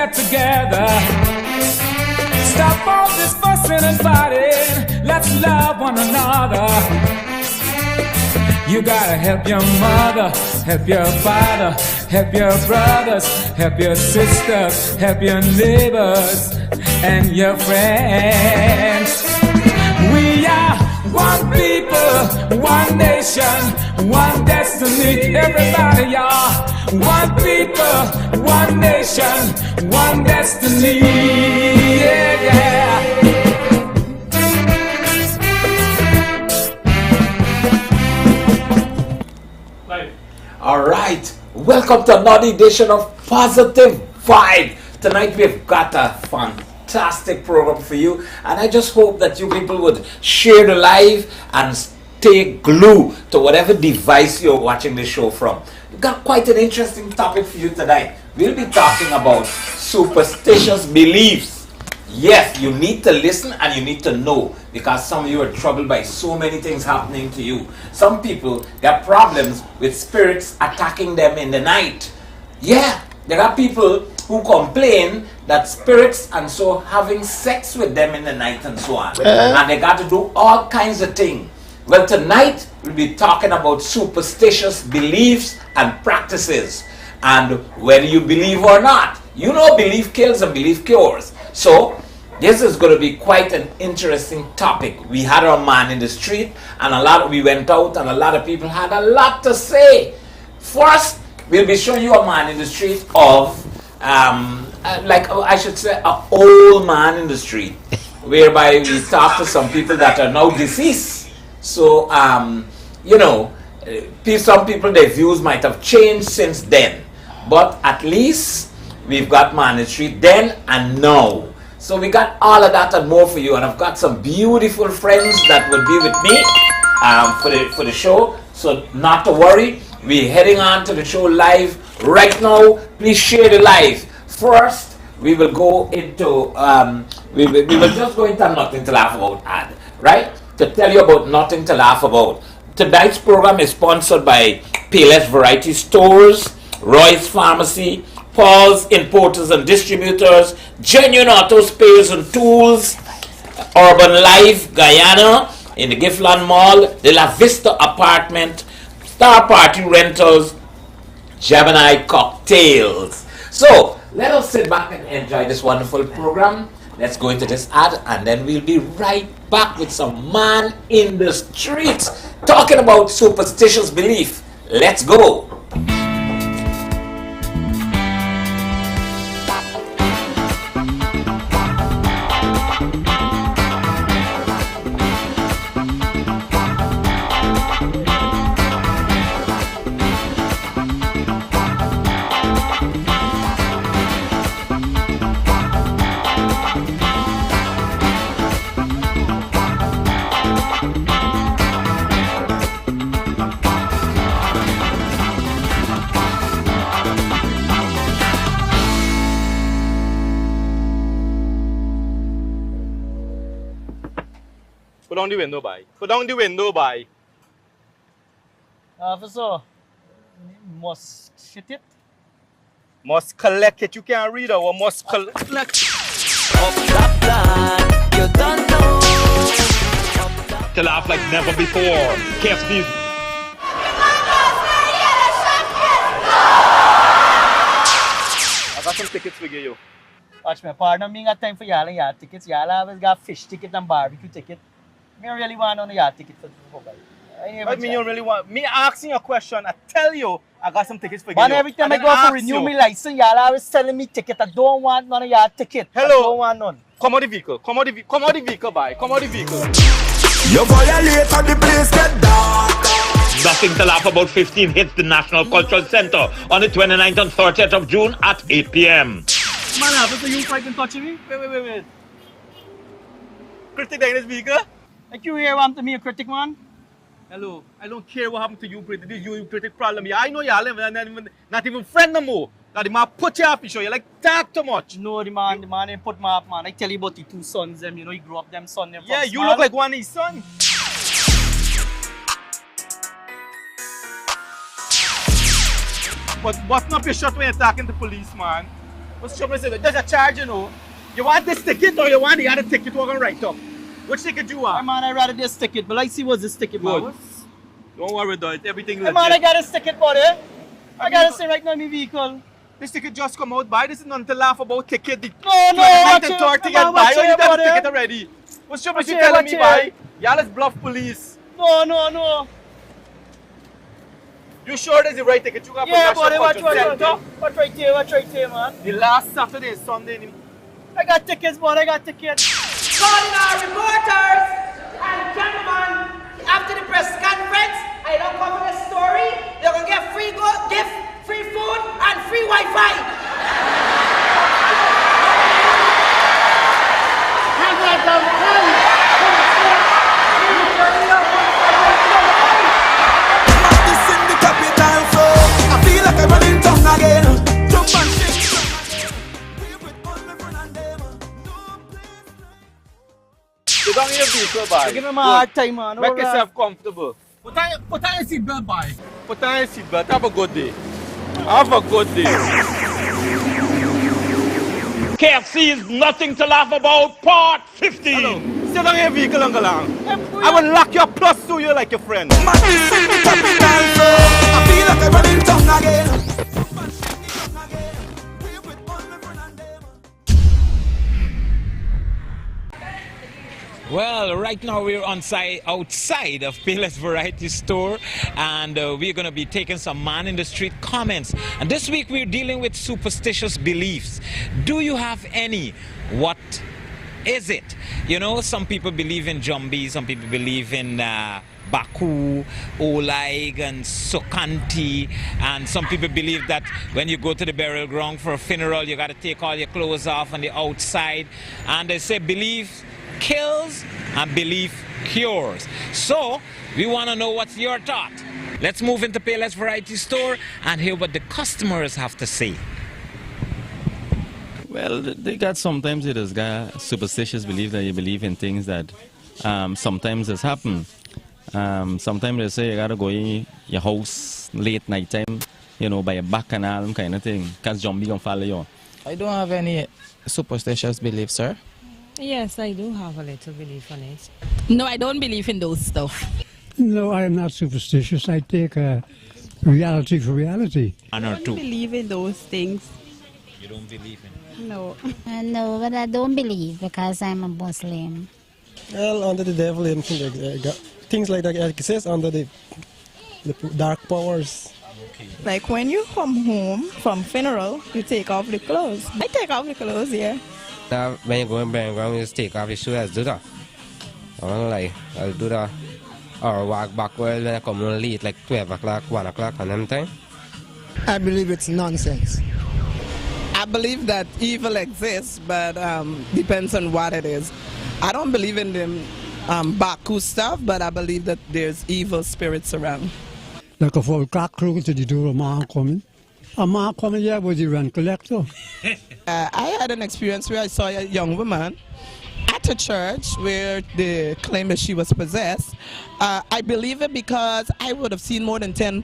get together. Stop all this fussing and fighting. Let's love one another. You gotta help your mother, help your father, help your brothers, help your sisters, help your neighbors and your friends. We are one people, one nation, one destiny. Everybody are one people, one nation, one destiny. Yeah, yeah. All right, welcome to another edition of Positive Vibe. Tonight we've got a fantastic program for you, and I just hope that you people would share the live and stay glued to whatever device you're watching the show from. We've got quite an interesting topic for you tonight. We'll be talking about superstitious beliefs. Yes, you need to listen and you need to know, because some of you are troubled by so many things happening to you. Some people got problems with spirits attacking them in the night. Yeah, there are people who complain that spirits and so having sex with them in the night and so on. And they got to do all kinds of things. Well, tonight we'll be talking about superstitious beliefs and practices. And whether you believe or not, you know belief kills and belief cures. So this is going to be quite an interesting topic. We had our man in the street, and we went out, and a lot of people had a lot to say. First, we'll be showing you a man in the street of, I should say, an old man in the street, whereby we talk to some people that are now deceased. So, some people, their views might have changed since then, but at least we've got man in the street then and now. So we got all of that and more for you, and I've got some beautiful friends that will be with me for the show. So not to worry, we're heading on to the show live right now. Please share the live. First, we will go into we will just go into Nothing to Laugh About ad, right? To tell you about Nothing to Laugh About. Tonight's program is sponsored by Payless Variety Stores, Roy's Pharmacy, Paul's Importers and Distributors, Genuine Auto Spares and Tools, Urban Life, Guyana, in the Giftland Mall, the La Vista Apartment, Star Party Rentals, Gemini Cocktails. So, let us sit back and enjoy this wonderful program. Let's go into this ad, and then we'll be right back with some man in the streets talking about superstitious belief. Let's go. Put down the window, boy. Put down the window, boy. Officer, must shit it? Must collect it. You can't read or must collect. Up that line, you don't know. To laugh like never before. KFC's. I got some tickets for you. Watch me, pardon me, got time for y'all and y'all tickets. Y'all always got fish ticket and barbecue ticket. Me really want on y'all ticket for the I mean, you really want me asking a question? I tell you, I got some tickets for you. Man, every time I go for renew my license, y'all always telling me ticket. I don't want none of y'all ticket. Hello. I don't want none. Come on the vehicle. Come on the vehicle, boy. Come on the vehicle. You violate and the place get dark. Nothing to Laugh About 15 hits the National Cultural Center on the 29th and 30th of June at 8 p.m. Man, officer, you fighting touching me? Wait. Critic in this vehicle? Like you here want to me a critic, man? Hello, I don't care what happened to you, critic. This is you critic problem. Yeah, I know y'all not even friend no more. That the man put you off the show. You like talk too much. No, the man ain't put me up, man. I tell you about the two sons, them. You know, he grew up them son. Them yeah, you look like one of his sons. But button up your shot when you're talking to police, man. What's trouble is there's a charge, you know. You want this ticket or you want the other ticket we're gonna write up? Which ticket you want? Hey man, I rather this ticket, but let's see what's this ticket, Good. man. Don't worry about it, everything Hey legit. man, I got this ticket, buddy. I got to stay right now in my vehicle. This ticket just come out by. This is nothing to laugh about ticket. No, watch it. To get Man, by. watch You it, need that buddy. ticket already. What's trouble Watch you it, telling watch me it. by? Y'all is bluff police. No. You sure there's the right ticket? You got Yeah, National buddy, watch Cultural Center. right here, man. The last Saturday and Sunday. I got tickets, buddy, I got tickets. Calling our reporters and gentlemen, after the press conference, I don't cover the story. They're gonna get free gift, free food, and free Wi-Fi. This in the capital, so I feel like I'm running tongue again. Jump and shake, we with all my friend and them. No place. You don't need a vehicle, boy. Give him a hard time, man. Make Alright. yourself comfortable. Put on your seatbelt, boy. Put on your seatbelt. Have a good day. Have a good day. KFC is nothing to laugh about, part 15. Hello. Sit down in your vehicle, Uncle Lang. I will lock your plus to you like your friend. Man, this in the capital, so I feel like I'm running tongue again. Jump and shake the tongue again. We with all my friend and them. Well, right now we're outside of Panelists Variety Store, and we're going to be taking some man in the street comments. And this week we're dealing with superstitious beliefs. Do you have any? What is it? You know, some people believe in Jumbie, some people believe in Baku, Olag, and Sokanti, and some people believe that when you go to the burial ground for a funeral, you got to take all your clothes off on the outside, and they say belief kills and belief cures. So we want to know what's your thought. Let's move into Panelists Variety Store and hear what the customers have to say. Well, they got sometimes it is got superstitious belief that you believe in things that sometimes has happened. Sometimes they say you gotta go in your house late night time, you know, by your back and all kind of thing, cause Jumbie gonna follow you. I don't have any superstitious beliefs, sir. Yes, I do have a little belief on it. No, I don't believe in those stuff. No, I am not superstitious. I take reality for reality. One or I don't believe in those things. You don't believe in? No. No, but I don't believe because I'm a Muslim. Well, under the devil, things like that exist under the dark powers. Like when you come home from funeral, you take off the clothes. I take off the clothes, yeah. When you go in burial ground, you just take off your shoes, let's do that. I don't know, like, I'll do that. Or walk backward when I come home late, like 12 o'clock, 1 o'clock, and them time. I believe it's nonsense. I believe that evil exists, but depends on what it is. I don't believe in the Baku stuff, but I believe that there's evil spirits around. Like a full clock to the door, a man coming. A man coming here was the rent collector. I had an experience where I saw a young woman at a church where they claimed that she was possessed. I believe it because I would have seen more than 10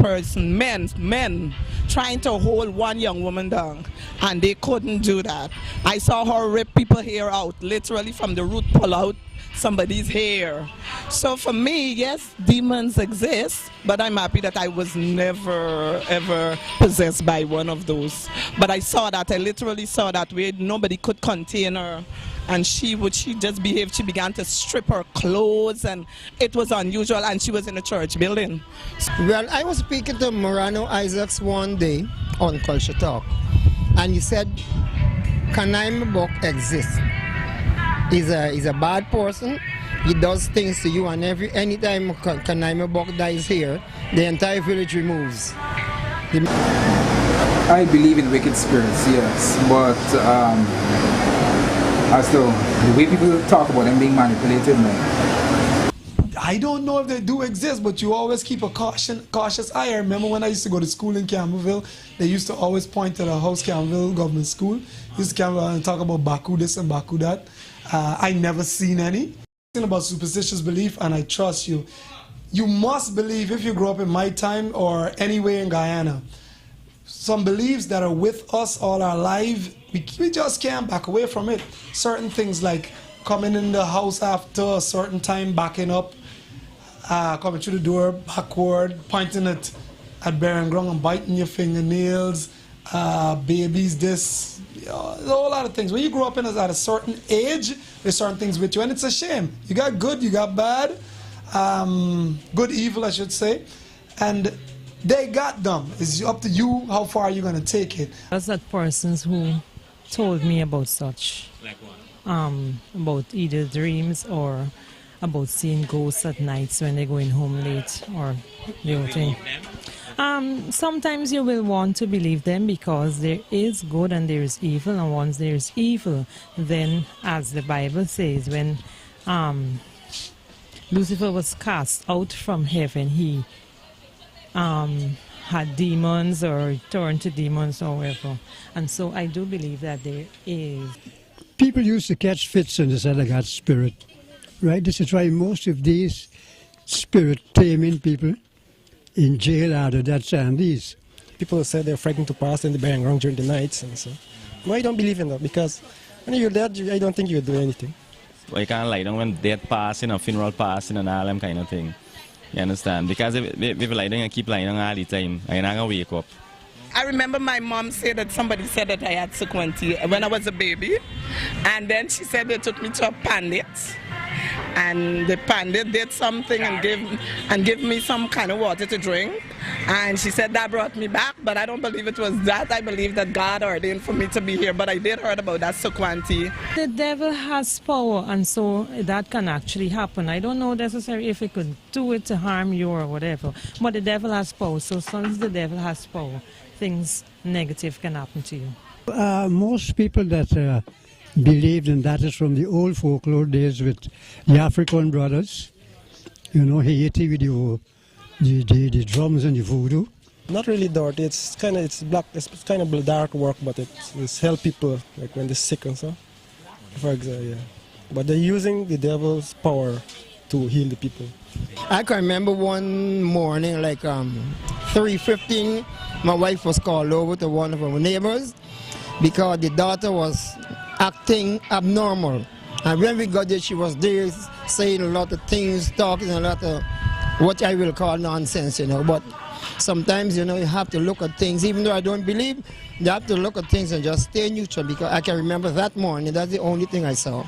men trying to hold one young woman down, and they couldn't do that. I saw her rip people's hair out, literally from the root, pull out somebody's hair. So for me, yes, demons exist, but I'm happy that I was never ever possessed by one of those. But I saw that, I literally saw that where nobody could contain her, and she just behaved. She began to strip her clothes, and it was unusual, and she was in a church building. Well, I was speaking to Morano Isaacs one day on Culture Talk, and he said, Kanaima Bok exists. He's a bad person. He does things to you, and anytime Kanaima Bok dies here, the entire village removes. I believe in wicked spirits, yes, but as though the way people talk about them being manipulated, man. I don't know if they do exist, but you always keep a cautious eye. I remember when I used to go to school in Campbellville, they used to always point to the House Campbellville Government School. Used to come and talk about Baku this and Baku that. I never seen any. About superstitious belief, and I trust you. You must believe, if you grew up in my time or anywhere in Guyana, some beliefs that are with us all our life. We just can't back away from it. Certain things like coming in the house after a certain time, backing up, coming through the door backward, pointing it at bearing ground and biting your fingernails, babies, this, there's a whole lot of things. When you grow up at a certain age, there's certain things with you, and it's a shame. You got good, you got bad, good, evil, I should say, and they got them. It's up to you how far you're going to take it. That's that persons who told me about such. Like what? About either dreams or about seeing ghosts at nights when they're going home late or the whole thing. Sometimes you will want to believe them because there is good and there is evil, and once there is evil, then as the Bible says, when Lucifer was cast out from heaven, he had demons or turned to demons or whatever. And so I do believe that there is. People used to catch fits and they said they got spirit, right? This is why most of these spirit-taming people in jail out of that and these. People say they're frightened to pass and they're bearing wrong during the nights, and so. No, I don't believe in that because when you're dead, I don't think you'll do anything. Well, you can't lie down when death passing or funeral passing and all them kind of thing. You understand? Because if you lie down and keep lying down all the time, you're not going to wake up. I remember my mom said that somebody said that I had sequenti when I was a baby, and then she said they took me to a pandit, and the pandit did something and gave me some kind of water to drink, and she said that brought me back, but I don't believe it was that. I believe that God ordained for me to be here, but I did heard about that sequenti. The devil has power, and so that can actually happen. I don't know necessarily if it could do it to harm you or whatever, but the devil has power, so since the devil has power, things negative can happen to you. Most people that believed in that is from the old folklore days with the African brothers, you know, Haiti with the drums and the voodoo. Not really dark. It's black. It's kind of dark work, but it's help people like when they're sick and so. For example, yeah. But they're using the devil's power to heal the people. I can remember one morning, like 3:15, my wife was called over to one of our neighbors because the daughter was acting abnormal. And when we got there, she was there saying a lot of things, talking a lot of what I will call nonsense, you know. But sometimes, you know, you have to look at things, even though I don't believe, you have to look at things and just stay neutral, because I can remember that morning, that's the only thing I saw.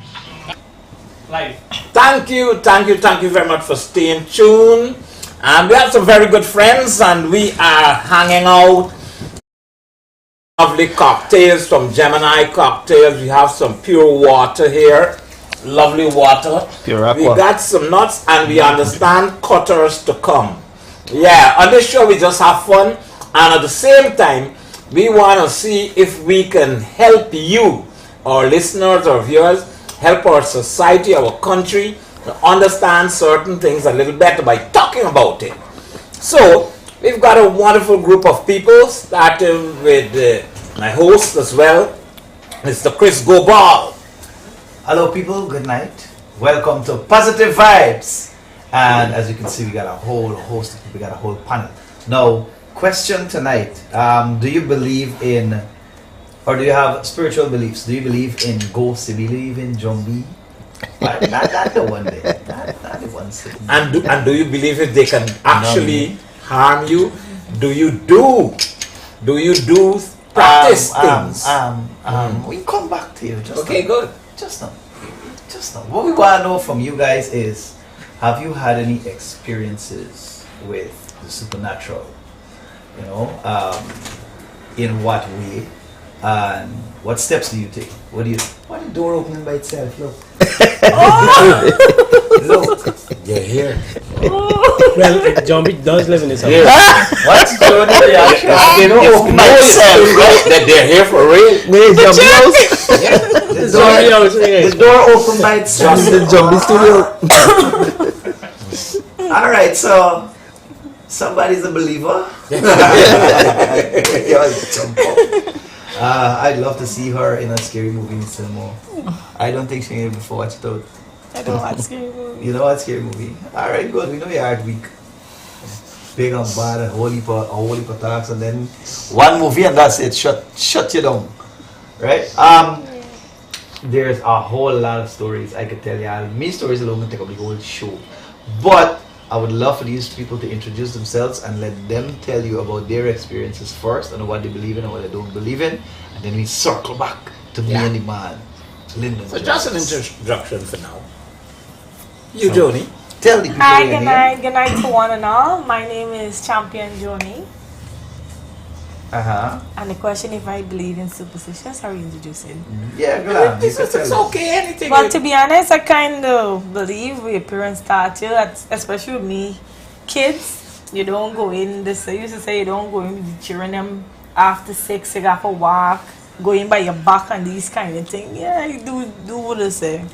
Thank you very much for staying tuned. We have some very good friends, and we are hanging out. Lovely cocktails from Gemini Cocktails. We have some pure water here. Lovely water. Pure aqua. We got some nuts, and we understand cutters to come. Yeah, on this show we just have fun, and at the same time we want to see if we can help you, our listeners or viewers, help our society, our country to understand certain things a little better by talking about it. So we've got a wonderful group of people, starting with my host as well, Mr. Chris Gopaul. Hello people, good night. Welcome to Positive Vibes. And as you can see, we got a whole host of people, we got a whole panel. Now, question tonight, do you believe in, or do you have spiritual beliefs? Do you believe in ghosts? Do you believe in Jumbie? Not the one day. Not the one sitting. And do you believe if they can actually harm you? Do you do practice things? We come back to you. Just okay, good. Just now. What we want to know from you guys is, have you had any experiences with the supernatural? You know, in what way? And what steps do you take? What do you? Why the door opening by itself? Look. Look. You're here. Well, Jumbie does live in his house. What's the reaction? They don't open by itself, right? That they're here for real. Where's Jumbie house? The door opened by itself. The Jumbie studio. All right, so somebody's a believer. I'd love to see her in a scary movie in cinema. I don't think she ain't before watched it out. I don't watch scary movies. You don't watch scary movie? Alright, good. We know you're art week. big and bad and whole heap of talks, and then one movie and that's it. Shut you down, right? There's a whole lot of stories I could tell you. Me stories alone can take up the whole show, but I would love for these people to introduce themselves and let them tell you about their experiences first and what they believe in and what they don't believe in, and then we circle back to me and the man, Lyndon. So just an introduction for now. You, Joni. Tell the people. Hi, good night to one and all. My name is Champion Joni. And the question, if I believe in superstitions, how are you introducing? Yeah, glad. It's okay, anything. Well, to be honest, I kind of believe your parents taught you, especially with me, kids, you don't go in, they used to say you don't go in with the children them after 6, you got to walk, go in by your back and these kind of things. Yeah, you do what they say.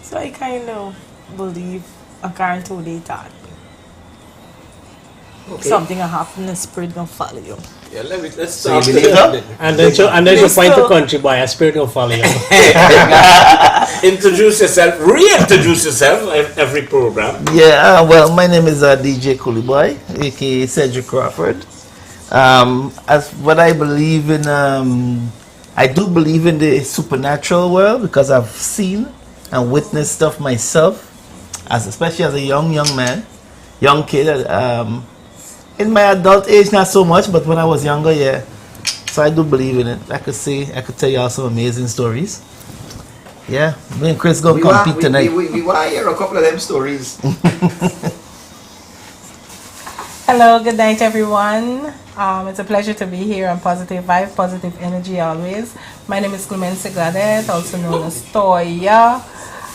So I kind of believe according to what they taught me. Okay. Something will happen, the spirit gonna follow you. Yeah, let's So you start. believe that? And then you point to country boy, a spirit will follow you. Introduce yourself, reintroduce yourself every program. Yeah, well, my name is DJ Cooleyboy, aka Cedric Crawford. As what I believe in, I do believe in the supernatural world because I've seen and witnessed stuff myself, especially as a young man, young kid. In my adult age, not so much, but when I was younger, yeah. So I do believe in it. I could tell you all some amazing stories. Yeah, me and Chris gonna compete tonight. We want to hear a couple of them stories. Hello, good night, everyone. It's a pleasure to be here on Positive Vibe, Positive Energy always. My name is Clemency Gladet, also known as Toya.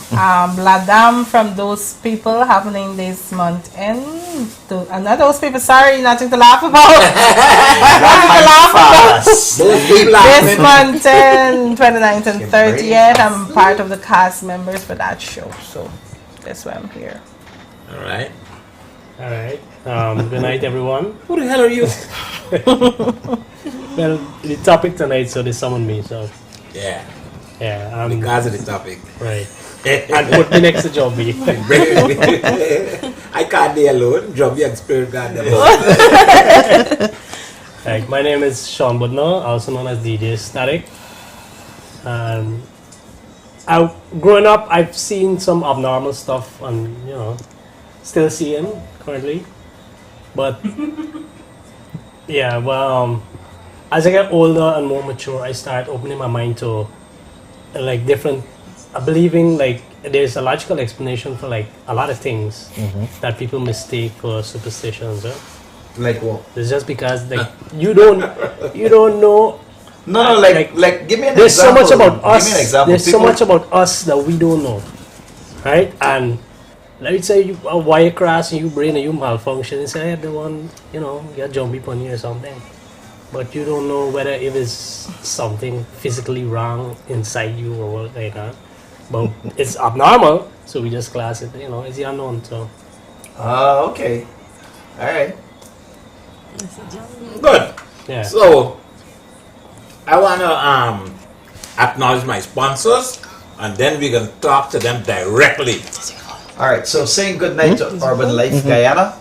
Bladam from those people happening this month end. Not those people, sorry, nothing to laugh about. This month end, 29th and 30th. I'm part of the cast members for that show, so that's why I'm here. Alright. Alright. Good night, everyone. Who the hell are you? Well, the topic tonight, so they summoned me, so. Yeah. Yeah. Because of the topic. Right. And put me next to Jumbie. I can't be alone. Jumbie and Spirit God. Right. My name is Sean Budnah, also known as DJ Cedric. Growing up, I've seen some abnormal stuff, and still seeing currently. But yeah, well, as I get older and more mature, I start opening my mind to different. Believing there's a logical explanation for a lot of things that people mistake for superstitions. Like what? It's just because you don't know. No, give me an there's example. so much about us. Give me an example. There's so much about us that we don't know, right? And let's say you a wire crash and you brain and you malfunction and say, the one you got Jumbie punny or something. But you don't know whether it is something physically wrong inside you or what like that. But it's abnormal, so we just class it. It's the unknown. So. Okay. All right. Good. Yeah. So I wanna acknowledge my sponsors, and then we can talk to them directly. All right, so saying goodnight to Urban Life Guyana,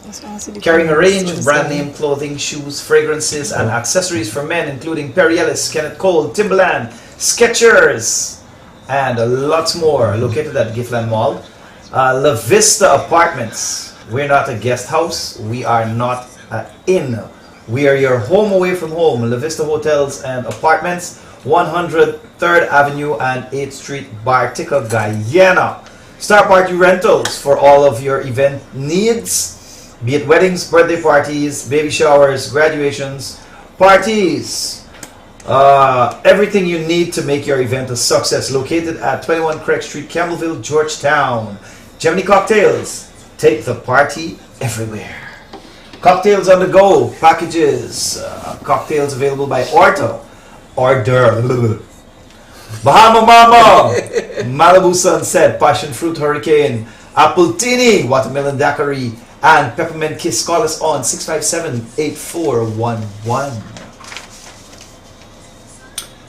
carrying a range of brand name clothing, shoes, fragrances, and accessories for men, including Perry Ellis, Kenneth Cole, Timberland, Skechers, and lots more, located at Giftland Mall. La Vista Apartments. We're not a guest house. We are not an inn. We are your home away from home. La Vista Hotels and Apartments, 100 3rd Avenue and 8th Street, Bartica, Guyana. Star Party Rentals for all of your event needs, be it weddings, birthday parties, baby showers, graduations, parties. Everything you need to make your event a success. Located at 21 Craig Street, Campbellville, Georgetown. Gemini Cocktails. Take the party everywhere. Cocktails on the go. Packages. Cocktails available by order. Bahama Mama, Malibu Sunset, Passion Fruit Hurricane, Apple Tini, Watermelon Daiquiri, and Peppermint Kiss. Call us on 657-8411.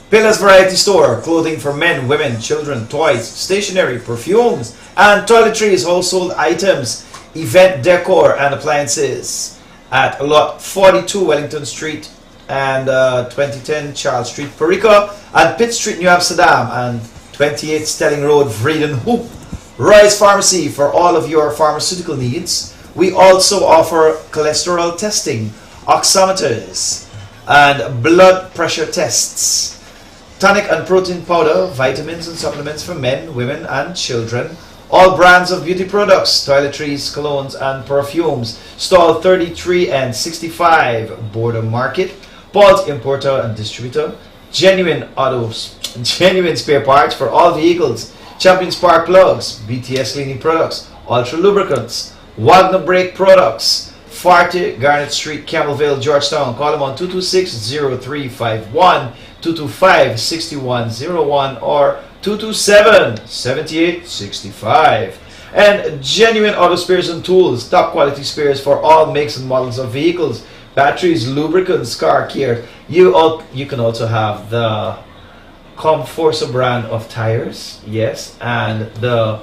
Pillars Variety Store, clothing for men, women, children, toys, stationery, perfumes, and toiletries, household items, event decor, and appliances. at lot 42 Wellington Street and 2010 Charles Street, Perica, and Pitt Street, New Amsterdam, and 28 Stelling Road, Vreden Hoop. Roy's Pharmacy for all of your pharmaceutical needs. We also offer cholesterol testing, oximeters, and blood pressure tests. Tonic and protein powder, vitamins and supplements for men, women, and children. All brands of beauty products, toiletries, colognes, and perfumes. Stall 33 and 65, Border Market. Port importer and distributor. Genuine autos, genuine spare parts for all vehicles. Champion spark plugs, BTS cleaning products, Ultra lubricants, Wagner brake products. 40 Garnet Street, Campbellville, Georgetown. Call them on 226-0351, 225-6101, or 227-7865. And genuine auto spares and tools, top quality spares for all makes and models of vehicles, batteries, lubricants, car care. You can also have the Comforsa brand of tires, yes, and the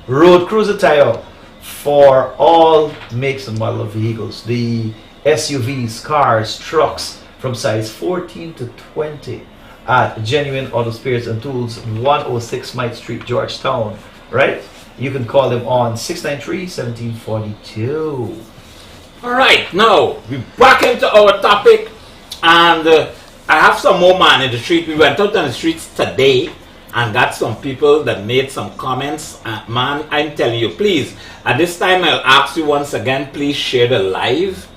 Road Cruiser tire for all makes and model of vehicles. The SUVs, cars, trucks from size 14 to 20 at Genuine Auto Spares and Tools, 106 Mike Street, Georgetown, right? You can call them on 693-1742. All right, now we're back into our topic, and I have some more man in the street. We went out on the streets today and got some people that made some comments. Man, I'm telling you, please, at this time I'll ask you once again, please share the live.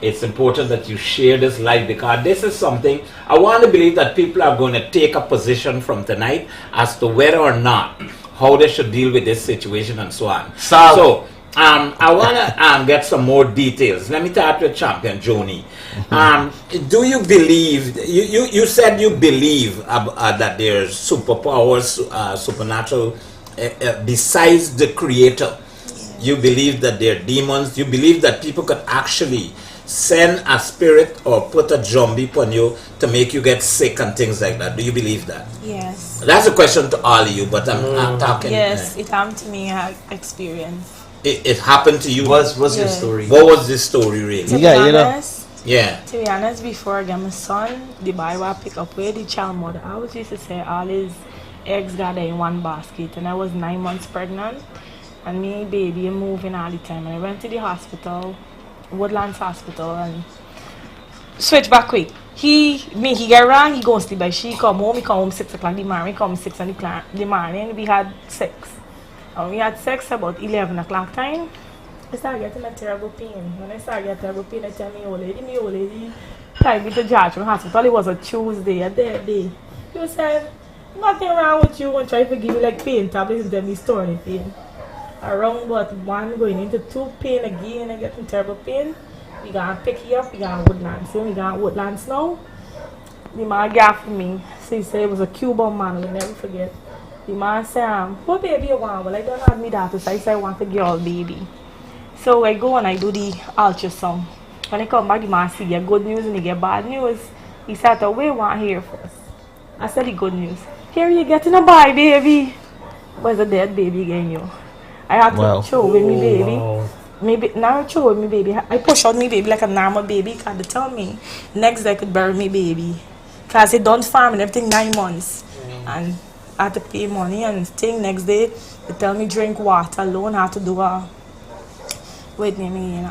It's important that you share this live because this is something I want to believe that people are going to take a position from tonight as to whether or not how they should deal with this situation and so on. So I want to get some more details. Let me start with Champion Joni. Do you believe, you said you believe that there's superpowers, supernatural, besides the creator. You believe that there are demons. You believe that people could actually send a spirit or put a Jumbie upon you to make you get sick and things like that. Do you believe that? Yes. That's a question to all of you, but I'm talking. Yes, it happened to me. I experienced. It happened to you. What's your story? What was this story really? To be honest, yeah. To be honest, before I got my son, the boy will pick up where the child mother. I was used to say all his eggs got in one basket, and I was 9 months pregnant, and me baby moving all the time. And I went to the hospital, Woodlands Hospital, and switch back quick. He get around, he go sleep by she come home, he come home 6 o'clock the morning, come 6 in the morning, we had sex. And we had sex about 11 o'clock time. I started getting a terrible pain. When I started getting terrible pain, I tell me old lady, take me to Georgetown Hospital. It was a Tuesday, a dead day. You said, nothing wrong with you, and try to give me like pain tablets and tell me story pain. Around but 1 going into 2 pain again, I getting terrible pain. We gonna pick you up, we gonna Woodlands. So we got Woodlands now. The man gyaff me. So he said it was a Cuban man, we'll never forget. The man said, what baby you want? Well, I don't have me daughter, so I said I want a girl baby. So I go and I do the ultrasound. When I come back, the man see get good news and he get bad news. He said, we want to hear first. I said the good news. Here you getting a boy baby. Was a dead baby again, you. I had to show with me baby. Maybe now show with me baby. I push out me baby like a normal baby because they tell me next day I could bury me baby. Because they done farm and everything 9 months. And I had to pay money and thing next day they tell me drink water alone. I had to do a wait name again.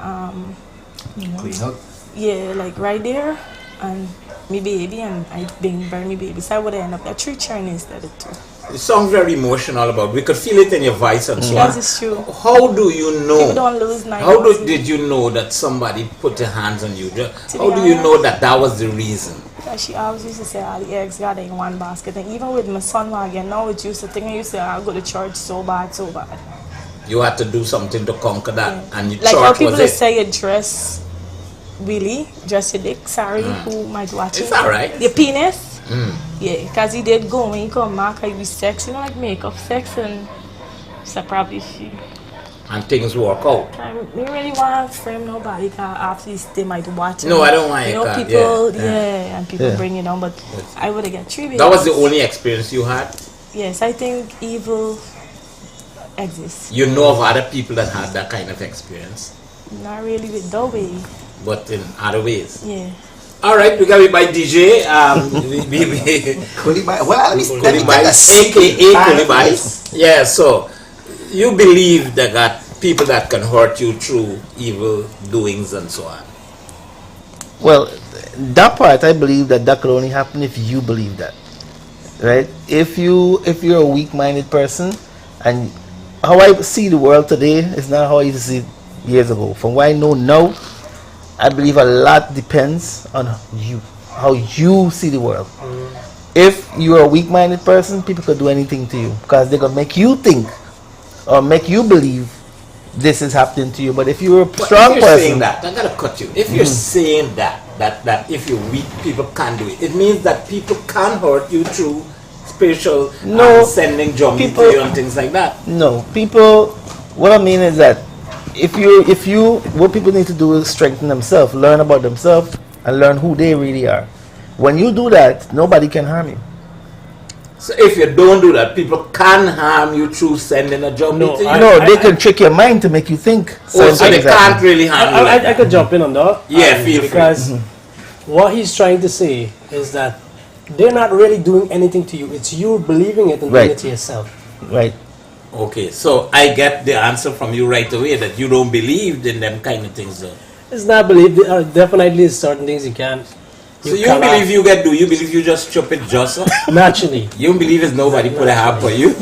Clean up? Yeah, like right there and me baby and I bury me baby. So I would end up at 3 Chinese instead of 2. It sounds very emotional about. We could feel it in your voice and so on. Yes, it's true. How do you know? People don't lose 9 How months. did you know that somebody put their hands on you? How do you know that that was the reason? She always used to say all the eggs got in one basket. And even with my son again, now it used to think I used to say I'll go to church so bad. You had to do something to conquer that, and Like how church people was it. say you dress your dick, sorry, who might watch it. It's alright. Your penis. Yeah, because he did go when he come back, I be sex, you know, like makeup sex, and so probably she. And things work out. I really want to frame nobody because after this they might watch it. No, I don't want you it, know, people, yeah. and people bring it on, but I would have got 3 babies. That was the only experience you had? Yes, I think evil exists. You know of other people that had that kind of experience? Not really with the way. but in other ways. Yeah. All right, we got it by DJ. Kulibai. Well, let me Kulibai, aka Kulibai. Yeah, so you believe that people that can hurt you through evil doings and so on. Well, that part I believe that could only happen if you believe that, right? If you're a weak-minded person, and how I see the world today is not how I used to see it years ago. From what I know now, I believe a lot depends on you, how you see the world. If you're a weak-minded person, people could do anything to you because they're gonna make you think or make you believe this is happening to you. But if you're a strong if you're person, saying that, I gotta cut you. If you're saying that if you're weak, people can't do it. It means that people can hurt you through spiritual sending Jumbie to you and things like that. No, people. What I mean is that if you, what people need to do is strengthen themselves, learn about themselves, and learn who they really are. When you do that, nobody can harm you. So if you don't do that, people can harm you through sending a Jumbie to you? No, they can trick your mind to make you think. So they can't really harm you. I could jump in on that. Yeah, feel free. Because what he's trying to say is that they're not really doing anything to you. It's you believing it and doing it to yourself. Right. Okay, so I get the answer from you right away that you don't believe in them kind of things though. It's not believe. There are definitely certain things you can't. So you believe you get do? You believe you just chop it just so? Naturally. You don't believe it's nobody put a hand for you?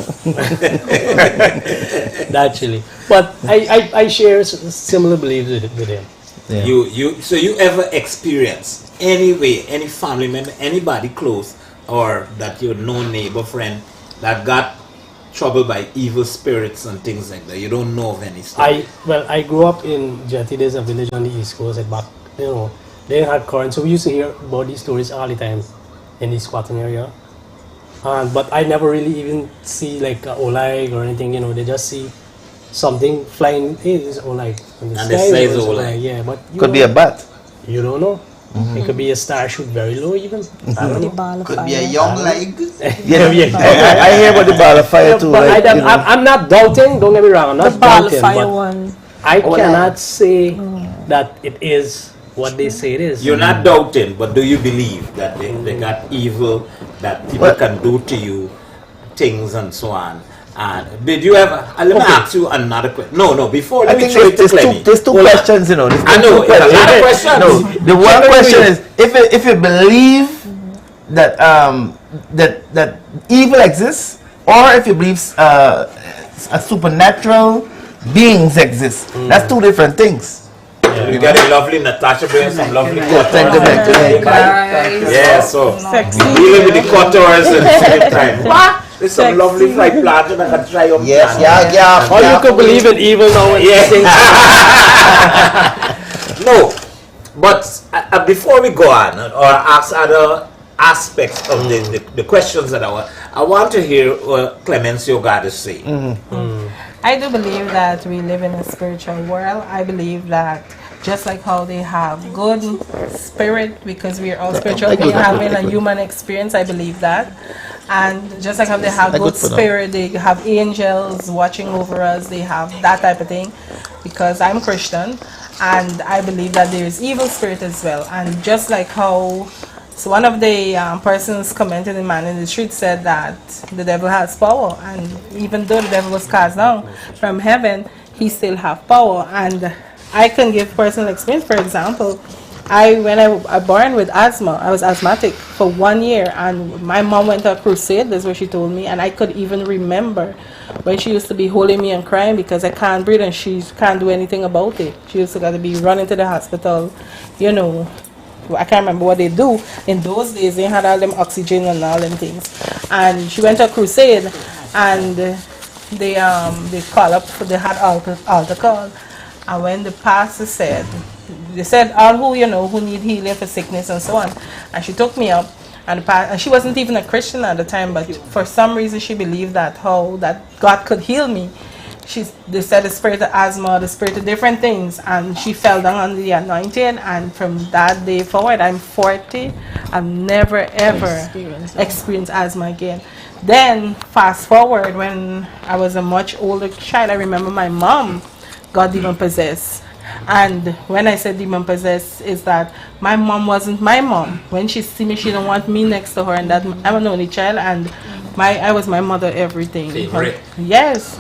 Naturally. But I share similar beliefs with him. Yeah. So you ever experience any family member, anybody close, or that you know neighbor, friend that got troubled by evil spirits and things like that? You don't know of any story? I grew up in Jetty. There's a village on the East Coast at back, they had current, so we used to hear about these stories all the time in the squatting area. But I never really even see like oleg or anything, they just see something flying. Hey, this is oleg. And they say it's oleg. Yeah, but could be a bat. You don't know. It could be a star shoot very low even. I don't know. Could be a young leg. I hear about the ball of fire too. But I'm not doubting, don't get me wrong, I'm not The ball of doubting, fire but one. I cannot say that it is what they say it is. You're not doubting, but do you believe that they got evil, that people can do to you things and so on? And did you ever? Let me ask you another question. No. Before let me throw it to Clemmy. There's two questions, I know. Another question. No, the one question is if you believe that that evil exists, or if you believe a supernatural beings exist. That's two different things. You got a lovely Natasha bringing some lovely thank you. Yeah, so dealing with the contours at the same time. There's some lovely fried plantain I can try your yeah. Or you could believe in evil now and No, but before we go on or ask other aspects of the questions that I want to hear what Clemencio got to say. I do believe that we live in a spiritual world. I believe that just like how they have good spirit, because we are all spiritual beings having a human experience, I believe that. And just like how they have good spirit, they have angels watching over us, they have that type of thing. Because I'm Christian, and I believe that there is evil spirit as well. And just like how one of the persons commented, the man in the street said that the devil has power, and even though the devil was cast down from heaven, he still have power. And I can give personal experience. For example, when I born with asthma, I was asthmatic for 1 year, and my mom went to a crusade. That's what she told me, and I could even remember when she used to be holding me and crying because I can't breathe and she can't do anything about it. She used to got to be running to the hospital, I can't remember what they do. In those days, they had all them oxygen and all them things. And she went to a crusade, and they call up, they had altar call. And when the pastor said, they said all who need healing for sickness and so on. And she took me up, and she wasn't even a Christian at the time, but for some reason she believed that God could heal me. They said the spirit of asthma, the spirit of different things, and she fell down under the anointing. And from that day forward, I'm 40. I've never ever experienced asthma again. Then fast forward, when I was a much older child, I remember my mom got even possessed, And when I said demon possessed, is that my mom wasn't my mom. When she see me, she don't want me next to her, and that I'm an only child, and I was my mother everything. Favorite. Yes.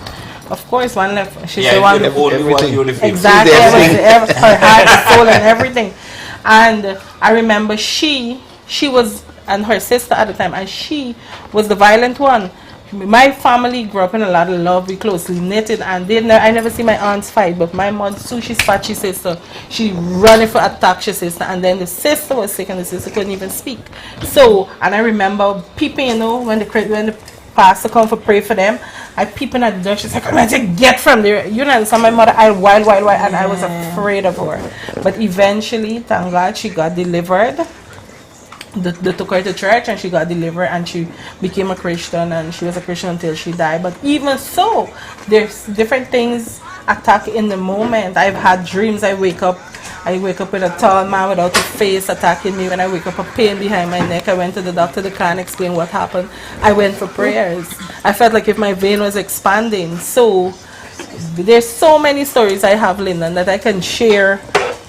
Of course, one left. She's Yeah, the one. you're the only one, you're the favorite. Exactly. I was her heart, her soul, and everything. And I remember she was, and her sister at the time, and she was the violent one. My family grew up in a lot of love. We closely knitted, and I never see my aunts fight. But my mom, she spat she sister. She running for attack she sister, and then the sister was sick, and the sister couldn't even speak. So, and I remember peeping, you know, when the pastor come for pray for them, I peeping at the door. She's like, "I'm gonna get from there." You know, so my mother, I wild, and I was afraid of her. But eventually, thank God, she got delivered. They took her to church and she got delivered and she became a Christian, and she was a Christian until she died. But even so, there's different things attack in the moment. I've had dreams. I wake up with a tall man without a face attacking me. When I wake up, a pain behind my neck. I went to the doctor. They can't explain what happened. I went for prayers. I felt like if my vein was expanding. So there's so many stories I have, Lyndon, that I can share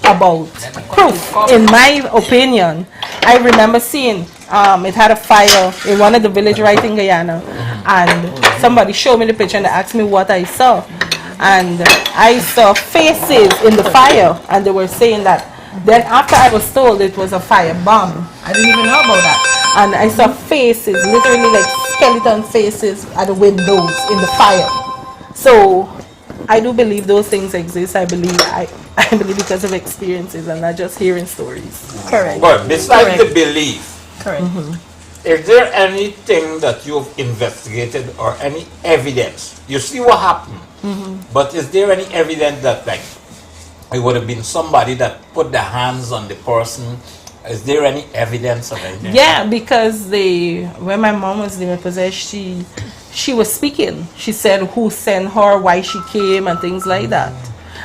about proof. In my opinion, I remember seeing it had a fire in one of the village right in Guyana, and somebody showed me the picture and they asked me what I saw, and I saw faces in the fire, and they were saying that. Then after I was told it was a fire bomb, I didn't even know about that, and I saw faces, literally like skeleton faces at the windows in the fire. So I do believe those things exist. I believe because of experiences and not just hearing stories. Correct. But besides the belief, correct. Is there anything that you've investigated or any evidence? You see what happened, but is there any evidence that like it would have been somebody that put their hands on the person? Is there any evidence of anything? Yeah, because when my mom was demon possessed, she was speaking. She said who sent her, why she came, and things like that.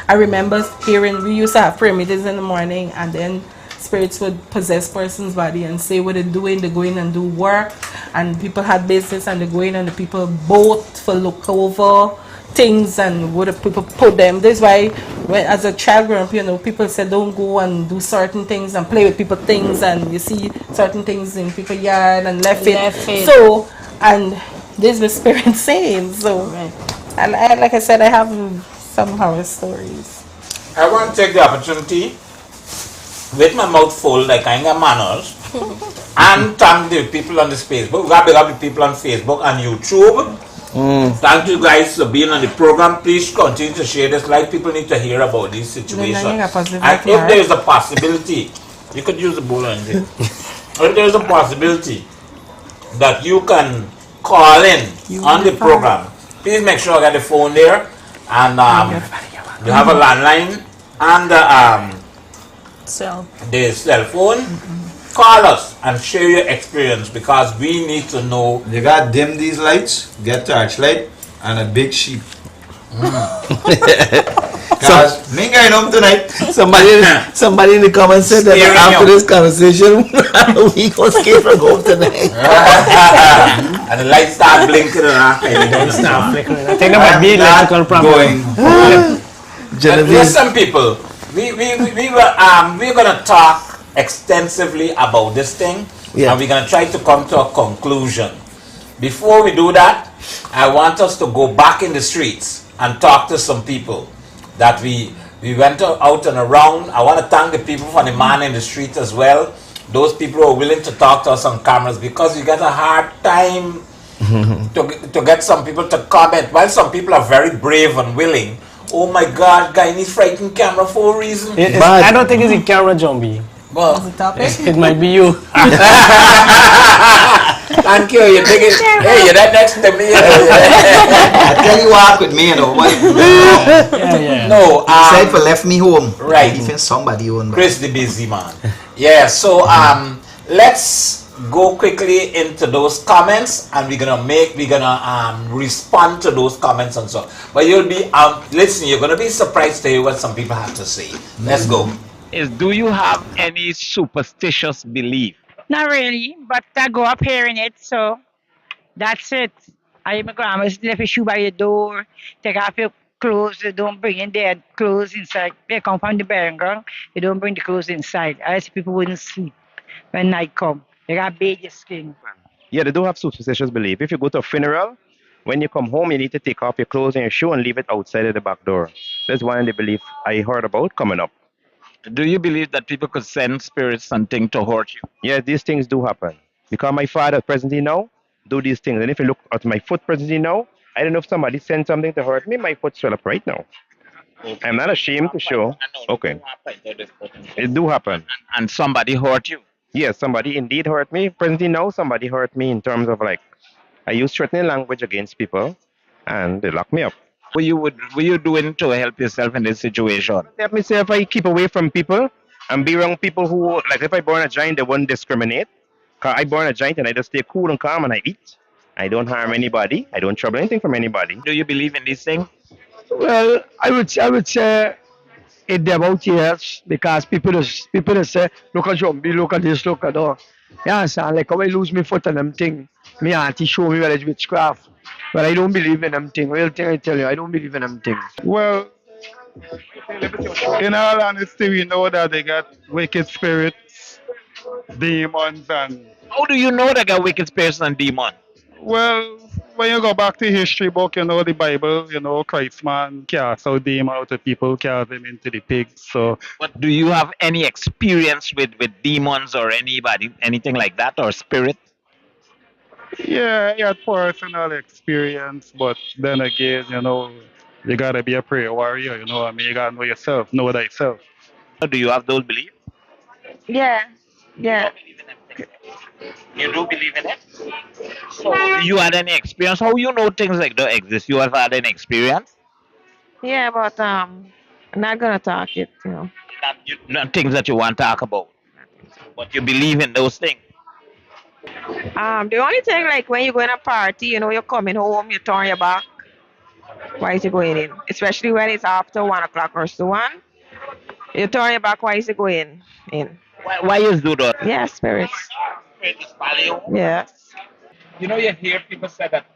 I remember hearing, we used to have prayer meetings in the morning, and then spirits would possess person's body and say what they're doing. They go in and do work, and people had business, and they go in and the people both for look over things and what the people put them. This is why as a child growing up, you know, people said don't go and do certain things and play with people things, and you see certain things in people's yard and left it. So, and this was spirit saying. So, and like I said, I have some horror stories. I want to take the opportunity with my mouth full, like I ain't got manners, and thank the people on this Facebook. We got big up the people on Facebook and YouTube. Thank you guys for being on the program. Please continue to share this. Like, people need to hear about this situation. And if there is a possibility, you could use the bowl on it. If there is a possibility that you can call in on the program, please make sure I got the phone there, and you have a landline and the cell phone. Call us and share your experience, because we need to know. You got dim these lights, get torchlight and a big sheep. Because me going home tonight. Somebody in the comments said that after this conversation we gonna skip and go home tonight. And the lights start blinking and don't start flickering. I think that might be electrical problem. There's some people. We're gonna talk extensively about this thing, and we're going to try to come to a conclusion. Before we do that, I want us to go back in the streets and talk to some people that we went out and around. I want to thank the people from the man in the street as well, those people who are willing to talk to us on cameras, because we get a hard time to get some people to comment, while some people are very brave and willing. Oh my God, guy needs frightened camera for a reason. I don't think it's a camera, Jumbie. Well, it might be you. Thank you. You're thinking, hey, you're right next to me. I tell you walk with me, you know. No, said for left me home. Right. Even somebody own. Chris the busy man. Yeah. So let's go quickly into those comments, and we're gonna respond to those comments and so. But you'll be listen. You're gonna be surprised to hear what some people have to say. Let's go. Do you have any superstitious belief? Not really, but I grew up hearing it, so that's it. My grandma's left a shoe by the door, take off your clothes, they don't bring in their clothes inside. They come from the burial ground, they don't bring the clothes inside. I see people wouldn't sleep when night come. They got bathe your skin. Yeah, they do have superstitious belief. If you go to a funeral, when you come home, you need to take off your clothes and your shoe and leave it outside of the back door. That's one of the belief I heard about coming up. Do you believe that people could send spirits something to hurt you? Yeah, these things do happen. Because my father presently now do these things. And if you look at my foot presently now, I don't know if somebody sent something to hurt me, my foot swell up right now. I'm not ashamed to show. Okay. It do happen. And somebody hurt you? Yes, somebody indeed hurt me. Presently now, somebody hurt me in terms of like, I use threatening language against people and they lock me up. What you doing to help yourself in this situation? Help me say if I keep away from people and be around people who, like if I burn a giant, they wouldn't discriminate. Cause I burn a giant and I just stay cool and calm and I eat. I don't harm anybody. I don't trouble anything from anybody. Do you believe in these things? Well, I would say it about yes, because people say, look at Jumbie, look at this, look at that. You understand? Like how I lose my foot and them thing. My auntie show me where it's witchcraft. But I don't believe in them thing. Real thing I tell you, I don't believe in them things. Well, in all honesty, we know that they got wicked spirits, demons, and. How do you know they got wicked spirits and demons? Well, when you go back to history book, you know the Bible, you know Christ man cast out demon out of people, cast them into the pigs. So. But do you have any experience with demons or anybody, anything like that, or spirit? Yeah, I had personal experience, but then again, you know, you gotta be a prayer warrior, you know what I mean? You gotta know yourself, know thyself. Do you have those beliefs? Yeah, yeah. You do believe in it? So you had any experience? How you know things like that exist? You have had any experience? Yeah, but I'm not gonna talk it, you know. Not things that you want to talk about. But you believe in those things. The only thing like when you go in a party, you know, you're coming home, you turn your back. Why is you going in? Especially when it's after 1 o'clock or so on. You turn your back, why is you going in? Why you do that? Yeah, spirits. Yes. You know, you hear people say that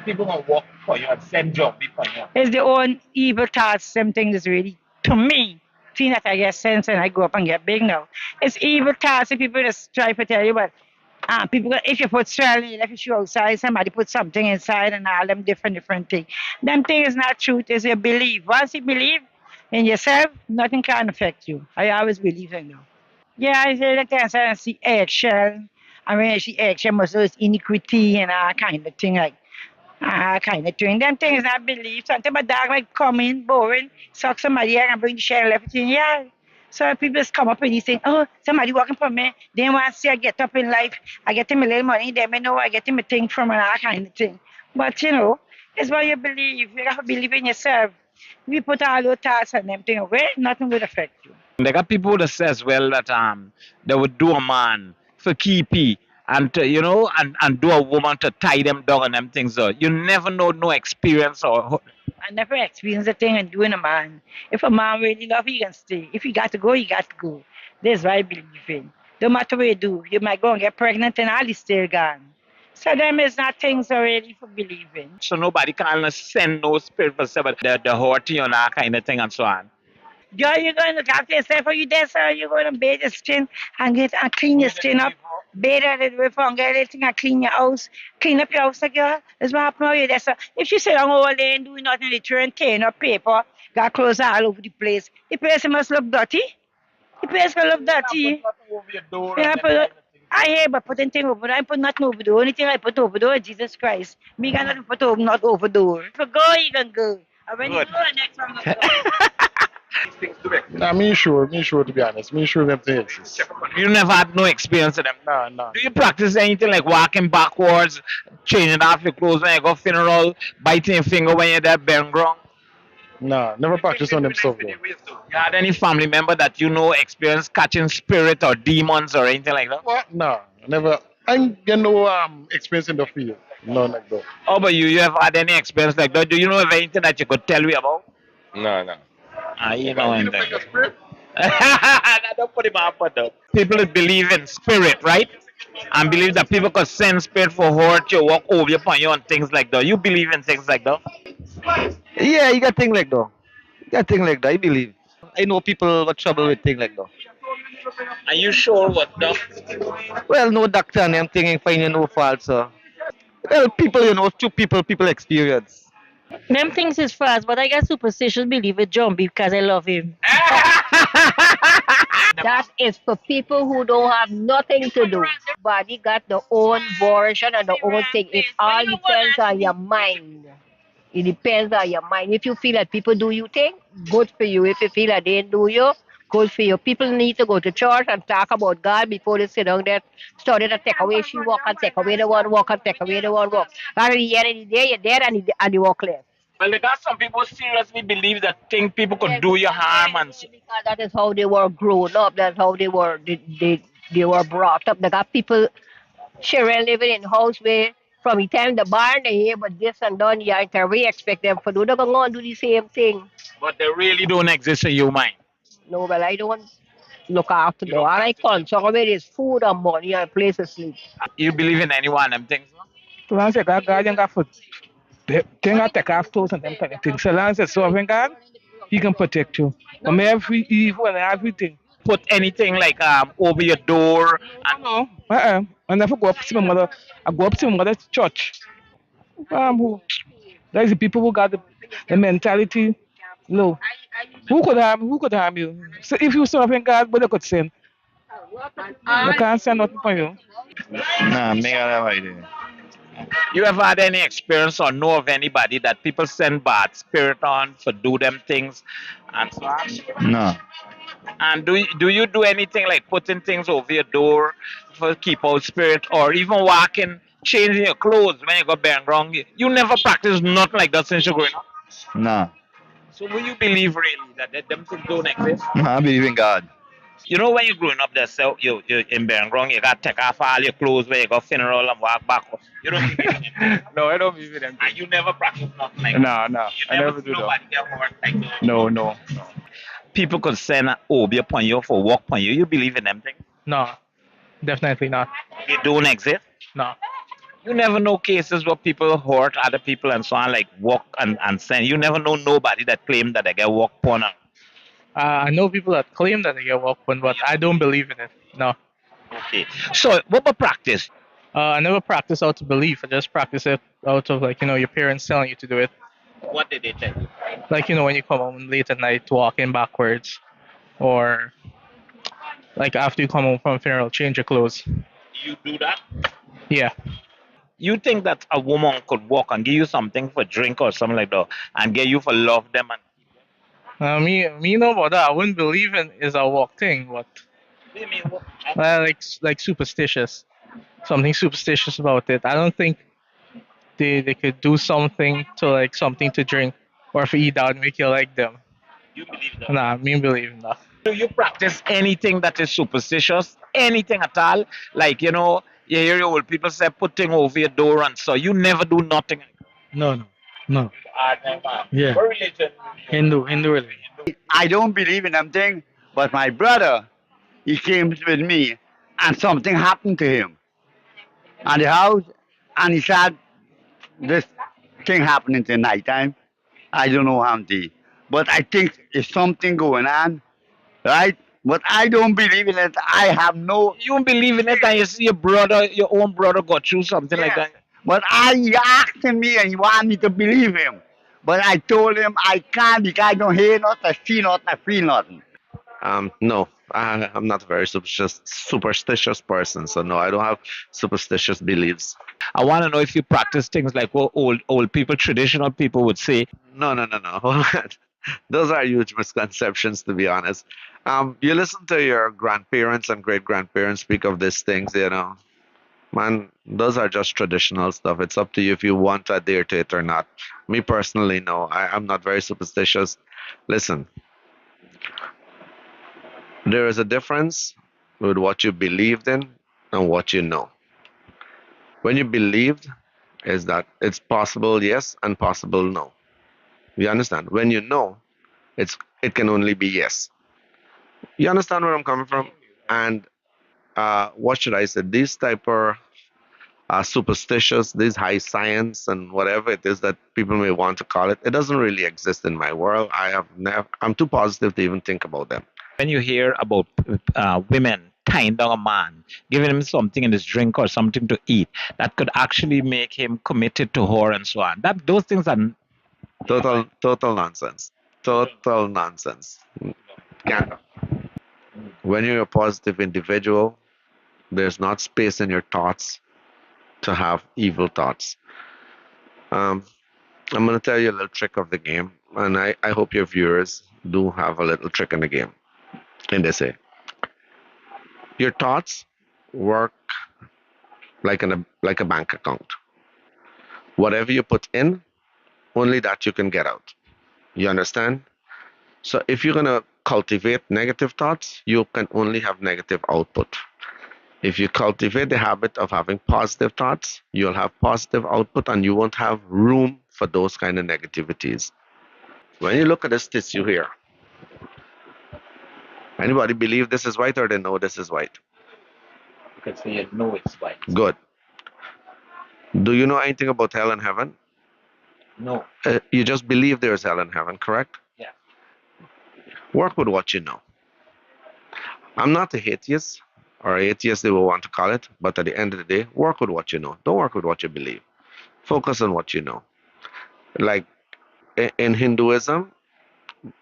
people gonna walk for you and send Jumbie for you. It's the own evil thoughts, some things is really, to me, seeing that I get sense and I grow up and get big now. It's evil thoughts, and people just try to tell you, but people, if you put straw in if you outside, somebody put something inside and all them different things. Them things is not truth, it's your belief. Once you believe in yourself, nothing can affect you. I always believe in you. Yeah, I say that I see eggshell. I mean, I see eggshell, must lose iniquity and all kind of thing like kind of thing. Them things I believe. Something about dog like coming, boring, suck somebody and bring the shell and everything. Yeah. So people just come up and you say, oh, somebody working for me. They want to see I get up in life. I get him a little money. They may know I get him a thing from and all kind of thing. But, you know, it's what you believe. You have to believe in yourself. If you put all your thoughts and them thing away, nothing will affect you. They got people that says, well, that they would do a man for keepy and to, you know, and do a woman to tie them down and them things. So you never know no experience or. I never experienced a thing and doing a man. If a man really love you, he can stay. If you got to go, you got to go. That's what I believe in. No matter what you do, you might go and get pregnant and all is still gone. So them is not things already for believing. So nobody can send no spirit for say, but the hurting and that kind of thing and so on. Girl, you're going to talk to yourself for you there, sir. You're going to bathe your skin and get and clean your skin up. Bathe it with fungi, everything and clean your house. Clean up your house, girl. That's what happened over there, sir. If you sit down all day and do nothing, they turn tin or paper, got clothes all over the place. The place must look dirty. The place can look dirty. Yeah, I hear but putting thing over there. I put nothing over the only thing I put over there is Jesus Christ. Me got nothing put over, not over door. If you go, you can go. And when you go, the next one will go. Nah, me sure to be honest. Me sure them things exist. You never had no experience with them? No. Do you practice anything like walking backwards, changing off your clothes when you go funeral, biting your finger when you're there burial ground? Nah, never practice on them stuff though. You had any family member that you know experience catching spirit or demons or anything like that? What? Nah, never. I get no experience in the field. None like that. Oh, but you have had any experience like that? Do you know of anything that you could tell me about? No. You know anything. Don't put him up on that. People that believe in spirit, right? And believe that people could send spirit for hurt you, walk over upon you and things like that. You believe in things like that? Yeah, you got things like that. You got things like that, I believe. I know people got trouble with things like that. Are you sure what doc? Well, no doctor and them thing ain't finding no fault, so. Well, people, two people experience. Them things is fast, but I got superstitious believe with Jumbie because I love him. That is for people who don't have nothing to do. Body got the own version and the own thing. It all depends on your mind. It depends on your mind. If you feel that people do you thing, good for you. If you feel that they do you, good for you. People need to go to church and talk about God before they sit down there, study to take away she walk and take away the one walk and take away the one walk. And at the end of the day, you're dead and you walk left. Well, they got some people seriously believe that think people could do you harm and so. Because that is how they were grown up. That's how they were brought up. They got people children living in house where from the time the barn they hear but this and done, yeah, can we expect them to do they're gonna do the same thing. But they really don't exist in your mind. No, well I don't look after them. All I concern with is food and money and place to sleep. You believe in any one of them things? So long as you got God, you got food. Thing I take off toes and them kind of things. So long as you're serving God, He can protect you from every evil and everything. Put anything like over your door. And no, I never go up to my mother. I go up to my mother's church. That is the people who got the mentality low. Who could harm? Who could harm you? So if you serving God, but they could sin. They can't send nothing for you. Nah, me got no idea. You ever had any experience or know of anybody that people send bad spirit on for do them things and so on? No. And do you do anything like putting things over your door for keep out spirit or even walking, changing your clothes when you go bang wrong? You never practice nothing like that since you're growing up. No. So will you believe really that them things don't exist? No, I believe in God. You know when you're growing up there, so you in Bangkok, you got to take off all your clothes when you go funeral and walk back. You don't believe in them. No, I don't believe in them. And you never practice nothing like No, that. no, You I never do nobody get hurt like that. No. People could send an OB upon you for walk upon you. You believe in them things? No, definitely not. They don't exist? No. You never know cases where people hurt other people and so on, like walk and send. You never know nobody that claim that they get walk upon. I know people that claim that they get walked on, but I don't believe in it. No. Okay. So what about practice? I never practice out of belief. I just practice it out of your parents telling you to do it. What did they tell you? Like when you come home late at night walking backwards, or like after you come home from a funeral, change your clothes. You do that? Yeah. You think that a woman could walk and give you something for drink or something like that, and get you for love them and Me know about that. I wouldn't believe in is a walk thing, but like superstitious, something superstitious about it. I don't think they could do something to like something to drink or if you eat out and make you like them. You believe that? Nah, me believe in that. Do you practice anything that is superstitious? Anything at all? Like you hear your old people say putting over your door and so you never do nothing. No. Yeah. What religion? Hindu religion. I don't believe in them thing, but my brother, he came with me and something happened to him at the house and he said this thing happened in the night time. I don't know how to, but I think there's something going on, right? But I don't believe in it. I have no. You don't believe in it and you see your own brother got through something like that. But he asked me and he wanted me to believe him. But I told him I can't because I don't hear nothing, I see nothing, I feel nothing. No, I'm not a very superstitious person, so no, I don't have superstitious beliefs. I want to know if you practice things like what old people, traditional people would say. No. Those are huge misconceptions, to be honest. You listen to your grandparents and great grandparents speak of these things, man, those are just traditional stuff. It's up to you if you want to adhere to it or not. Me personally, no, I'm not very superstitious. Listen, there is a difference with what you believed in and what you know. When you believed, is that it's possible yes and possible no. You understand? When you know, it can only be yes. You understand where I'm coming from? And what should I say? These type of superstitious, this high science and whatever it is that people may want to call it, it doesn't really exist in my world. I'm too positive to even think about them. When you hear about women tying down a man, giving him something in his drink or something to eat that could actually make him committed to her and so on, that those things are Total nonsense. Total nonsense. Can't. When you're a positive individual, there's not space in your thoughts to have evil thoughts. I'm going to tell you a little trick of the game, and I hope your viewers do have a little trick in the game. And they say, your thoughts work like a bank account. Whatever you put in, only that you can get out. You understand? So if you're going to cultivate negative thoughts, you can only have negative output. If you cultivate the habit of having positive thoughts, you'll have positive output and you won't have room for those kind of negativities. When you look at this tissue here, anybody believe this is white or they know this is white? you can say you know it's white. Good. Do you know anything about hell and heaven? No. You just believe there's hell and heaven, correct? Yeah. Work with what you know. I'm not a atheist, or atheist they will want to call it, but at the end of the day, work with what you know. Don't work with what you believe. Focus on what you know. Like in Hinduism,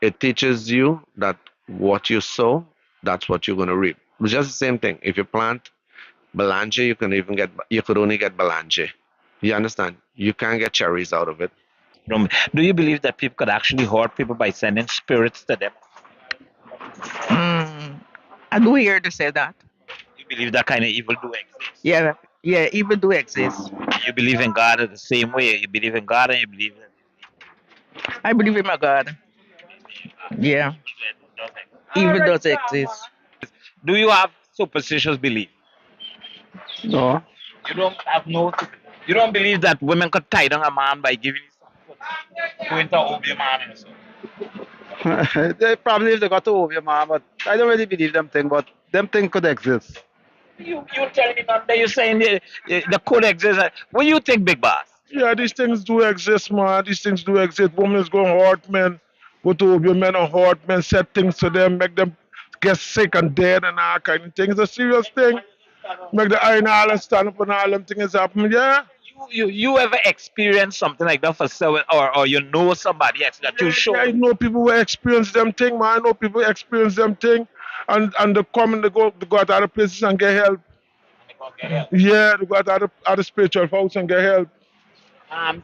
it teaches you that what you sow, that's what you're going to reap. It's just the same thing. If you plant Belanje, you could only get Belanje. You understand? You can't get cherries out of it. Do you believe that people could actually hurt people by sending spirits to them? I do hear to say that. You believe that kind of evil do exist? Yeah, evil do exist. You believe in God the same way. You believe in God and you believe in. I believe in my God. Yeah. Evil does exist. Do you have superstitious belief? No. You don't have no. You don't believe that women could tie down a man by giving him something, going to obey man and so. They probably if they got to over your mom, but I don't really believe them thing, but them thing could exist. You telling me that you're saying the could exist. What do you think, Big Boss? Yeah, these things do exist, man. These things do exist. Women is going hurt men, go to over men and hurt men, set things to them, make them get sick and dead and all kind of things. It's a serious thing. Make the iron island stand up and all them things happen, yeah. You ever experienced something like that for someone, or you know somebody else that you show? Yeah, I know people who experience them thing, man. I know people who experience them thing, and they come and they go out other places and get help. Yeah, they go out other spiritual folks and get help.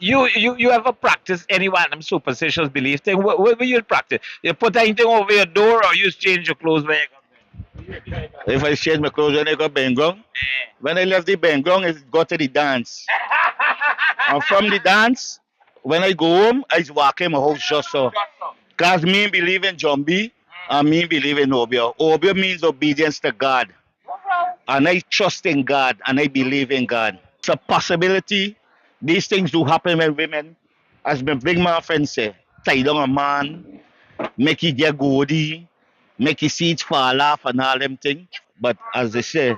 You ever practice any one of them superstitious belief thing? What will you practice? You put anything over your door, or you change your clothes when you come? If I change my clothes when I go Bengong, when I left the Bengong, I go to the dance. And from the dance, when I go home, I walk in my house just so. Because me believe in Jumbie and me believe in Obia. Obia means obedience to God. And I trust in God and I believe in God. It's a possibility. These things do happen when women, as my big man friend say, tie down a man, make it get goody, make his seeds fall off and all them things. But as they say,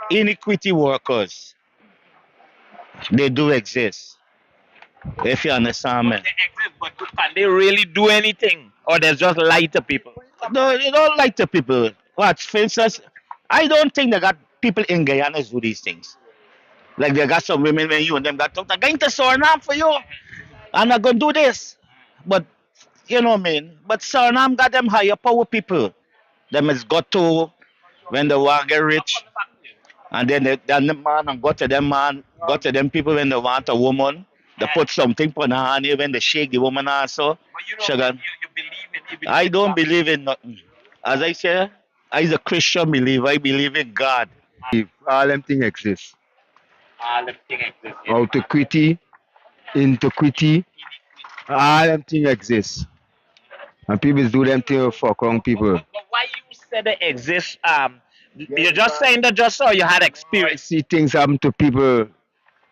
iniquity workers, they do exist. If you understand me. They exist, but can they really do anything? Or they just lie to people? No, they don't lie to people. What, for instance, I don't think they got people in Guyana do these things. Like they got some women when you and them got talk, I'm going to Suriname for you. And I'm going to do this. But, you know what I mean? But Suriname got them higher power people. Them has got to, when they want to get rich, and then the man and got to them people when they want a woman, they put something on her hand when they shake the woman also. I don't believe in nothing. As I say, I'm a Christian believer. I believe in God. All them things exist. All them things exist. Autocrity, integrity, all them things exist. And people do them things for wrong people. But why you said they exist? You're just saying that just so you had experience. I see things happen to people.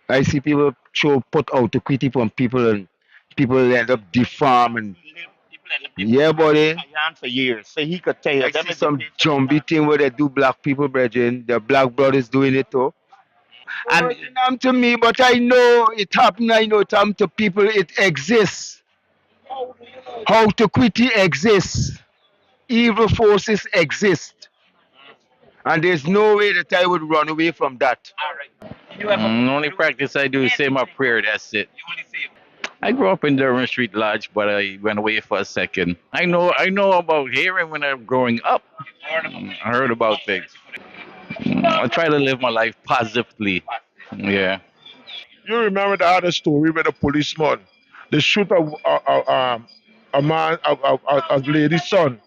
I see people put autocrity from people and people end up deformed and yeah, buddy. For years, so he could tell you. I see some Jumbie thing where they do black people, brethren. The black brothers doing it too. And It happened to me, but I know it happened. I know it happened to people. It exists. How to quit it exists. Evil forces exist. And there's no way that I would run away from that. Only practice I do is say my prayer. That's it. I grew up in Durham Street Lodge, but I went away for a second. I know about hearing when I'm growing up. I heard about things. I try to live my life positively. Yeah. You remember the other story with a policeman? They shoot a man, a lady's son.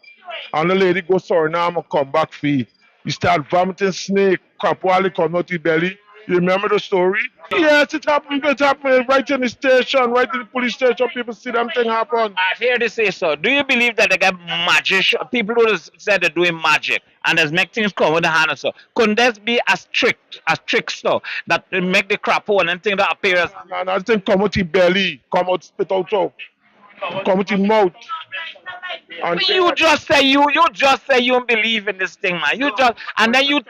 And the lady goes Suriname and come back free. He start vomiting snake, crap while he come out his belly. You remember the story? Yes, it happened. It happened right in the station, right in the police station. People see them thing happen. I hear they say so. Do you believe that they got magic? People who said they're doing magic and there's make things come with the hand and so. Couldn't this be a trickster that make the crap on and thing that appears? And I think come out his belly, come out spit out so. Come out his mouth. And You just say you don't believe in this thing, man. You just and then you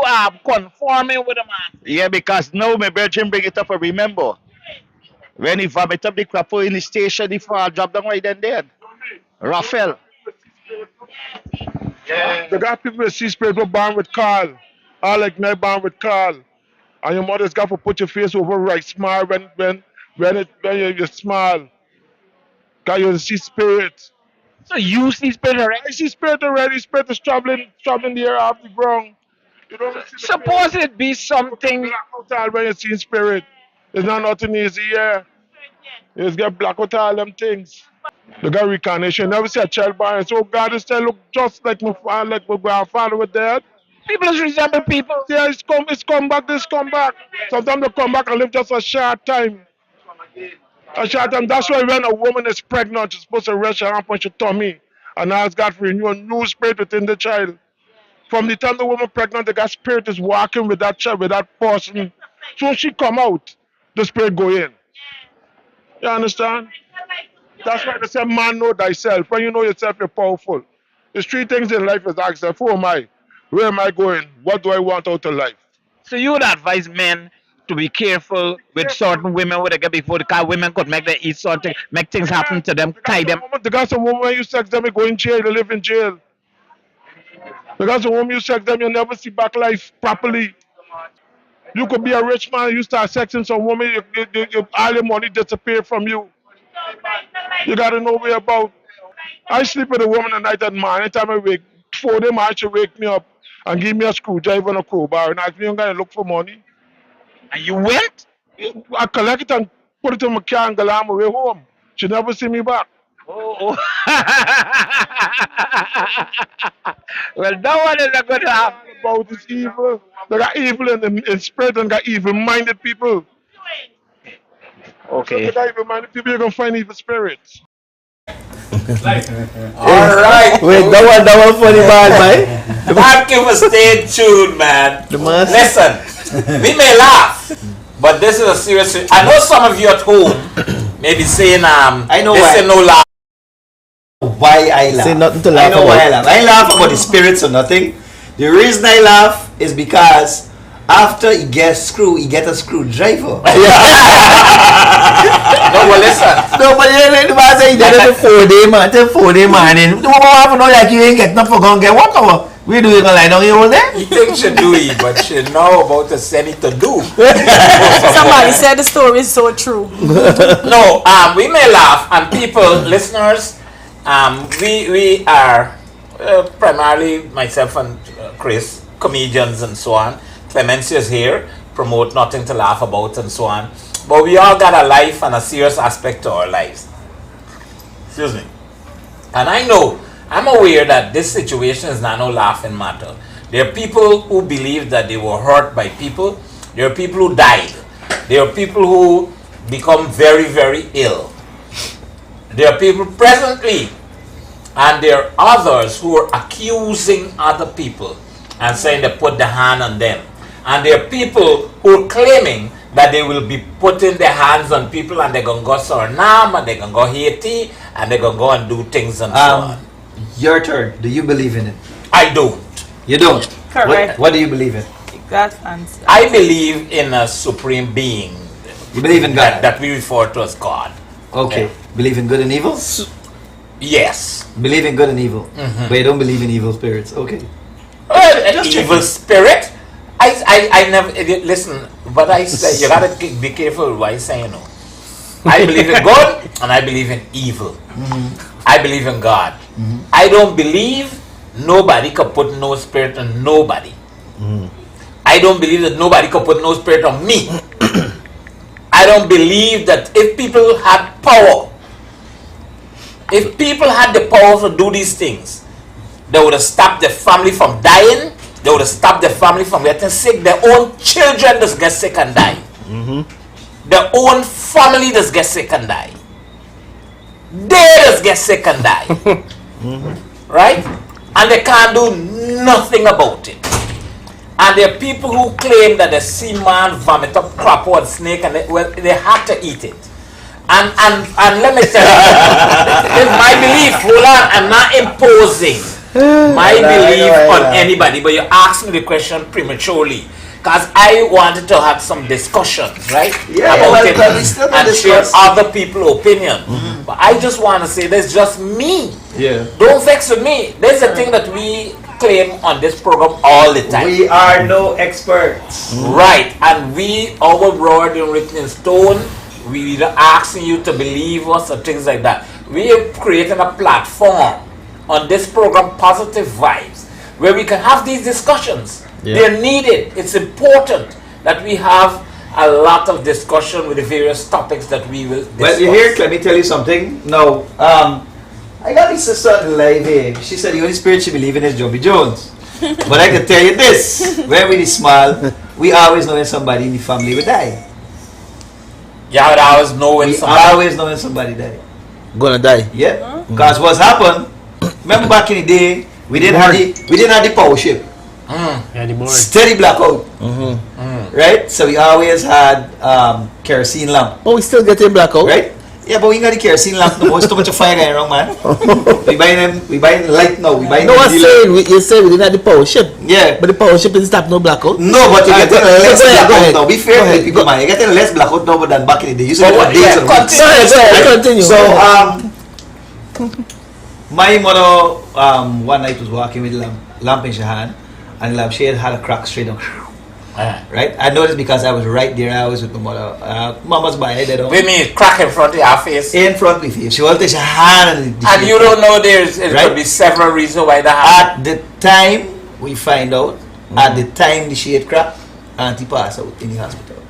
are conforming with the man. yeah, because now my virgin bring it up and remember. When he vomit up the crap in the station, he fall drop down right then dead. Raphael. the got people that see spirit were born with Carl. I like me born with Carl. And your mother's got to put your face over right smile when you smile. Cause you see spirit. So you see spirit already? I see spirit already. Spirit is traveling the air off the ground. You don't see Suppose it be something. blackout when you see spirit. It's not nothing easy, yeah. You just get blackout all them things. The got reincarnation. Never see a child born. So God is still look just like my father, like my grandfather was dead. People resemble people. Yeah, it's come back, this come back. Sometimes they come back and live just a short time. A short time. That's why when a woman is pregnant, she's supposed to rest her hand on her tummy and ask God for a new spirit within the child. From the time the woman pregnant, the God spirit is walking with that child, with that person. So when she come out, the spirit go in. You understand? That's why they say, man, know thyself. When you know yourself, you're powerful. There's three things in life is ask yourself, who am I? Where am I going? What do I want out of life? So you would advise men to be careful with certain women when they get before the car. Women could make them eat something, make things happen to them, tie them. The guys some women you sex them, they go in jail, they live in jail. The guys some women you sex them, you never see back life properly. You could be a rich man, you start sexing some woman, all your money disappear from you. You gotta know where about. I sleep with a woman at night and man, anytime I wake, 4 days man, she wake me up and give me a screwdriver and a crowbar and ask me, I'm gonna look for money. And you went? I collect it and put it in my car and go on my way home. She never see me back. Oh. Well, no one is going to have about this evil. They got evil in spirit and got evil-minded people. Okay. So they got evil-minded people, you're going to find evil spirits. Alright. Wait, that one funny man, man. Thank you for staying tuned, man. Listen, we may laugh, but this is a serious. I know some of you at home may be saying, I know this why. is no laugh. Why I laugh? Say nothing to laugh I know about. why I laugh. I laugh about the spirits or nothing. The reason I laugh is because after he gets screwed, he get a screwdriver. No, well, listen. No, but the man say he did it 4 day, man. Till 4 day, man. And the woman have to know like you ain't get nothing for gun get what over. We do it gonna lie down here all day. You think she do it, but she know about to send it to do. Somebody said the story is so true. No, we may laugh, and people, listeners, we are primarily myself and Chris, comedians and so on. Clemencia is here, promote nothing to laugh about and so on. But we all got a life and a serious aspect to our lives. Excuse me. And I'm aware that this situation is not no laughing matter. There are people who believe that they were hurt by people. There are people who died. There are people who become very, very ill. There are people presently, and there are others who are accusing other people and saying they put the hand on them. And there are people who are claiming that they will be putting their hands on people and they're going to go Suriname and they're going to go Haiti and they're going to go and do things and so on. Your turn. Do you believe in it? I don't. You don't? Correct. What do you believe in? That's fancy. I believe in a supreme being. You believe in God? That we refer to as God. Okay. Believe in good and evil? Yes. Believe in good and evil. Mhm. But you don't believe in evil spirits. Okay. An evil spirit? I never listen. But I say you gotta be careful what I say. You know, I believe in good and I believe in evil. I believe in God. I don't believe nobody could put no spirit on nobody. I don't believe that nobody could put no spirit on me. I don't believe that if people had power, if people had the power to do these things, they would have stopped the family from dying. They would have stopped the family from getting sick. Their own children just get sick and die. Their own family just get sick and die. They just get sick and die. Right? And they can't do nothing about it. And there are people who claim that they see man vomit up crap or snake and they have to eat it. And let me tell you, it's my belief. Hold on, I'm not imposing my belief on anybody, but you asked me the question prematurely because I wanted to have some discussion, right? About it and share other people's opinion. But I just want to say that's just me. Yeah. Don't vex with me. There's a thing that we claim on this program all the time. We are no experts. Right. And our word in written in stone, we are asking you to believe us or things like that. We are creating a platform on this program, Positive Vibes, where we can have these discussions. They're needed. It's important that we have a lot of discussion with the various topics that we will discuss. Well, you hear, let me tell you something. No, I got my sister on the live here. She said the only spirit she believes in is Jumbie Jones. But I can tell you this, when we small, we always know when somebody in the family will die. Yeah, but I always know when somebody die. Gonna die. Yeah. Because what's happened, remember back in the day, we didn't have the power ship. Steady blackout. Right? So we always had kerosene lamp. Oh, we still getting blackout? Right? Yeah, but we ain't got the kerosene lamp no more. It's too much of fire going wrong, man. we buying light now. We buying you say we didn't have the power ship. Yeah. But the power ship didn't stop no blackout. No, but you're getting less blackout now. Be fair to people, man. You're getting less blackout now than back in the day. You said continue. So, my mother, one night was walking with lamp in her hand, and the lampshade had a crack straight down. Right? I noticed because I was right there. I was with my mother. Mama's by head. What do you mean, crack in front of your face? In front of my face. She will take her hand. And you don't know there could be several reasons why that happened? At the time, we find out, at the time the shade cracked, Auntie passed out in the hospital.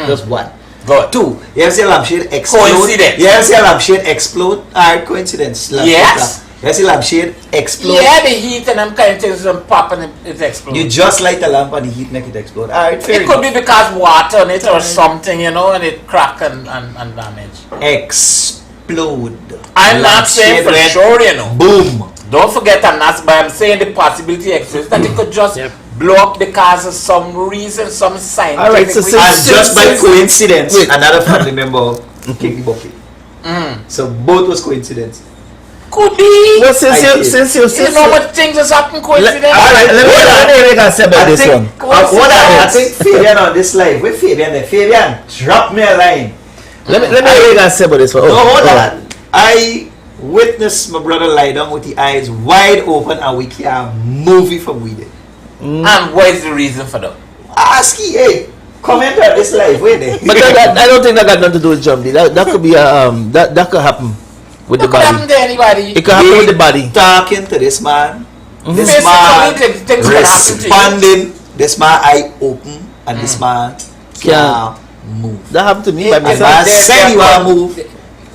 Just one. Good. Two, you ever see a lampshade explode? Coincidence. You ever see a lampshade explode? Alright, coincidence. Yes. You ever see a lampshade explode? Yeah, the heat and them kind of things and pop and it explodes. You just light a lamp and the heat make it explode. Alright, fair It could be because water on it or something, you know, and it crack and damage. Explode. I'm not saying for sure, you know. Boom. Don't forget I'm saying the possibility exists that it could just blow up because of some reason, some scientific reason. And just by coincidence, another family member kicked the bucket. So both was coincidence. Could be. Well, since you know what things has happened coincidence. Let me say about this one. I think Fabian on this live. Where Fabian there? Fabian, drop me a line. Let me say about this one. No, hold on. I witnessed my brother lie down with the eyes wide open and we can't move it from with it. And what is the reason for that? Ask you, hey, comment on this live. Wait there. But I don't think that got nothing to do with Jumbie. That could be that could happen with the body. It could happen to anybody. It could happen with the body. Talking to this man. This Basically, man responding. This man eye open and this man can't move. That happened to me by myself. myself. Say you want to move.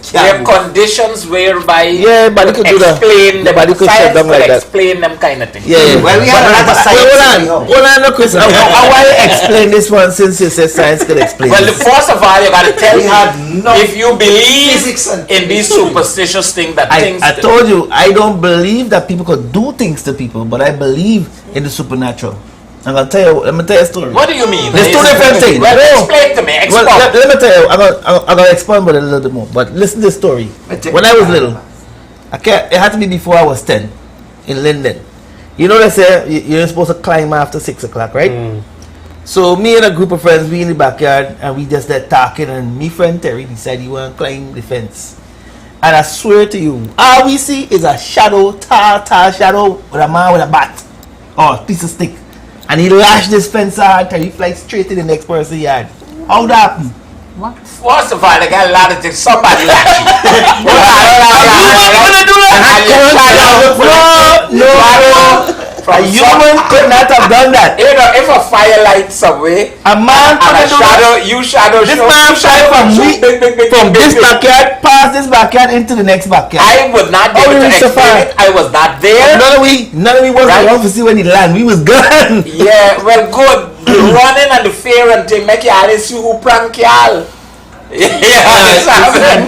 There are conditions whereby body could do that. The body could shut down like that. Explain them kind of things. Yeah. Well, we have another science. Hold on, Chris. I want to explain this one since you said science could explain. Well, first of all, you got to tell me if you believe physics in these superstitious things that things. I told you I don't believe that people could do things to people, but I believe in the supernatural. I'm gonna tell you. Let me tell you a story. What do you mean? There's two different things. Well, explain to me. Well, let me tell you. I'm gonna expand about it a little bit more. But listen to the story. When I was little, it had to be before I was 10 in Lyndon. You know they say you're supposed to climb after 6 o'clock, right? So me and a group of friends, we in the backyard and we just there talking, and me friend Terry decided he want to climb the fence. And I swear to you, all we see is a shadow, tall shadow with a man with a bat or a piece of stick. And he lashed this fence hard till he fly straight to the next person's yard. How that happen? What? First of all, they got a lot of things. Somebody like you. A human could not have done that. You know, if a fire lights away, a man and a shadow, you shadow. This man shot from this backyard past this backyard into the next backyard. I would not be able to explain it. I was not there. None of we was around to see when he land. We was gone. Yeah, well, good. The running and the fear and thing make you always see who prank y'all. You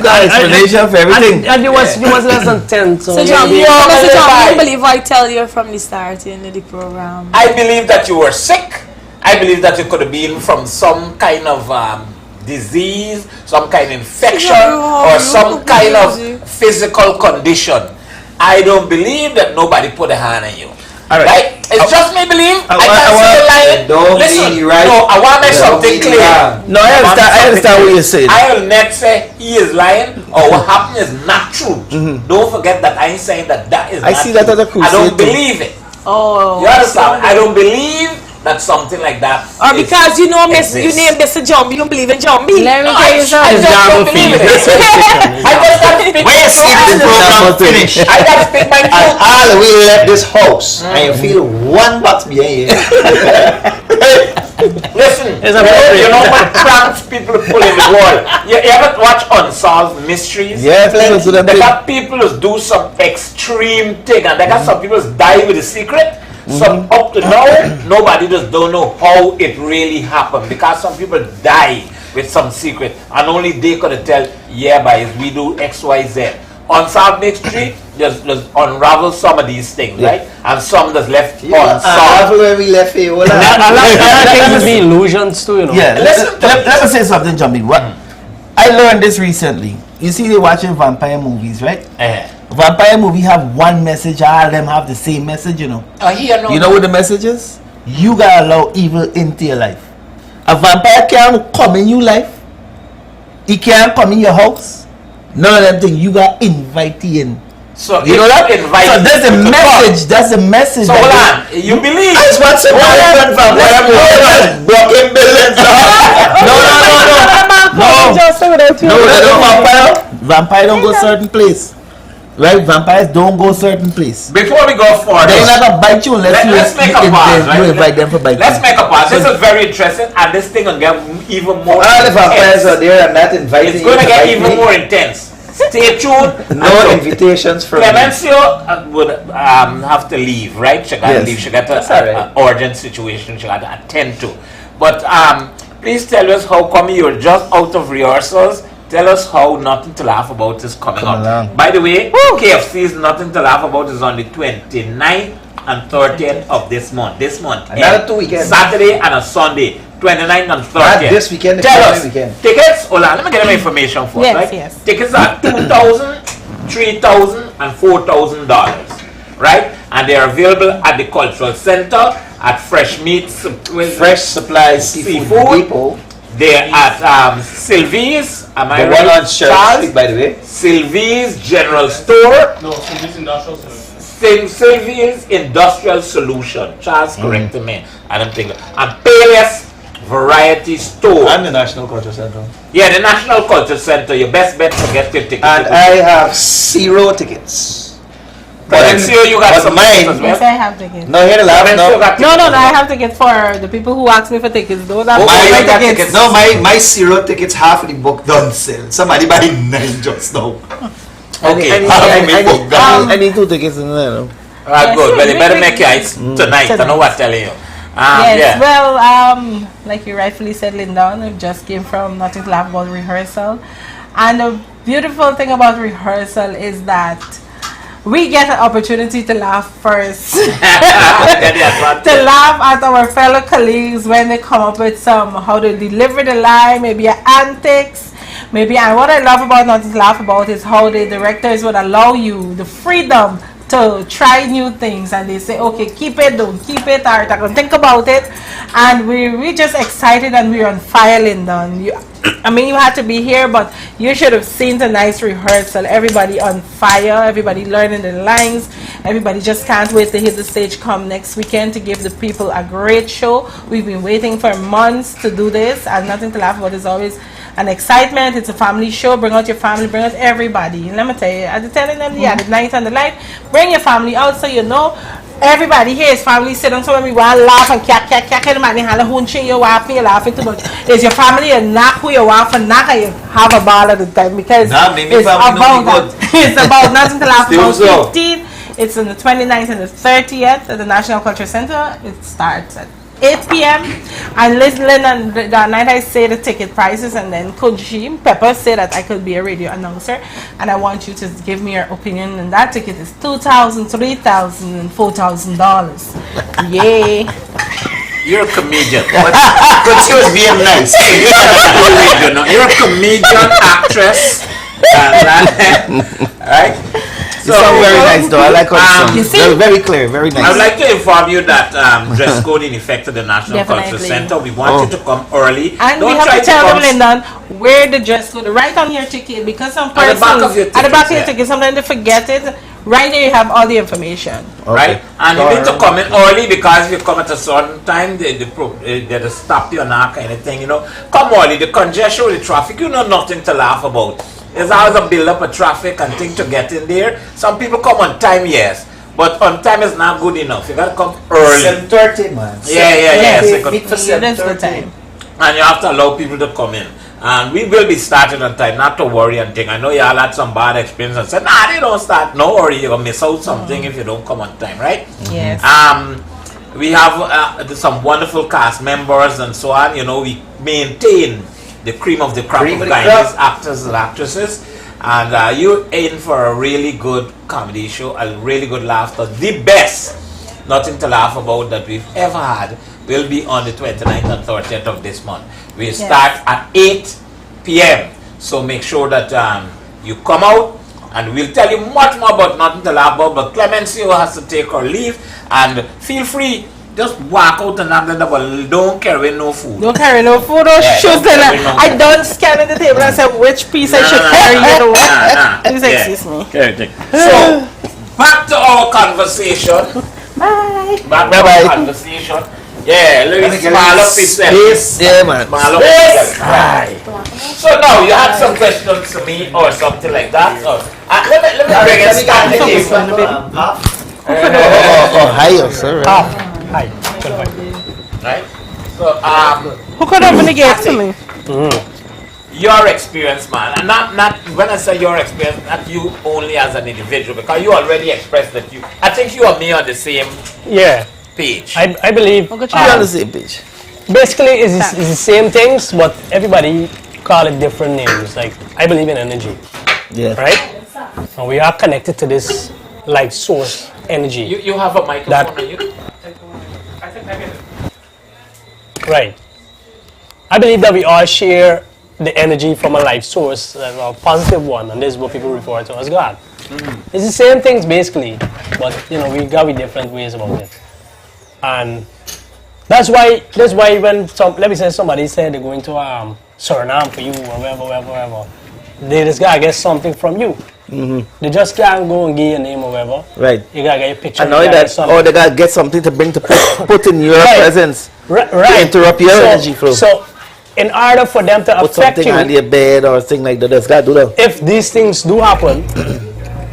got explanation for everything. And you was less than 10. So John, you don't believe I tell you from the start in the program? I believe that you were sick. I believe that it could have been from some kind of disease, some kind of infection, or some kind of physical condition. I don't believe that nobody put a hand on you. All right. It's just me believe. I can't say a lie. Listen, no, I want to make something clear. No, I understand what you're saying. I will not say he is lying or what happened is not true. Don't forget that I ain't saying that is not true. I see that as a crusade. I don't believe it. Oh. You understand? I don't believe that something like that. Or because you know you name Mr. Jumbie, you don't believe in Jumbie. Let me tell you something. I just don't believe it. I just got to speak my truth. Finish. I got to speak my truth. All we left this house and you feel one box behind you. Listen, you know what pranks people pull in the world. You ever watch Unsolved Mysteries? Yes, they got people who do some extreme thing, and they got some people who die with a secret. Some up to now, nobody just don't know how it really happened, because some people die with some secret, and only they could tell, yeah, boys, we do X, Y, Z. Unsolved Mystery, just unravel some of these things, right? And some just left unsolved. Unravel where we left here. A lot of things be illusions too, you know. Yeah, let me say something, Jumbie. What I learned this recently. You see, they're watching vampire movies, right? Vampire movie have one message. All of them have the same message, you know. You know what the message is? You gotta allow evil into your life. A vampire can't come in your life. He can't come in your house. None of them things. You gotta invite him in. So you know that? So that's the message. That's the message. So hold on. You believe? I just want to vampire broken buildings. No. Vampire don't go certain place. Right? Vampires don't go certain place. Before we go forward, they're not gonna bite you unless let's make a pause, right? You invite them for biting. Let's make a pause. This is very interesting, and this thing will get even more all the vampires are there and not inviting. It's going to get even more intense. Stay tuned. No invitations from Clemencio would have to leave, right? She got to leave. She got an urgent situation she got to attend to. But please tell us how come you're just out of rehearsals. Tell us how Nothing to Laugh About is coming up. By the way, KFC's Nothing to Laugh About is on the 29th and 30th of this month. Another 2 weekends. Saturday and a Sunday. 29th and 30th. Not this weekend. Tell us. Weekend. Tickets, hold on, let me get them information first, right? Yes. Tickets are $2,000, $3,000, and $4,000, right? And they are available at the Cultural Center, at Fresh Meats, Fresh Supplies Seafood Depot. They're at Sylvie's, am I the right? one on Church Street, by the way. Sylvie's General Store. No, Sylvie's Industrial Solution. Sylvie's Industrial Solution. Charles corrected me. I don't think. And Panelists Variety Store. And the National Culture Center. Yeah, the National Culture Center. Your best bet to get your tickets. And I have 0 tickets. But you got some mine. tickets as well. Yes, I have tickets. No, here the laugh. No, I have tickets for the people who ask me for tickets. Those are my tickets. No, my 0 tickets, half of the book done sell. Somebody buy 9 just now. Okay. I need 2 tickets in there. Alright, good. Well, you better make your eyes tonight. I know what I'm telling you. Yes, well, like you rightfully said, Lyndon, we just came from Nothing to Laugh About rehearsal. And the beautiful thing about rehearsal is that we get an opportunity to laugh first. To laugh at our fellow colleagues when they come up with how they deliver the line, maybe antics, and what I love about Nothing to Laugh About is how the directors would allow you the freedom to try new things, and they say, okay, keep it, don't keep it, or I can think about it. And we're just excited, and we're on fire, Lyndon. I mean, you had to be here, but you should have seen the nice rehearsal. Everybody on fire, everybody learning the lines, everybody just can't wait to hit the stage come next weekend to give the people a great show. We've been waiting for months to do this, and nothing to laugh about. It's always an excitement. It's a family show. Bring out your family, bring out everybody. And let me tell you, I'm telling them, yeah, the night and the light, bring your family out so you know everybody here is family. Sit down, so when we want to laugh and cat, and man, you laughing, you're laughing too much. Is your family and knock who you want for knock, and you have a ball at the time, because it's about it's about nothing to laugh about. 15. It's on the 29th and the 30th at the National Culture Center. It starts at 8 p.m. And Lyndon and that night I say the ticket prices, and then Kunji Pepper said that I could be a radio announcer, and I want you to give me your opinion. And that ticket is $2,000, $3,000, and $4,000. Yay! You're a comedian. But she was being nice. You're a comedian, actress, right? You sound very nice, though. I like how you sound. Very clear, very nice. I would like to inform you that dress code in effect at the National Culture Center. We want you to come early. And we have to tell them, Lyndon, where the dress code. Right on your ticket, because some persons at the back of your ticket, sometimes they forget it. Right there, you have all the information. Right, and you need to come in early, because if you come at a certain time, they stop you and that kind of thing. You know, come early. The congestion, the traffic, you know, nothing to laugh about. There's always a build up of traffic and thing to get in there. Some people come on time, yes, but on time is not good enough. You gotta come early. 7:30, man. Yeah. That's the time. And you have to allow people to come in. And we will be starting on time, not to worry and thing. I know y'all had some bad experience and said, nah, they don't start. No worry, you're gonna miss out something if you don't come on time, right? Yes. We have some wonderful cast members and so on. You know, we maintain the cream of the crop of guys, actors and actresses, and you're in for a really good comedy show, a really good laughter. The best, nothing to laugh about, that we've ever had will be on the 29th and 30th of this month. We start at 8 p.m. So make sure that you come out, and we'll tell you much more about nothing to laugh about. But Clemency has to take her leave, and feel free. Just walk out and don't carry no food. Don't carry no food or shoes. I don't scan at the table and say which piece I should carry. You know what? Please excuse me. So, back to our conversation. Bye. Back to our conversation. Yeah, let me smile up himself. Yeah, man. Smile up himself. Right. So now, you had some questions to me or something like that? Or, let me bring it started. Hi, sir. Hi. Right? So, who could open the gate to me? Your experience, man, and not when I say your experience, not you only as an individual, because you already expressed that you. I think you and me on the same page. I believe on the same page. Basically, it's the same things, but everybody call it different names. Like, I believe in energy. Yeah. Right? And we are connected to this life source energy. You have a microphone on you? Right. I believe that we all share the energy from a life source, a positive one, and this is what people refer to as God. It's the same things basically, but you know, we got different ways about it. And that's why when let me say somebody said they're going to Suriname for you or wherever, they just gotta get something from you. They just can't go and get your name or whatever. Right. You gotta get your picture. I know that, or they gotta get something to bring to put in your presence. Right. To interrupt your energy flow. So, in order for them to put affect something you, on your bed or thing like that, that's gotta do that. If these things do happen,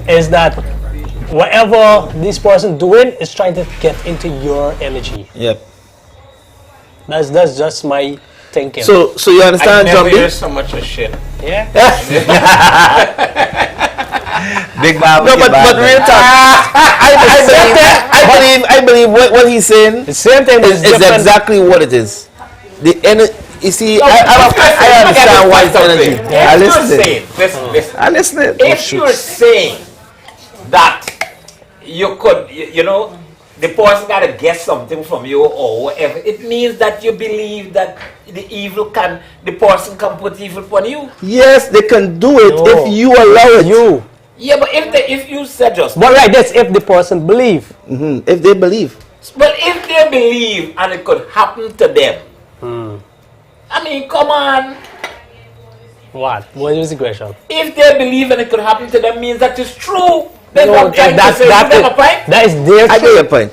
is that whatever this person doing is trying to get into your energy. Yep. That's just my thinking. So you understand, I never Jumbie? hear so much of shit. Yeah. Big Bob. No, but real talk. I believe what he's saying. The same thing is exactly what it is. The energy. You see, I understand why it's energy. Yeah. I Listen. I listen. If you're saying that you could, you know, the person got to get something from you or whatever, it means that you believe that the person can put evil upon you. Yes, they can do it if you allow it. Yeah, but if you said just. But right, that's if the person believe. If they believe. But if they believe and it could happen to them, I mean, come on. What was the question? If they believe and it could happen to them means that it's true. That's No, what I'm trying to say. You get my point? that is their I get your point.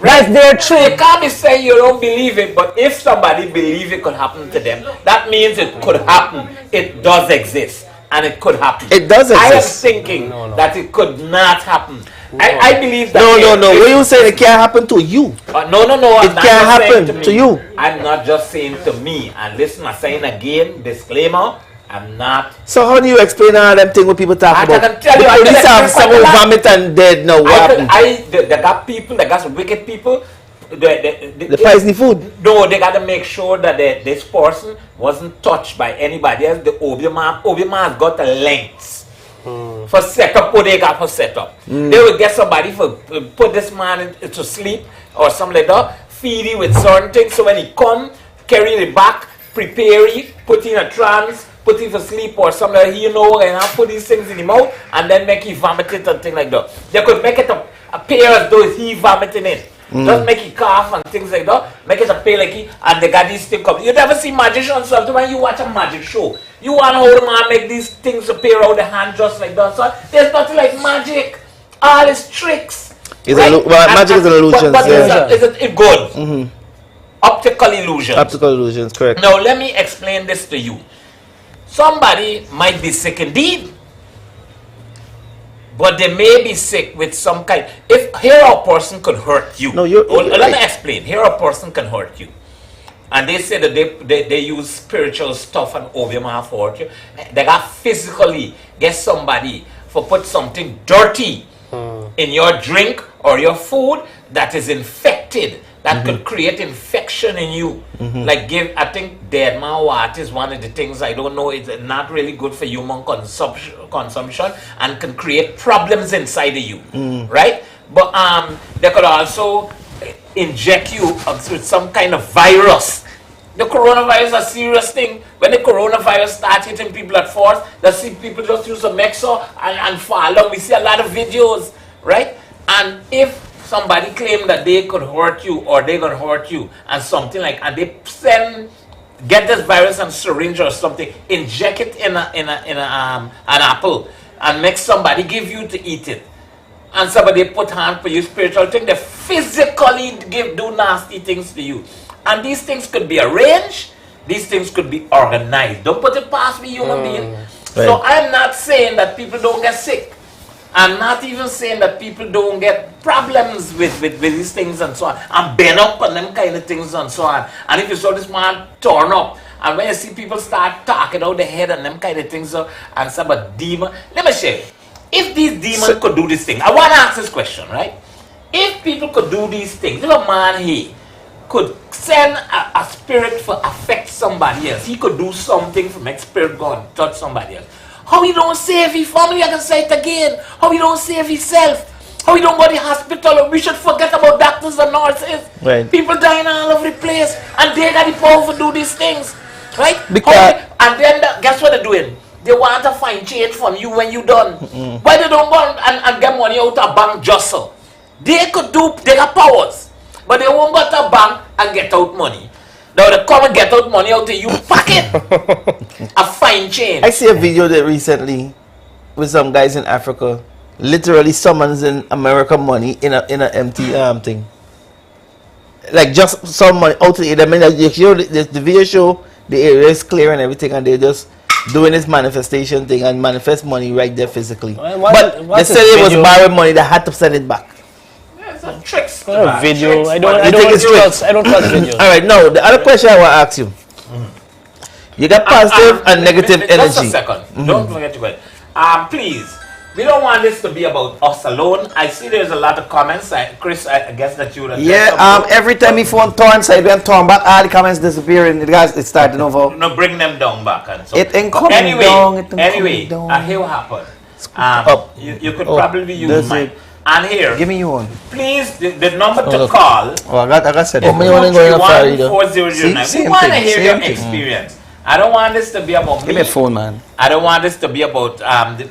That's their truth. You can't be saying you don't believe it, but if somebody believes it could happen to them, that means it could happen. It does exist. And it could happen. It does exist. I am thinking that it could not happen. I believe that. No. What you saying? It can't happen to you. No. It can't happen to you. I'm not just saying to me. And listen, I'm saying again, disclaimer. I'm not. So how do you explain all them things when people talk about? I can tell you. The police have someone vomit and dead. No, what happened? They got people. They got some wicked people. The poison food. No, they got to make sure that this person wasn't touched by anybody else. The Obiaman got the lengths for setup. What they got for setup. They will get somebody for put this man to sleep or something like that. Feed him with certain things. So when he come, carry it back, prepare it, put in a trance, put him for sleep or something like that. You know, and I'll put these things in his mouth and then make him vomit it and things like that. They could make it appear as though he vomiting it. Just make it cough and things like that. Make it appear like it, and they got these things come. You never see magicians sometimes when you watch a magic show. You want how the man make these things appear out the hand just like that. So there's nothing like magic. All is tricks. Well, magic is an illusion. But is it good? Optical illusions. Optical illusions, correct. Now let me explain this to you. Somebody might be sick indeed, but they may be sick with some kind. If here a person could hurt you. No, let me explain. Here a person can hurt you, and they say that they use spiritual stuff and opium for hurt you. They got physically get somebody for put something dirty in your drink or your food that is infected. That could create infection in you. Like I think dead man water is one of the things, I don't know, it's not really good for human consumption and can create problems inside of you. Right? But they could also inject you with some kind of virus. The coronavirus is a serious thing. When the coronavirus starts hitting people at force, they see people just use a mixer and fall down. We see a lot of videos, right? And if somebody claim that they could hurt you or they gonna hurt you and something like, and they get this virus and syringe or something, inject it in an apple and make somebody give you to eat it, and somebody put hand for you spiritual thing, they physically do nasty things to you, and these things could be arranged, these things could be organized. Don't put it past me, human being. So I'm not saying that people don't get sick. I'm not even saying that people don't get problems with these things and so on. I'm bent up on them kind of things and so on. And if you saw this man torn up, and when you see people start talking out the head and them kind of things, and some a demon, let me share. If these demons could do this thing, I want to ask this question, right? If people could do these things, if a man here could send a spirit for affect somebody else, he could do something for make spirit go and touch somebody else. How he don't save his family, I can say it again. How he don't save himself. How he don't go to the hospital. We should forget about doctors and nurses. Right. People dying all over the place. And they got the power to do these things. Right? And then guess what they're doing? They want to find change from you when you done. Why they don't go and get money out of bank just so? They got powers. But they won't go to a bank and get out money. Now they come and get out money out of you pocket. A fine change. I see a video that recently with some guys in Africa literally summons in America money in a empty thing. Like just some money out of it. I mean, the video show the area is clear and everything, and they're just doing this manifestation thing and manifest money right there physically. But they said it was borrowed money, they had to send it back. Some tricks. Video. I don't trust videos. Alright, now the other question I want to ask you. You got positive and negative energy. Just a second. Don't forget to wait. Please, we don't want this to be about us alone. I see there's a lot of comments. Chris, I guess that you would have every time my phone turns, I went turn back, all the comments disappearing. It's starting over. No, bring them down back and so. It ain't coming down. Anyway, here what happened. You could probably use mine. And here, give me you one. Please, the number to call. Oh, I got said. Oh, 401-4009. We want to hear your experience. I don't want this to be about me. Give me a phone, man. I don't want this to be about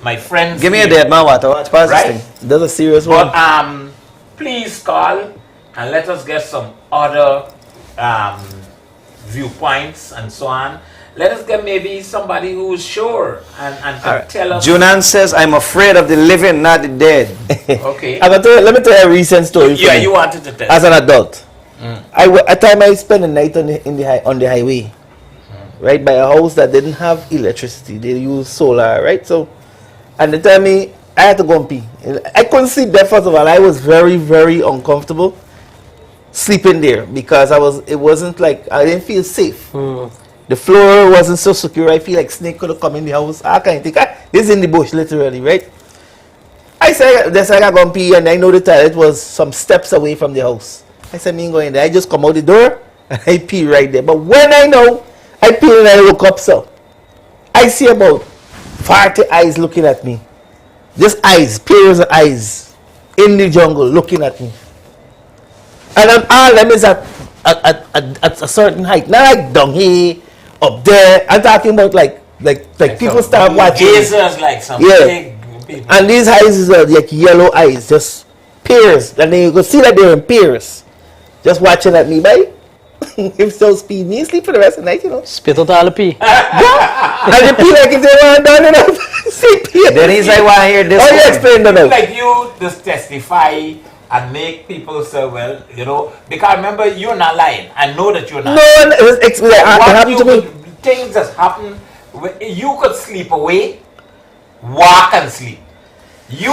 my friends. Give me a dead man water. Watch past Right? this thing. That's a serious one. But please call and let us get some other viewpoints and so on. Let us get maybe somebody who is sure and can tell us. Junan says, I'm afraid of the living, not the dead. Okay. Let me tell you a recent story. Yeah, you wanted to tell. As an adult. At time I spent a night on the highway. Right, by a house that didn't have electricity. They used solar, right? So, and the time I had to go and pee. I couldn't sleep there, first of all. I was very, very uncomfortable sleeping there because it wasn't like, I didn't feel safe. The floor wasn't so secure. I feel like snake could have come in the house. I can't think. This is in the bush, literally, right? I said, I got to pee, and I know the toilet was some steps away from the house. I said, me going there. I just come out the door, and I pee right there. But when I know, I pee and I look up, so I see about 40 eyes looking at me. Just eyes, pairs of eyes, in the jungle looking at me. And all them is at a certain height. Not like down here, up there. I'm talking about like people start watching. Gazers, like some big people. And these eyes are like yellow eyes, just pairs. And then you can see that they're in pairs. Just watching at me, bye. If so speed me, sleep for the rest of the night, you know. Spit out all the pee. Yeah. And they pee like if they weren't done enough. See pee. Denise, I want to hear this. Oh, you explain that now. Like you just testify and make people say, well, you know, because remember, you're not lying. I know that you're not. No, it happened to me. Things just happen. You could sleep away, walk and sleep. You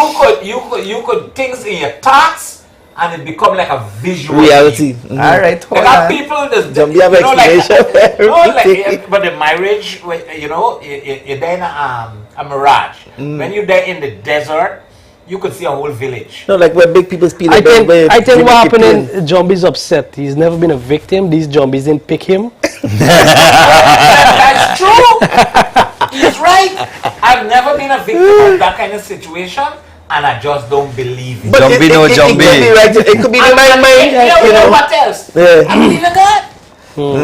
could things in your thoughts, and it become like a visual reality. All right, hold on. on. People just Jumbie have explanation. like, but the marriage, you know, you're there in a mirage. When you're there in the desert, you could see a whole village. No, like where big people speed. I think what happened in Jumbie's upset. He's never been a victim. These Jumbies didn't pick him. That's true. He's right. I've never been a victim of that kind of situation, and I just don't believe it. But Jumbie, no Jumbie. It could be in my mind. You know what else? Yeah. I believe in God.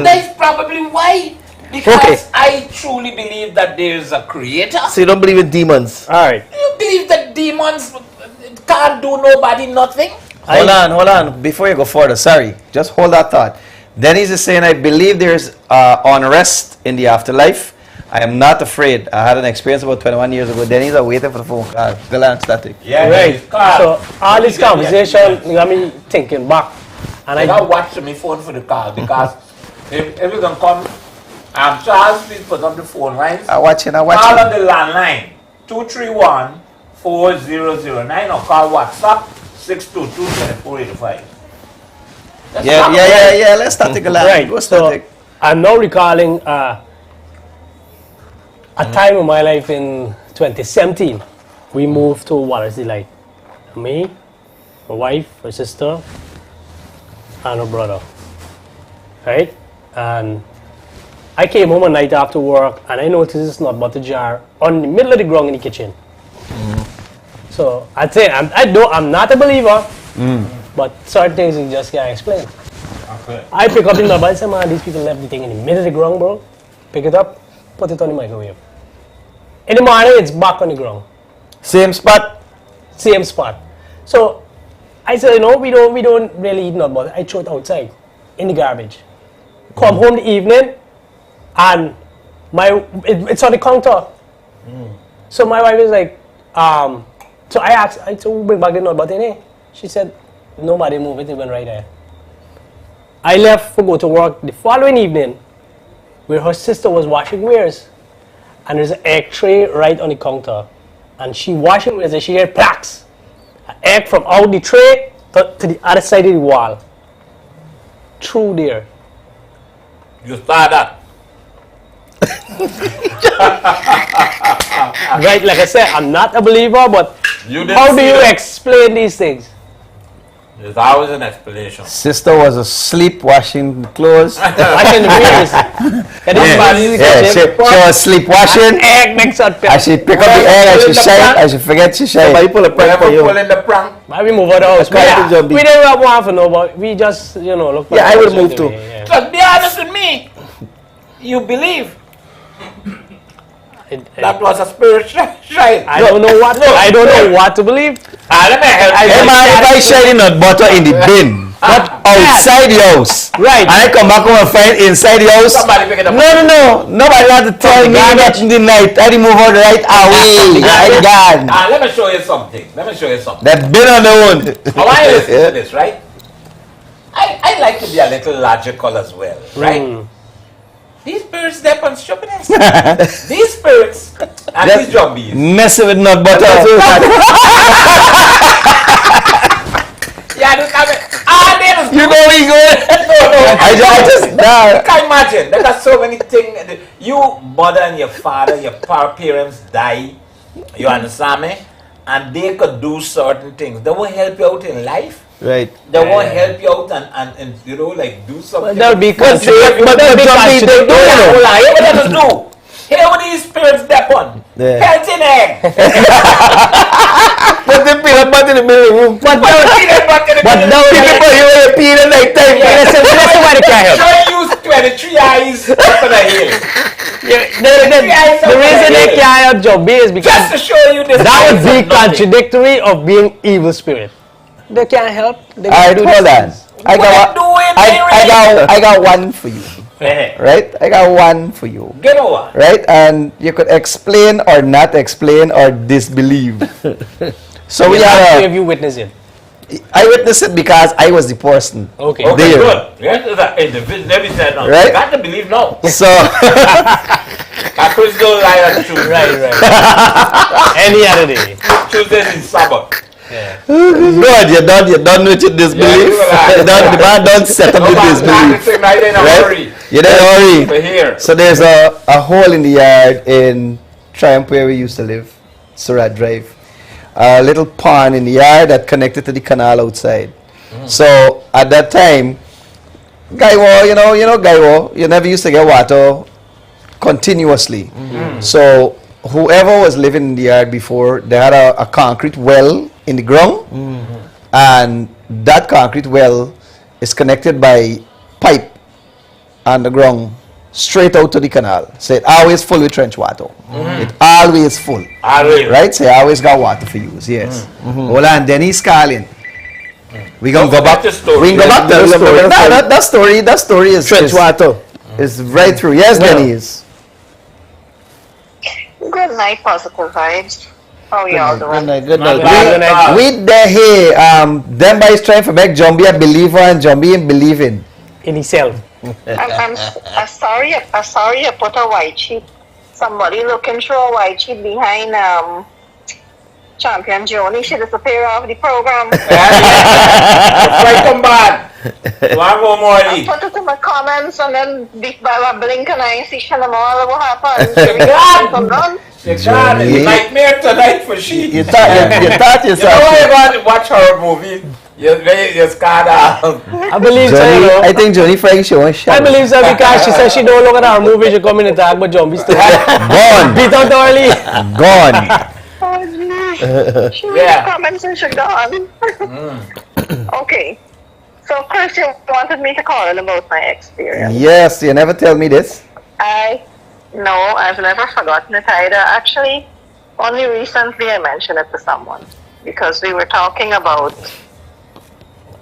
That's probably why. Because I truly believe that there is a creator. So you don't believe in demons? All right. You believe that demons can't do nobody nothing? Hold on. Before you go further, sorry. Just hold that thought. Dennis is saying, I believe there's unrest in the afterlife. I am not afraid. I had an experience about 21 years ago. Dennis are waiting for the phone call. Galant static. Yeah, right. So all this conversation got me thinking back. And I got watch my phone for the call because if you can come, Charles, please put on the phone lines. I'm watching. Call on the landline 231-4009 or call WhatsApp 622-2485. Yeah. Let's start taking a line. Right. So I'm now recalling a time in my life in 2017. We moved to Wallace Delight. Me, my wife, my sister, and her brother. Right? And I came home one night after work and I noticed it's not but a jar on the middle of the ground in the kitchen. So I'd say I'm not a believer, but certain things you just can't explain. Okay. I pick up the number and say, man, these people left the thing in the middle of the ground, bro. Pick it up, put it on the microwave. In the morning, it's back on the ground. Same spot? Same spot. So I said, we don't really eat nothing, but I throw it outside in the garbage. Come home the evening, and it's on the counter. So my wife is like, so I said, bring back the nut button, eh? She said, nobody move it, went right there. I left for go to work the following evening, where her sister was washing wares, and there's an egg tray right on the counter, and she washing wares, and she heard plaques, an egg from out the tray to the other side of the wall, through there. You saw that? Right, like I said, I'm not a believer, but how do you explain these things? There's always an explanation. Sister was asleep washing clothes. Washing the wares. She was asleep washing. Egg next to and she pick up the egg and she shine and she forget she shine. Somebody pull a prank for you. Pulling the prank. Why we move out of the house? We didn't have one for no, but we just, look. Yeah, I would move too. Just be honest with me. You believe. That was a spirit shine. I don't know what. I don't know what to believe. Let me help you. Hey man, if I shine not butter in the bin, not outside the house, right? And I come back home and find inside the house. Somebody pick it up. No. Nobody had to tell me that in the night. I move out right away. I gone. Let me show you something. That bin on the own. I want you to listen to this, right? I like to be a little logical as well, right? These spirits, they're on stupidness. These spirits and these zombies. Messing with nut butter. Yeah, you know where you going? No. I just you can't imagine. There are so many things. Your mother and your father, your parents die. You understand me? And they could do certain things. They will help you out in life. Right. They won't help you out and you know, like do something. That'll be But contradictory. What does do? Here what these spirits step on. Pelting egg. Put the peanut butter in the middle room. But now you peel at night time. Show you 23 eyes up on the hill. The reason they can't help Jumbie is because just to show you this. That would be contradictory of being evil spirit. They can't help. I do know that. I got one for you. Right? I got one for you. Get over. Right? And you could explain or not explain or disbelieve. So we have you witnessed it. I witnessed it because I was the person. Okay. Okay, good. Let me say now. Right? You got to believe now. So Chris don't lie on Tuesday. Right. Any other day. Tuesdays is Sabbath. Yeah. Good, you're done with your disbelief. The man don't set up with disbelief. Right? You don't worry. So there's a hole in the yard in Triumph where we used to live, Surratt Drive. A little pond in the yard that connected to the canal outside. So at that time, Gaiwo, you never used to get water continuously. So whoever was living in the yard before, they had a concrete well in the ground, and that concrete well is connected by pipe underground straight out to the canal. So it always full with trench water. It always full. Right? So you always got water for use. Yes. Hold on, Denny's calling. We gonna go back. We can go back to the story. That story is trench water. Is right through. Yes, Denny's. Good night, positive vibes. How y'all doing? Good night. We there here. Them boys trying to make Jumbie a believer and Jumbie in believing in himself. I'm sorry I put a white sheet. Somebody looking through a white sheet behind Champion Joni. She disappeared off the program. Right, come back. I put it in my comments and then by a blink and I see Shanamala what happened. Johnny, nightmare tonight for she. You thought yourself. You know you want to watch horror movie. You're scared out. I believe so. I think Johnny Frank she wants I believe so because she said she don't look at our movie. She come in and talk about Jumbie still. Gone. Beat out early. Gone. She read the comments and she gone. Okay. So Chris, you wanted me to call in about my experience. Yes, you never tell me this. No, I've never forgotten it either. Actually, only recently I mentioned it to someone because we were talking about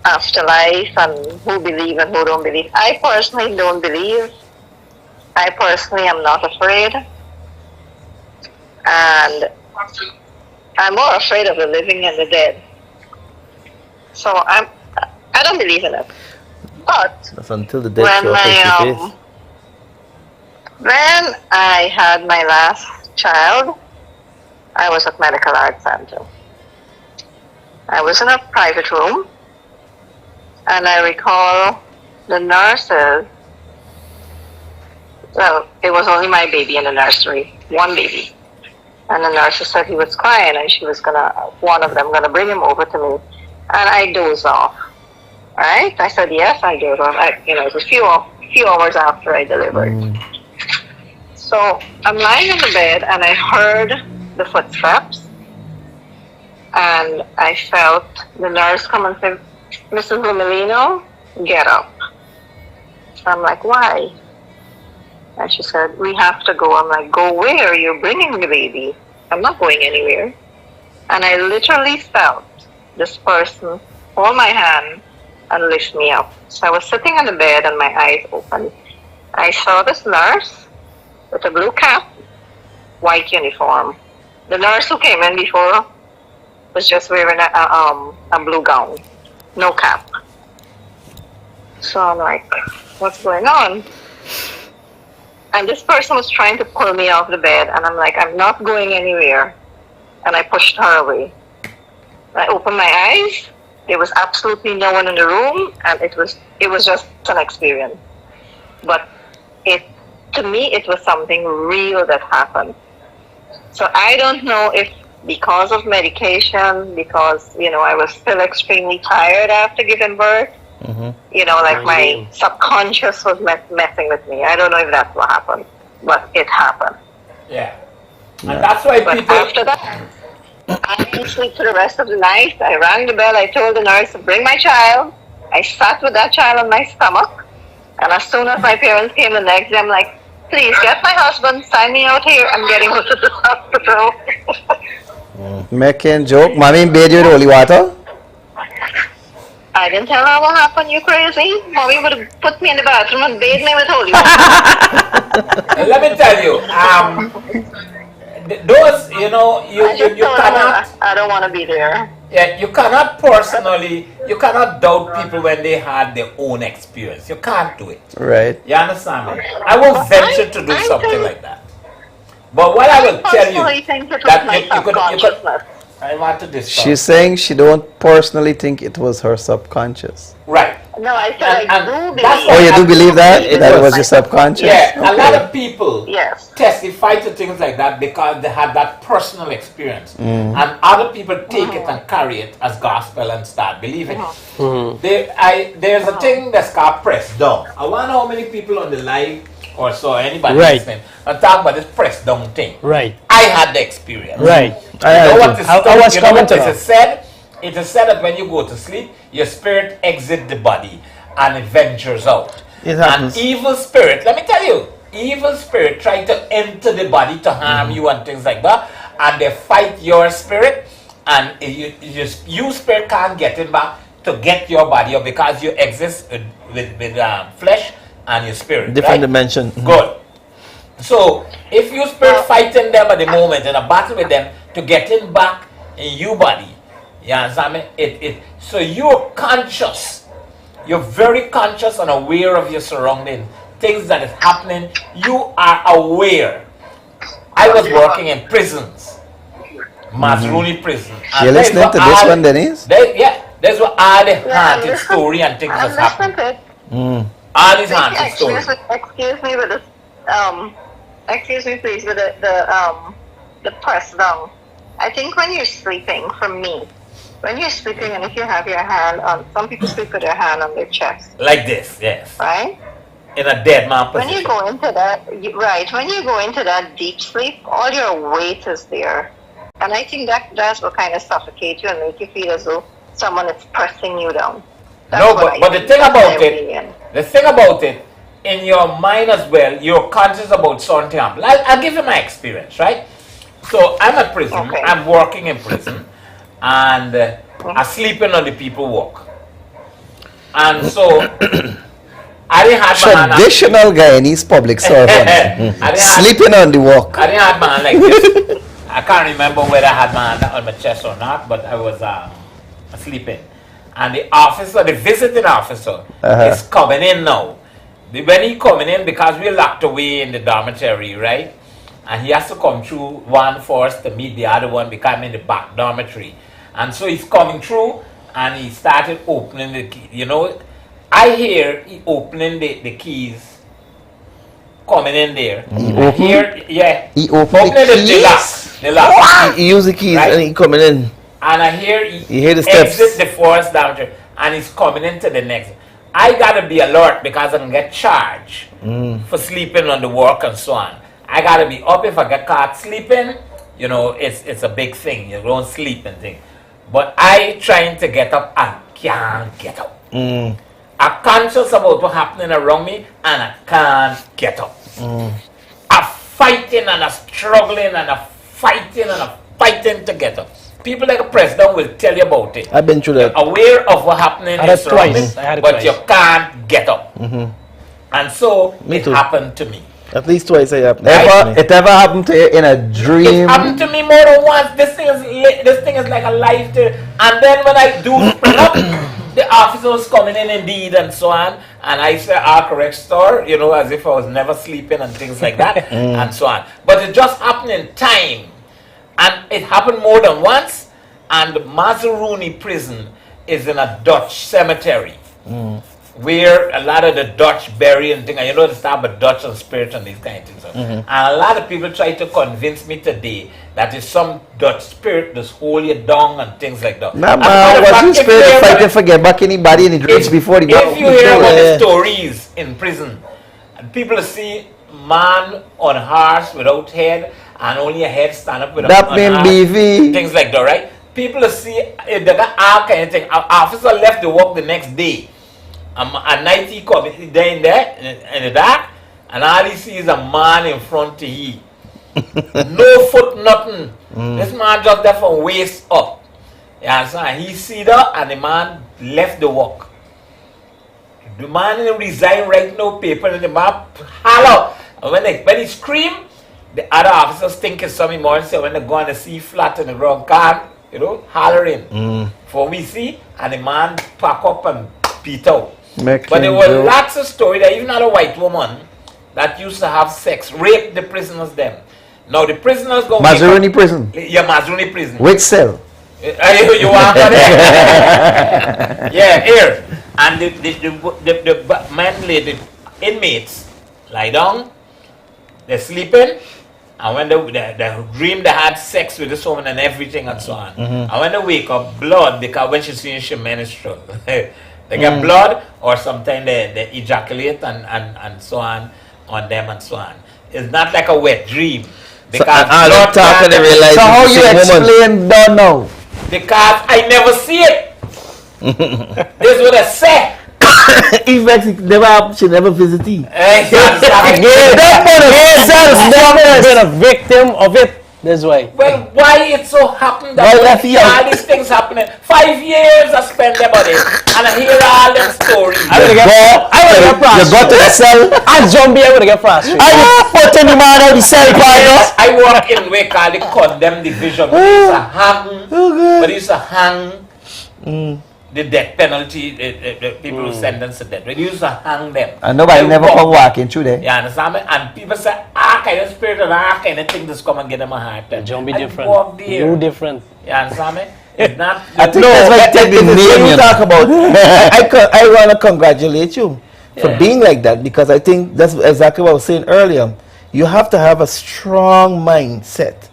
afterlife and who believe and who don't believe. I personally don't believe. I personally am not afraid. And I'm more afraid of the living and the dead. So I don't believe in it. But that's until the dead show face to face. When I had my last child, I was at Medical Arts Center. I was in a private room, and I recall the nurses, well, it was only my baby in the nursery, one baby. And the nurse said he was crying, and she was one of them gonna bring him over to me. And I dozed off, right? I said, yes, I dozed off. It was a few hours after I delivered. So I'm lying in the bed and I heard the footsteps and I felt the nurse come and say, Mrs. Romelino, get up. So I'm like, why? And she said, we have to go. I'm like, go where? You're bringing the baby. I'm not going anywhere. And I literally felt this person hold my hand and lift me up. So I was sitting on the bed and my eyes open. I saw this nurse with a blue cap, white uniform. The nurse who came in before was just wearing a blue gown, no cap. So I'm like, what's going on? And this person was trying to pull me off the bed, and I'm like, I'm not going anywhere. And I pushed her away. I opened my eyes. There was absolutely no one in the room, and it was just an experience. But to me, it was something real that happened. So I don't know if because of medication, because, I was still extremely tired after giving birth, like my subconscious was messing with me. I don't know if that's what happened, but it happened. Yeah. And that's why people... After that, I didn't sleep for the rest of the night. I rang the bell. I told the nurse to bring my child. I sat with that child on my stomach. And as soon as my parents came the next day, I'm like, please get my husband, sign me out here. I'm getting out of the hospital. Making joke. Mommy bathed you with holy water? I didn't tell her what happened. You crazy? Mommy would have put me in the bathroom and bathed me with holy water. Let me tell you, those, you cannot... I don't want to be there. Yeah, you cannot doubt people when they had their own experience. You can't do it. Right. You understand me? I won't venture to do something like that. But what I will tell you, that you could, I want to discuss. She's saying she don't personally think it was her subconscious. Right. No, I said I do believe. Oh, you do believe that? That was your subconscious? Yeah, okay. A lot of people testify to things like that because they had that personal experience. And other people take it and carry it as gospel and start believing it. There's a thing that's called press down. I wonder how many people on the live or so, anybody listening, are talking about this press down thing. Right. I had the experience. Right. I was coming to that. It is said that when you go to sleep, your spirit exits the body and it ventures out. An evil spirit, let me tell you, evil spirit try to enter the body to harm you and things like that, and they fight your spirit, and you spirit can't get it back to get your body up because you exist with flesh and your spirit. Different dimension. Good. So if you spirit fighting them at the moment in a battle with them to get in back in your body, you understand me? So you're conscious. You're very conscious and aware of your surroundings. Things that is happening, you are aware. I was working in prisons. Mazruni prison. You're listening to this one, Denise? That's what all the haunted story and things that's happening. All these haunted stories. Excuse me with this, excuse me please with the press down. I think when you're sleeping, for me, when you're sleeping and if you have your hand on, some people sleep with their hand on their chest. Like this, yes. Right? In a dead man position. When you go into that, when you go into that deep sleep, all your weight is there. And I think that's what kind of suffocate you and make you feel as though someone is pressing you down. But the thing about it, in your mind as well, you're conscious about something. I'll give you my experience, right? So I'm at prison, I'm working in prison, and I'm sleeping on the people walk. And so I didn't have traditional Guyanese public servant sleeping on the walk. I didn't have my hand like this. I can't remember whether I had my hand on my chest or not, but I was sleeping. And the visiting officer is coming in now. When he coming in, because we're locked away in the dormitory, right? And he has to come through one first to meet the other one because I'm in the back dormitory. And so he's coming through and he started opening the key. I hear he opening the keys coming in there. He opened the lock. The lock. He used the keys and he coming in. And I hear he hear the steps. exit the first dormitory and he's coming into the next. I gotta be alert because I can get charged for sleeping on the work and so on. I gotta be up if I get caught sleeping. It's a big thing. You don't sleep and thing. But I trying to get up and can't get up. I'm conscious about what's happening around me and I can't get up. are fighting and are struggling and are fighting and are fighting together. People like the president will tell you about it. I've been through that. You're aware of what happening in your surroundings, but twice. you can't get up. And so it too. happened to me. At least twice I happened. It ever happened to you in a dream? It happened to me more than once. This thing is like a life to. And then when I do spring up, the officer was coming in indeed and so on. And I said, correct store, you know, as if I was never sleeping and things like that and so on. But it just happened in time. And it happened more than once. And Mazaruni prison is in a Dutch cemetery. Where a lot of the Dutch bury and things, and you know, they start with Dutch and spirit and these kind of things. And a lot of people try to convince me today that it's some Dutch spirit that's hold you down and things like that. Nah, man, what's your spirit fight to forget back anybody in the dreams before the If you hear about the stories in prison, and people see man on horse without head and only a head stand up with that mean BV. Things like that, right? People see if they got all kind of thing. An officer left to work the next day. At night he come there in the dark, and all he sees is a man in front of he. No foot, nothing. This man just there from waist up. Yeah, so he see that, and the man left the work. The man resign, write no paper, and the man holler. And when he scream, the other officers think it's something more. So when they go on the sea flat in the ground, can't, you know, hollering. For we see, and the man pack up and beat out. But there were lots of stories. There even had a white woman that used to have sex, rape the prisoners them. Now the prisoners go... Mazaruni prison? Yeah, Mazaruni prison. Which cell? You want for there? Yeah, here. And the men, the inmates lie down, they're sleeping, and when they dream they had sex with this woman and everything and so on. And when they wake up, blood, because when she's finished her menstrual, they get blood, or sometimes they ejaculate and so on them and so on. It's not like a wet dream. Because blood so how you explain don't know? Because I never see it. This is what I say. She never visited you. Been a victim of it. That's why. Well, why it so happened that all these things happening? 5 years I spent there, buddy, and I hear all them stories. I would get frustrated. You got to the cell. And Jumbie, I would get frustrated. I put any man out the cell, I work in way called the condemned division. But they used to hang the death penalty, the people who sentenced to death. They used to hang them. And nobody never come walking through there. You understand me? And people say, kind of spirit and kind of thing just come and get them a heart attack. Jumbie different. You different. You understand me? It's not. I think that's why I take the name you talk about. I want to congratulate you for being like that, because I think that's exactly what I was saying earlier. You have to have a strong mindset,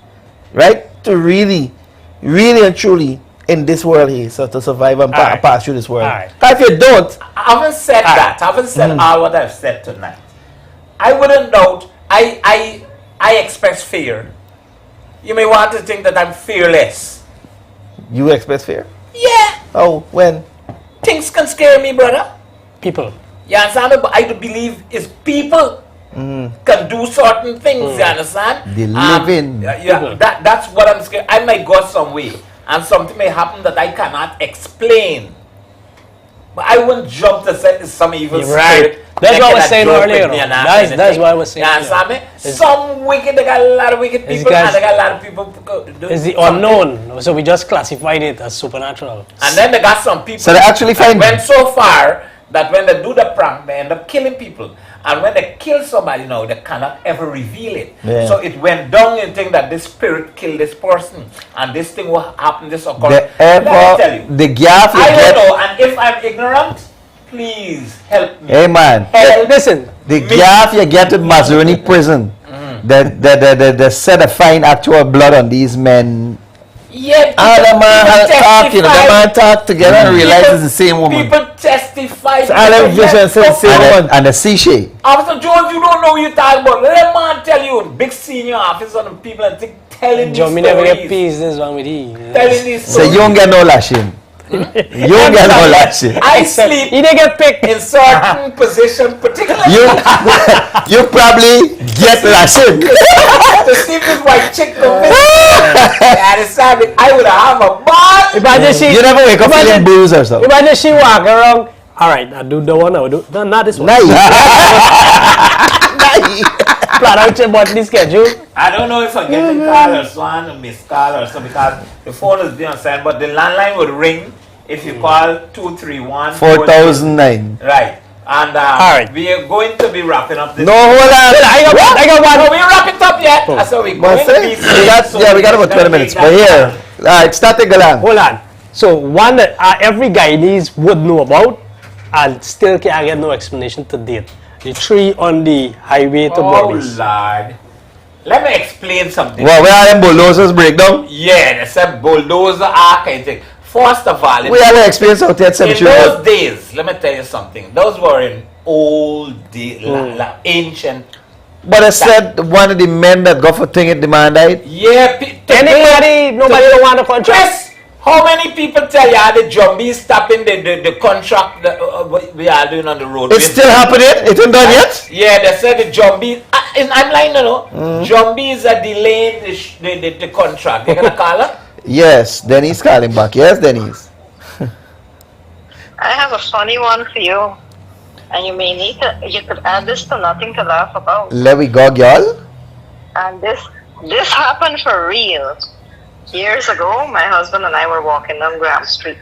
right? To really and truly in this world here, so to survive and pass through this world. If you don't, I haven't said that. I haven't said all what I've said tonight. I wouldn't doubt. I express fear. You may want to think that I'm fearless. You express fear? Yeah. Oh, when? Things can scare me, brother. People. You understand me? But I do believe it's people can do certain things. You understand? They live in. That's what I'm scared. I might go some way, and something may happen that I cannot explain. But I wouldn't jump to say it's some evil spirit. That's what I was saying earlier. That's what I was saying. You understand me? Some wicked, they got a lot of wicked people, and they got a lot of people. It's the unknown, so we just classified it as supernatural. And then they got some people. So they actually went so far that when they do the prank, they end up killing people. And when they kill somebody now, they cannot ever reveal it. Yeah. So it went down and think that this spirit killed this person, and this thing will happen, this occurred. Let me tell you. The gyaff you I get. don't know, and if I'm ignorant, please help me. Hey man, listen. The gyaff you get at Mazaruni prison, they set a fine actual blood on these men. Yeah, the man talk together and realize it's the same woman. People testify. And the C-shade. Officer Jones, you don't know what you're talking about. Let man tell you, big senior officer and people and telling these Jumbie stories. never get peace, this one with he. Telling these So you don't get no lashing. You don't get all that shit. I sleep. He didn't get picked in certain position, particularly. You probably get lashing. To sleep with my chick and I would have a ball. You never wake up feeling blues or something. Imagine she walk around. All right, I do the one. I will do. No, not this one. Nice. Plan out your monthly schedule. I don't know if I'm getting call or swan or missed call or something because the phone is being on silent, but the landline would ring if you call 231 4009. Right. And right. we are going to be wrapping up this. No, hold on. I got one. No, we wrap it up yet. So we're going to be we got about 20 minutes. But here, alright, start the galang. Hold on. So one that every Guyanese would know about and still can't get no explanation to date. The tree on the highway to Bobby's. Lord. Let me explain something. Well, where are them bulldozers breakdown? Yeah, that's a bulldozer arc kind of thing. First of all, we have an experience out there at in those days, let me tell you something. Those were in old, ancient. But I said one of the men that got for thing at the man died. Yeah, nobody don't want a contract. Yes. How many people tell you the Jumbie stopping the contract that we are doing on the road? It's still happening? It isn't done yet? Yeah, they said the Jumbie. I'm lying, no. Jumbies are delaying the contract. They're gonna call her. Yes, Denny's calling back. Yes, Denny's. I have a funny one for you. And you may need to, you could add this to nothing to laugh about. Let we go, y'all. And this happened for real. Years ago, my husband and I were walking down Graham Street.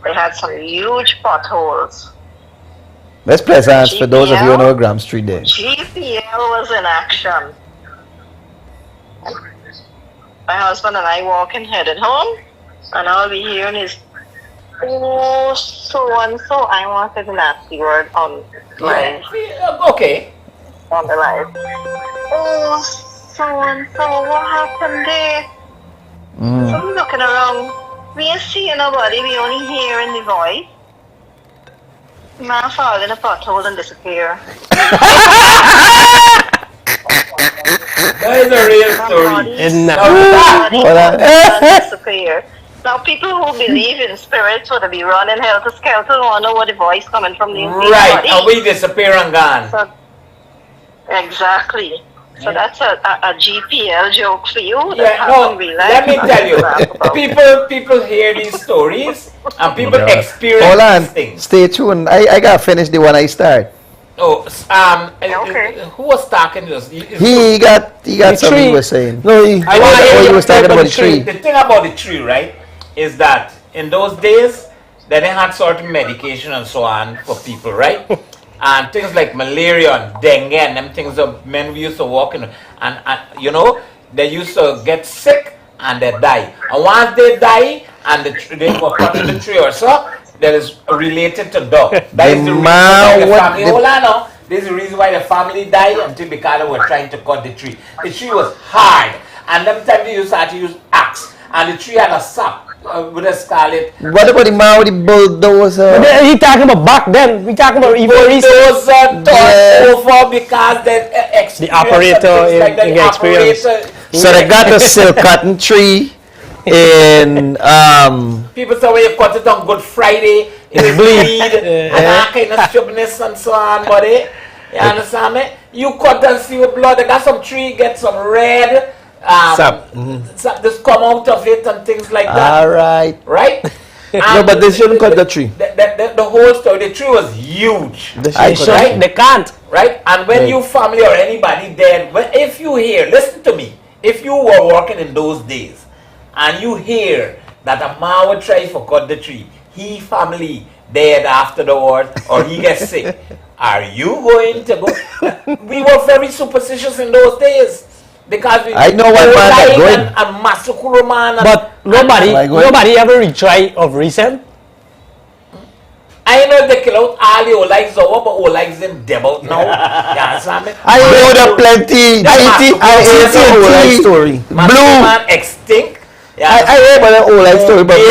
They had some huge potholes. Let's press hands for those of you who know Graham Street there. GPL was in action. My husband and I walking, headed home, and all we hearing is, oh, so and so. I wanted a nasty word on live. Okay. On the live. Oh, so and so, what happened there? So I'm looking around. We ain't seeing nobody, we only hearing the voice. Man fall in a pothole and disappear. That is a real story. Disappear. Now, people who believe in spirits would be running helter skelter don't know what the voice coming from the right, body. And we disappear and gone. So, exactly. So that's a GPL joke for you. Yeah, no, let me tell you, people hear these stories and people experience Hold on, these things. Stay tuned. I gotta finish the one I start. Oh, who was talking to us? He got something he was saying. No, he was talking about the tree. The thing about the tree, right, is that in those days, they didn't have certain medication and so on for people, right? And things like malaria and dengue and them things of men we used to walk in and you know, they used to get sick and they die. And once they die and they were cut in the tree or so, that is related to dog. That is the reason why the family. Hold on now. This is the reason why the family died until because they were trying to cut the tree. The tree was hard, and them time they used to use axe, and the tree had a sap with a scarlet. What about the man with the bulldozer? He talking about back then. We talking about even recent. Over because the operator in the experience. So they got a silk cotton tree. In people say when you cut it on Good Friday, it bleed and all kind of stubbornness and so on, buddy. You understand me? You cut and see with blood. They got some tree, get some red sap just come out of it and things like that. All right. Right? No, but they shouldn't cut the tree. The whole story, the tree was huge. They can't. Right? And when you family or anybody dead, if you hear, listen to me, if you were working in those days and you hear that a man would try to cut the tree, he family dead after the war or he gets sick, are you going to go? We were very superstitious in those days. Because I know one man that going and massacre man. But nobody ever retry of recent. I know they kill out all the old likes over, but old likes them dead out now. You understand me? I know the plenty. I hear story. Blue man extinct. I hear about the old life story, but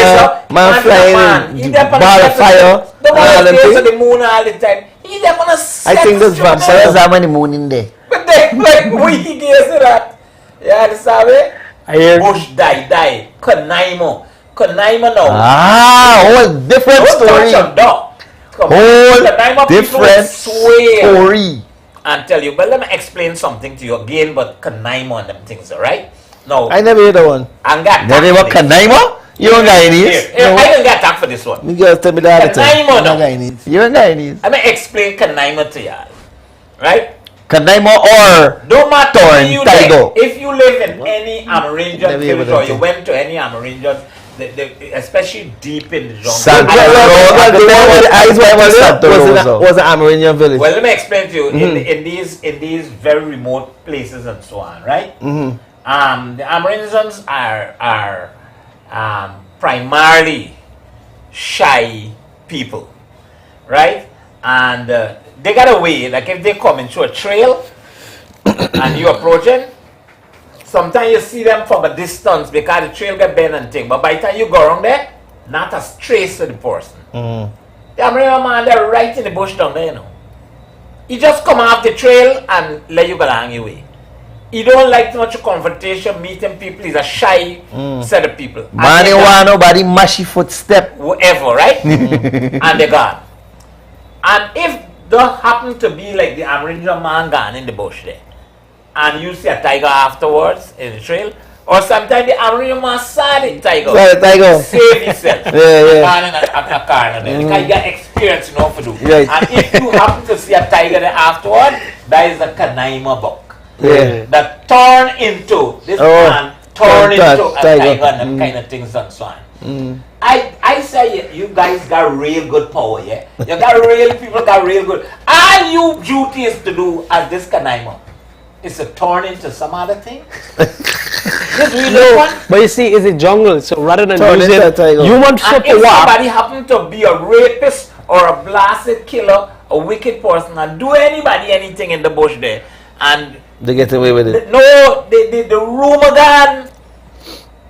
man flying ball of fire. The one that stays on the moon all the time. He never gonna. I think those vampires have any moon in there. But they like we guess that. You understand me? I hear Bush die. Kanaimo. Canaima now. Whole different Don't story. touch on dog. Whole Canaima different story. And tell you, but let me explain something to you again, but Canaima and them things, alright? Now, I never heard that one. Never heard Canaima? You don't got any? I didn't get attacked for this one. Me girls tell me that all the time. Canaima You now. don't got any. You don't got any. Let me explain Canaima to you, right? Canaima or Don't matter Torn where you Tiger. live. If you live in any Amerindian Never heard village of or that you thing. went to any Amerindian, especially deep in the jungle. Santa Well, the one with the eyes wide was an Amerindian village. Well, let me explain to you. In these very remote places and so on, right? Mm-hmm. The Amerindians are primarily shy people, right? And they got a way. Like if they come into a trail and you approaching, sometimes you see them from a distance because the trail get bent and thing. But by the time you go around there, not a trace to the person. The Amerindian man, they're right in the bush down there, you know. He just come off the trail and let you go along your way. He don't like too much confrontation, meeting people. He's a shy set of people. Man, you want nobody mashy footstep. Whatever, right? And they gone. And if don't happen to be like the Amerindian man gone in the bush there, and you see a tiger afterwards in the trail, or sometimes the Amerindian man saw the tiger, save himself, gone in a car there. Because you got experience, you know, for do. Right. And if you happen to see a tiger there afterward, that is a Canaima buck. That turn into this man turn into a tiger and them kind of things and so on. I say you guys got real good power, yeah. You got real people got real good. All you duty is to do as this Canaima is to turn into some other thing. Just read this one. But you see, it's a jungle, so rather than Turn using into a tiger. human foot And to if walk, somebody happen to be a rapist or a blasted killer, a wicked person, and do anybody anything in the bush there, and They get away with it. no, the rumor gun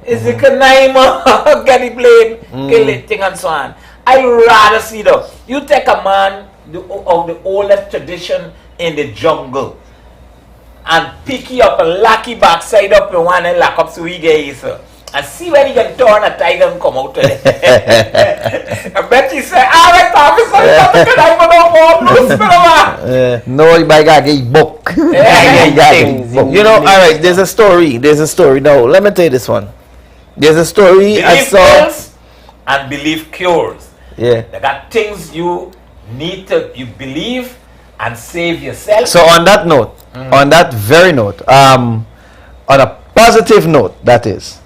is the Canaima, get the blame, kill it, thing and so on. I rather see though, you take a man of the oldest tradition in the jungle and pick you up and lock you backside up in one and lock up so he gets and see when he can turn a tiger and come out of it. I bet you say, alright officer, you got the Canaima no more, no spell. No, you might gotta get book. You know, all right. There's a story. Now, let me tell you this one. There's a story I Belief saw. kills and belief cures. Yeah. They got things you need to you believe and save yourself. So on that note, on that very note, on a positive note, that is,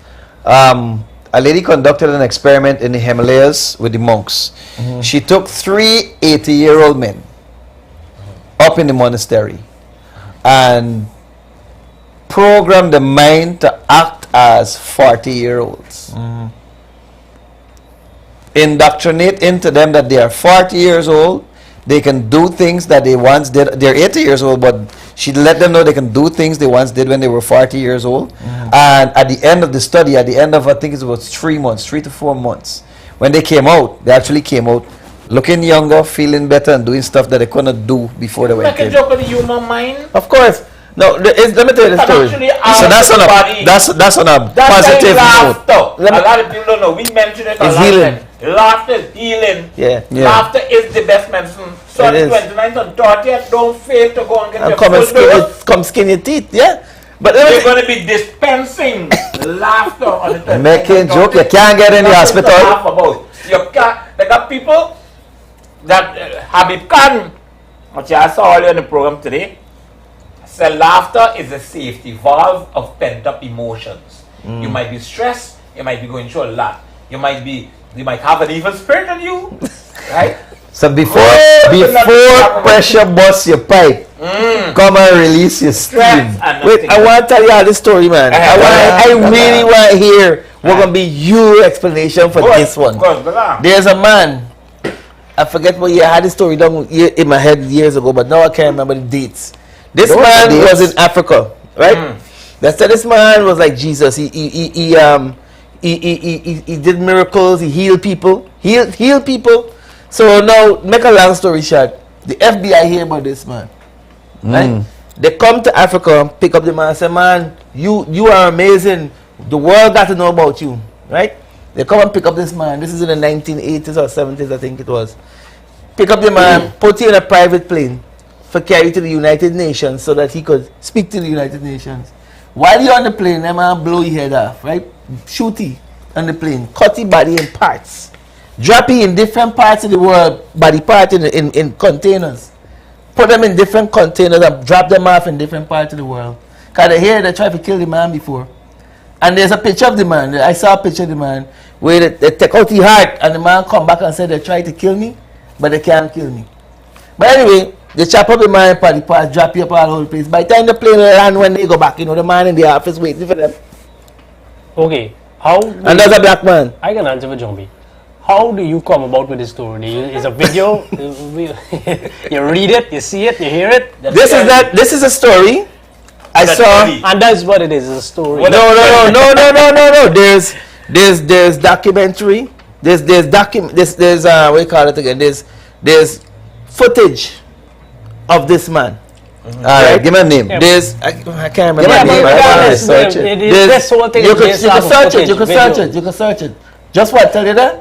a lady conducted an experiment in the Himalayas with the monks. She took 3 80-year-old men up in the monastery and programmed the mind to act as 40-year-olds. Indoctrinate into them that they are 40 years old. They can do things that they once did. They're 80 years old, but she let them know they can do things they once did when they were 40 years old. And at the end of the study, at the end of I think it was 3 months, 3 to 4 months, when they came out, they actually came out looking younger, feeling better, and doing stuff that they couldn't do before they went Make a in. joke of the human mind. Of course. No, let me tell you the story. So that's on a that's on a positive note. Laughter. A lot of people don't know. We mentioned it a It's lot. healing. Laughter is healing. Yeah. Laughter is the best medicine. So It on the is. 29th and 30th, don't fail to go and get And your come and full dose. come skin your teeth. Yeah. But We're going to be dispensing laughter on the 29th. Making joke, you can't get in the Nothing to hospital. laugh about. You can't. They got people that Habib Khan, which I saw earlier in the program today, said laughter is a safety valve of pent-up emotions. You might be stressed, you might be going through a lot. You might have an evil spirit in you, right? So before pressure busts your pipe, come and release your steam. Wait, I want to tell you all this story, man. I really want to hear what gonna be your explanation for this one. There's a man. I forget what year I had this story down in my head years ago, but now I can't remember the dates. This man was in Africa, right? They said this man was like Jesus. He did miracles. He healed people. Healed people. So now, make a long story short, the FBI hear about this man. Right? They come to Africa, pick up the man, and say, "Man, you are amazing. The world got to know about you." Right? They come and pick up this man. This is in the 1980s or 70s, I think it was. Pick up the man, put him in a private plane for carry to the United Nations so that he could speak to the United Nations. While you're on the plane, that man blow your head off, right? Shoot you on the plane, cut your body in parts, drop you in different parts of the world, body part in containers. Put them in different containers and drop them off in different parts of the world. Because they hear they tried to kill the man before. And there's a picture of the man. I saw a picture of the man where they take out his heart and the man come back and said they tried to kill me, but they can't kill me. But anyway, they chop up the man in body parts, drop you up all over the place. By the time the plane land, when they go back, the man in the office waiting for them. Okay. How? And there's a black man. I can answer for Jumbie. How do you come about with this story? Is a video? You read it, you see it, you hear it. This is a story. I saw, and that's what it is. It's a story. No. There's documentary. There's what do you call it again? There's footage of this man. Alright, give me a name. Yeah. I can't remember the name. Search it. This whole thing You can is based off of search it. footage, You can video. search it. You can search it. Just what tell you that?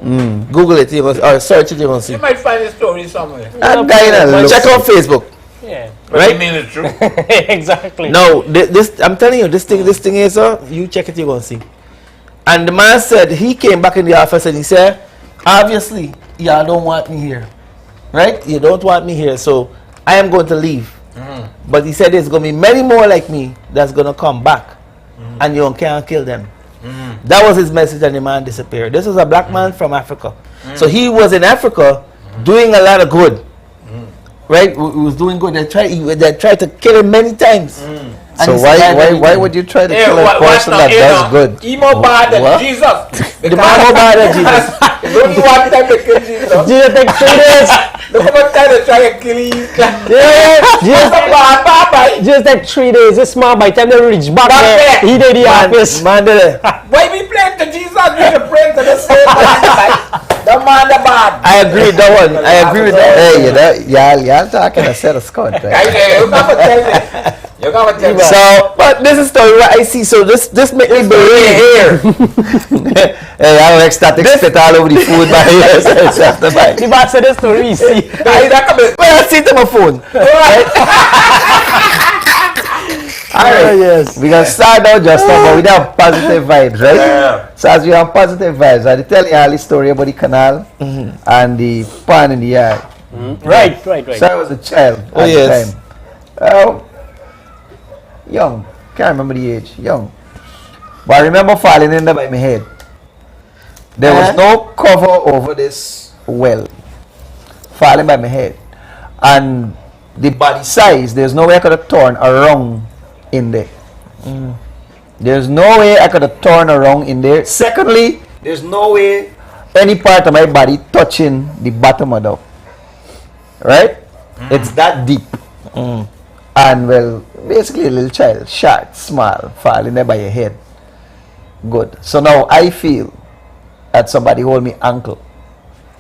Google it. Or search it. You can see. You might find a story somewhere. Check out Facebook. Yeah. Right? You mean it's true? Exactly. No, this I'm telling you, this thing is you check it, you're gonna see. And the man said he came back in the office and he said, obviously, y'all don't want me here. Right? You don't want me here, so I am going to leave. But he said there's gonna be many more like me that's gonna come back and you can't kill them. That was his message and the man disappeared. This was a black man from Africa. So he was in Africa doing a lot of good. Right? He was doing good. They tried to kill him many times. So why would you try to kill a person that does good? He more bad than Jesus. The man more bad than Jesus. It's only one time to kill Jesus. Jesus take 3 days. Look how much time they try to kill you. Jesus take 3 days. This man by the time they reach back there, he did the office. Man did it. Why we pray to Jesus? We should pray to the same man. The man the bad. I agree with that one. I agree with that. Hey, y'all talking a set of Scott, right? You gotta tell me. You gotta tell me. So, but this is story what I see. So this make me believe here. Hey, I don't ecstatic spit all over the food by here. The man said this story, you see. Well, I see it on my phone. Alright, yes. We gonna start out just now, but we have positive vibes, right? Yeah. So as we have positive vibes, I tell you all the story about the canal and the pan in the yard. Right. So I was a child at the time. Young, can't remember the age, young. But I remember falling in there by my head. There was no cover over this well. Falling by my head. And the body size, there's no way I could have torn around in there. There's no way I could have torn around in there. Secondly, there's no way any part of my body touching the bottom of the, right? It's that deep. And well, basically a little child, short, small, falling there by your head. Good. So now I feel that somebody hold me ankle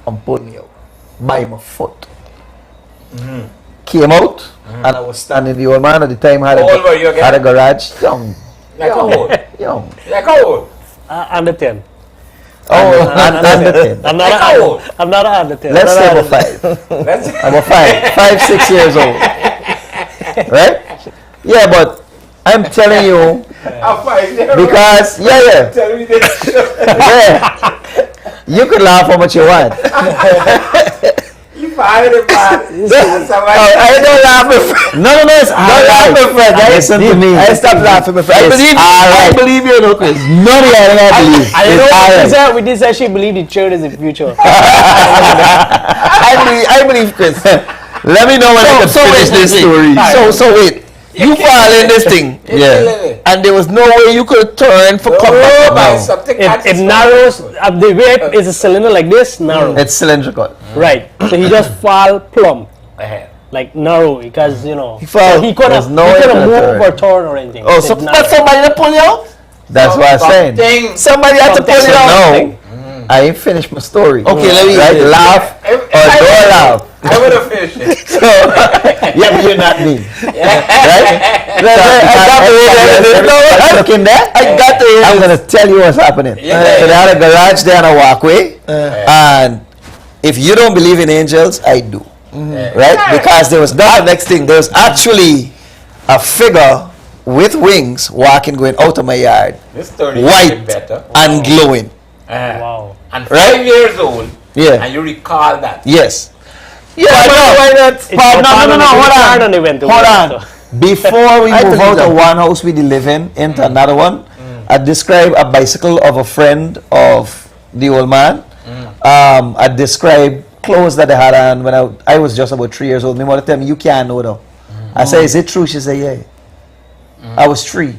and pull me out by my foot. Came out and I was standing. The old man at the time had a garage. Young. Like how old? Young. Like how old? Under 10. Oh, under 10. I'm not under 10. Let's say about 5. I'm about 5, 6 years old. Right? Yeah, but I'm telling you because you could laugh how much you want. You fired it, man. I don't laugh with friends. No, it's don't laugh with friends. Listen to me. I stopped laughing with friends. I believe you, no, Chris. No, I believe. I know with this actually believe the church is the future. I believe, Chris. Let me know when I can finish this story. So wait. You fall in this thing, and there was no way you could turn for come back. It narrows. The way is a cylinder like this, narrow. It's cylindrical. Right. So he just fall plumb, like narrow, because he couldn't move or turn or anything. Oh, so but somebody to pull you out? That's what I'm saying. Somebody had to pull you out. No, I ain't finished my story. Okay, let me laugh or don't laugh. I would have finished it. So, yeah, but you're not me. Right? Look in there. I got the I'm going to tell you what's happening. So they had a garage there and a walkway. And if you don't believe in angels, I do. Right? Because there was not the next thing. There was actually a figure with wings walking, going out of my yard. This story is white better. and glowing. Wow. And Right? 5 years old. Yeah. And you recall that. Yes. Yeah, why not? No, hold on. Before we I move believe out that. of one house we live in into another one, I describe a bicycle of a friend of the old man. I describe clothes that they had on when I was just about 3 years old. My mother tell me, you can't know though. I say, is it true? She said, yeah. I was 3.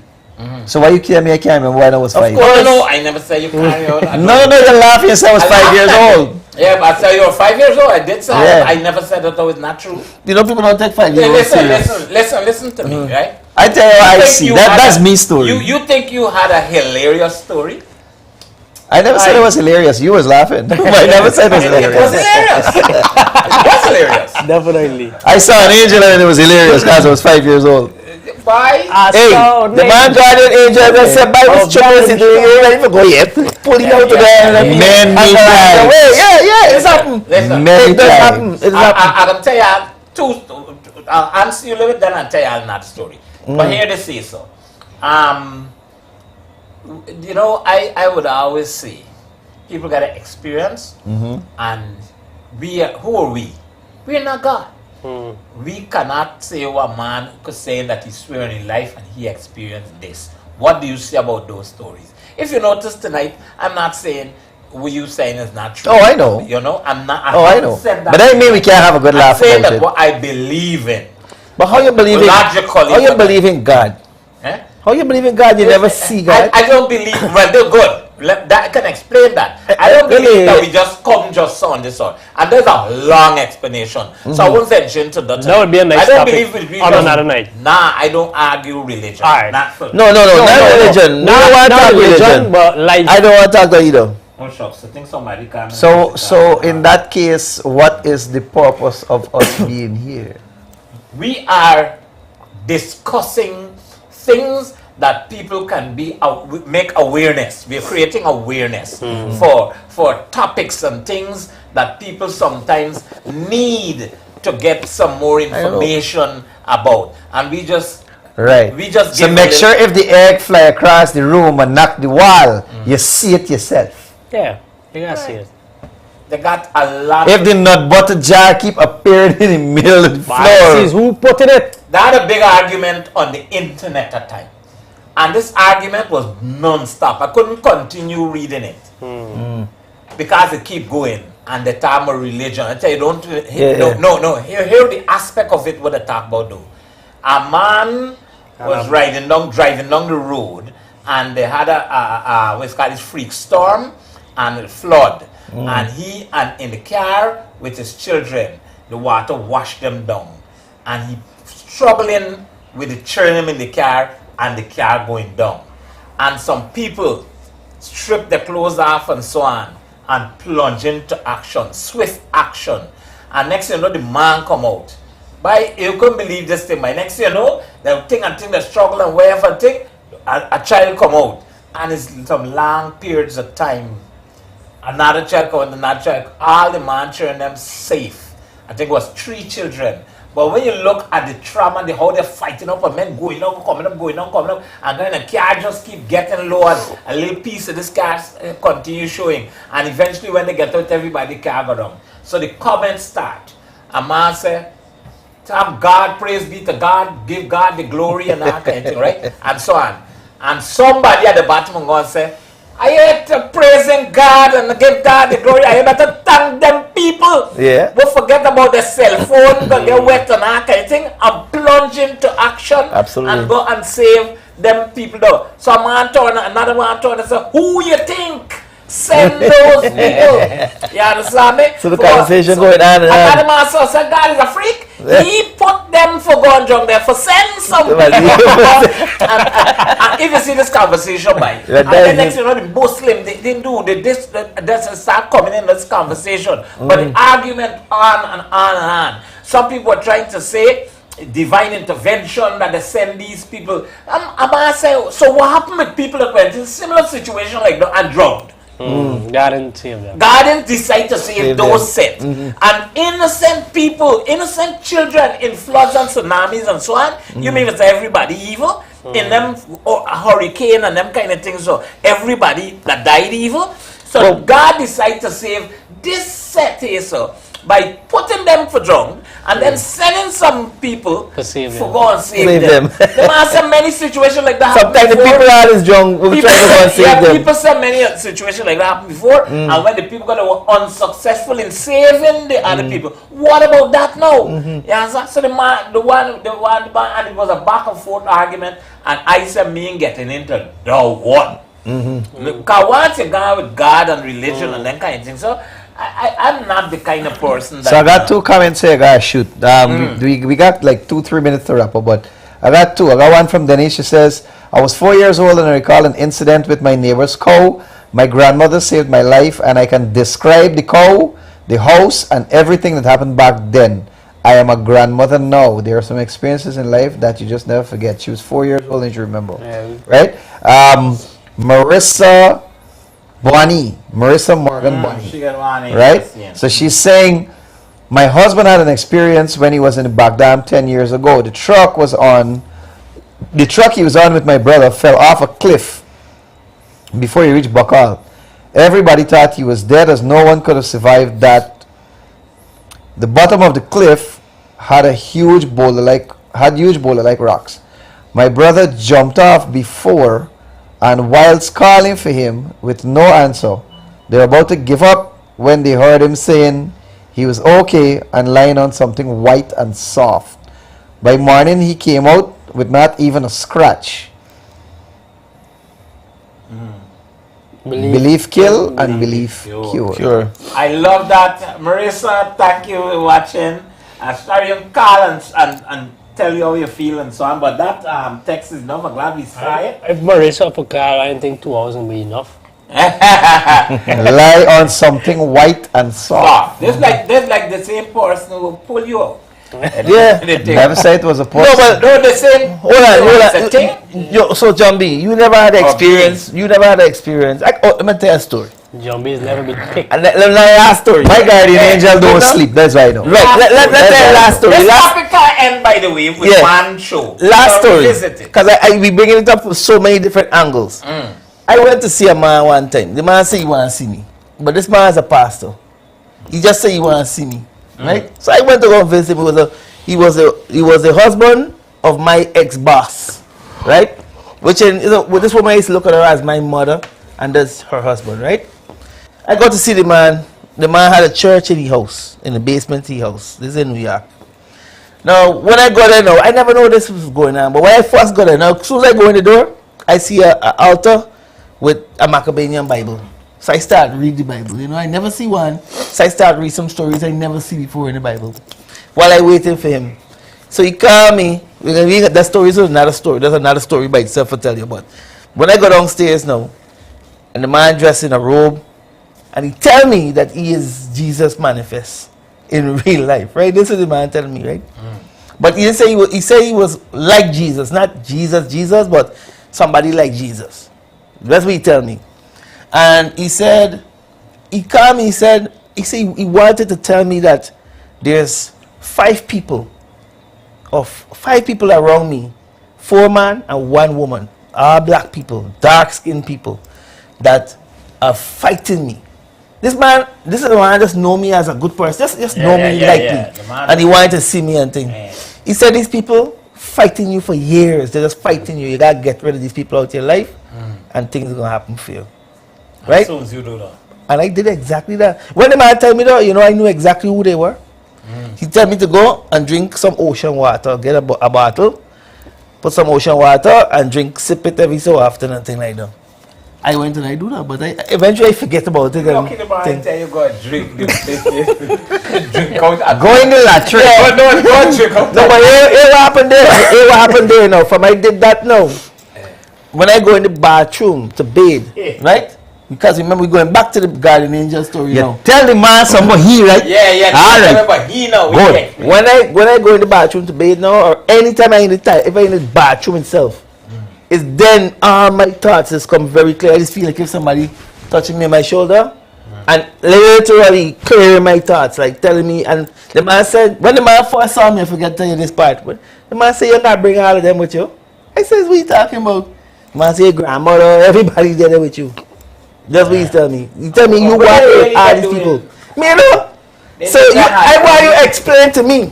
So why you kill me? I can't remember when I was 5. Of course. No, I never say you carry on. No, you're laughing. You said I was 5 years old. Yeah, but I said you were 5 years old. I did say Yeah. I never said that was not true. You know, people don't take 5 years Yeah, old serious. listen to me, right? I tell you what I think see. you That's had me story. You think you had a hilarious story? I never said it was hilarious. You was laughing. But I never said it was hilarious. It was hilarious. It was hilarious. Definitely. I saw an angel and it was hilarious because I was 5 years old. Why? Hey, the man got an angel and said, Bible church, you ain't even go yet. Pull it out there. Many times. Yeah, it's happened. Listen, Many times. I can tell you I'll answer you a little bit, then I'll tell you another story. But here they say so. You know, I would always say people got to experience, and who are we? We're not God. We cannot say what a man could say that he's swearing in life and he experienced this. What do you say about those stories? If you notice tonight, I'm not saying what you saying is not true. Oh, I know. You know, I'm not. I know. But that mean we can't have a good laugh I'm saying about that it. what I believe in. But how you believe in logically? How you believe in God? Eh? How you believe in God? You never see God. I don't believe. Well, they're good. That can explain that. I don't believe that we just come just on this on. And there's a long explanation. So I won't venture into that. That would be a nice I don't topic believe we on another night. Nah, I don't argue religion. Alright. Not for No, not religion. No, I want to talk religion. But life. I don't want to talk that either. Oh shucks, I think somebody can. So in that case, what is the purpose of us being here? We are discussing things that people can make awareness. We're creating awareness for topics and things that people sometimes need to get some more information about. And we just So make sure if the egg fly across the room and knock the wall, you see it yourself. Yeah, you gotta see it. They got a lot. If the nut butter jar keep appearing in the middle of the floor, Who put in it? They had a big argument on the internet at time. And this argument was non-stop. I couldn't continue reading it. Because it keep going. And they talk about religion. I tell you, don't... No. Here the aspect of it what they talk about though. A man was driving down the road. And they had what's called this freak storm. And a flood. And he in the car with his children. The water washed them down. And he struggling with the children in the car. And the car going down. And some people strip their clothes off and so on and plunge into action, swift action. And next thing you know, the man come out. You couldn't believe this thing. By next thing you know, the thing the struggle and whatever thing, a child come out. And it's some long periods of time. Another child come out, another child. All the man children them safe. I think it was 3 children. But when you look at the trauma, how they're fighting up, and men going up, coming up, and then the car just keep getting lower, a little piece of this car continue showing, and eventually when they get out, everybody car go down. So the comments start. A man say, "Thank God, praise be to God, give God the glory," and that kind of thing, right? And so on. And somebody at the bottom is going to say, "I hate praising God and give God the glory. I better thank them people." Yeah. Don't forget about the cell phone, go get wet and that kind of thing, and plunge into action. Absolutely. And go and save them people though. So a man turn, another man turn and say, "Who you think Send those people. You understand me? So the conversation going on and and on. the master said, God is a freak. He put them for going drunk there for send some people. and if you see this conversation, and then next you know the Muslim, they didn't do this start coming in this conversation. But the argument on and on and on. Some people are trying to say divine intervention that they send these people. I'm saying, so what happened with people that went in a similar situation like that and drowned? God didn't save them. God didn't decide to save those set. And innocent people, innocent children in floods and tsunamis and so on, you mean it's everybody evil? In them hurricane and them kind of things, so everybody that died evil? So God decided to save this set here, so by putting them for drunk and then sending some people for go and save them. There are so many situations like that. Sometimes the people are as drunk will try to go and save them. People said many situations like that happened before, and when the people got unsuccessful in saving the other people, what about that now? Yeah, so the one, and it was a back and forth argument, and I said me getting into the one. Because once you go with God and religion and that kind of thing, so I'm not the kind of person that... So I got 2 comments here, guys. Shoot. We got like 2-3 minutes to wrap up, but I got 2. I got one from Denise. She says, I was 4 years old and I recall an incident with my neighbor's cow. My grandmother saved my life and I can describe the cow, the house, and everything that happened back then. I am a grandmother now. There are some experiences in life that you just never forget. She was 4 years old and she remember. Right? Marissa Morgan Bonnie, right? So she's saying, my husband had an experience when he was in the back dam 10 years ago. The truck he was on with my brother fell off a cliff before he reached Bakal. Everybody thought he was dead as no one could have survived that. The bottom of the cliff had huge boulder like rocks. My brother jumped off before, and whilst calling for him with no answer, they were about to give up when they heard him saying he was okay and lying on something white and soft. By morning, he came out with not even a scratch. Belief kill and belief cure. I love that. Marissa, thank you for watching. Sorry you call and tell you how you feel and so on, but that text is enough. I'm glad we try it. If Marissa for car, I think 2 hours will be enough. Lie on something white and soft. There's like the same person who will pull you out. Yeah, never said it was a person. No, the same. Hold on. So Jumbie, you never had experience. You never had experience. Let me tell you a story. Jumbie's never been picked. Let me last story. My guardian angel don't sleep. That's why I know. Right. Let me tell you last story. This topic can end, by the way, with one show. Last story. Because we bringing it up from so many different angles. I went to see a man one time. The man said he want to see me, but this man is a pastor. He just said he want to see me, right? So I went to go visit him. He was the husband of my ex-boss, right? Which with this woman I used to look at her as my mother, and that's her husband, right? I got to see the man. The man had a church in the house, in the basement of the house. This is in New York. Now, when I got there now, I never know this was going on, but when I first got there, now, as soon as I go in the door, I see an altar with a Maccabean Bible. So I start read the Bible. I never see one. So I start read some stories I never see before in the Bible. While I waiting for him. So he called me. That story is another story. There's another story by itself to tell you about. When I go downstairs now, and the man dressed in a robe, and he tell me that he is Jesus manifest in real life, right? This is the man telling me, right? But he didn't say he said he was like Jesus, not Jesus, but somebody like Jesus. That's what he tell me. And he said, he called me, he said he wanted to tell me that there's 5 people around me, 4 men and 1 woman, all black people, dark-skinned people that are fighting me. This is the man just know me as a good person, just know me, like me, and he wanted to see me and things. He said these people fighting you for years, they're just fighting you. You gotta get rid of these people out of your life, and things are gonna happen for you, right? As soon as you do that. And I did exactly that. When the man told me that, I knew exactly who they were. He told me to go and drink some ocean water, get a bottle, put some ocean water and sip it every so often and things like that. I went and I do that, but eventually I forget about it. Look in the bar and tell you go and drink. Drink out. Go in the latrine. Yeah, no, go drink out. No, but here what happened there. Here what happened there now. From I did that now. When I go in the bathroom to bathe, right? Because remember we're going back to the Guardian Angel story now. Tell the man somewhere he, right? Yeah. All right. Remember he now. Good. When I go in the bathroom to bathe now, or anytime if I'm in the bathroom itself, it's then all my thoughts just come very clear. I just feel like if somebody touching me on my shoulder and literally clearing my thoughts, like telling me. And the man said, when the man first saw me, I forgot to tell you this part, but the man said, you're not bringing all of them with you. I says, what are you talking about? The man said, your grandmother, everybody's there with you. That's what he's telling me. He tell me you walk with all these people. Me, you know? So I want you to explain to me.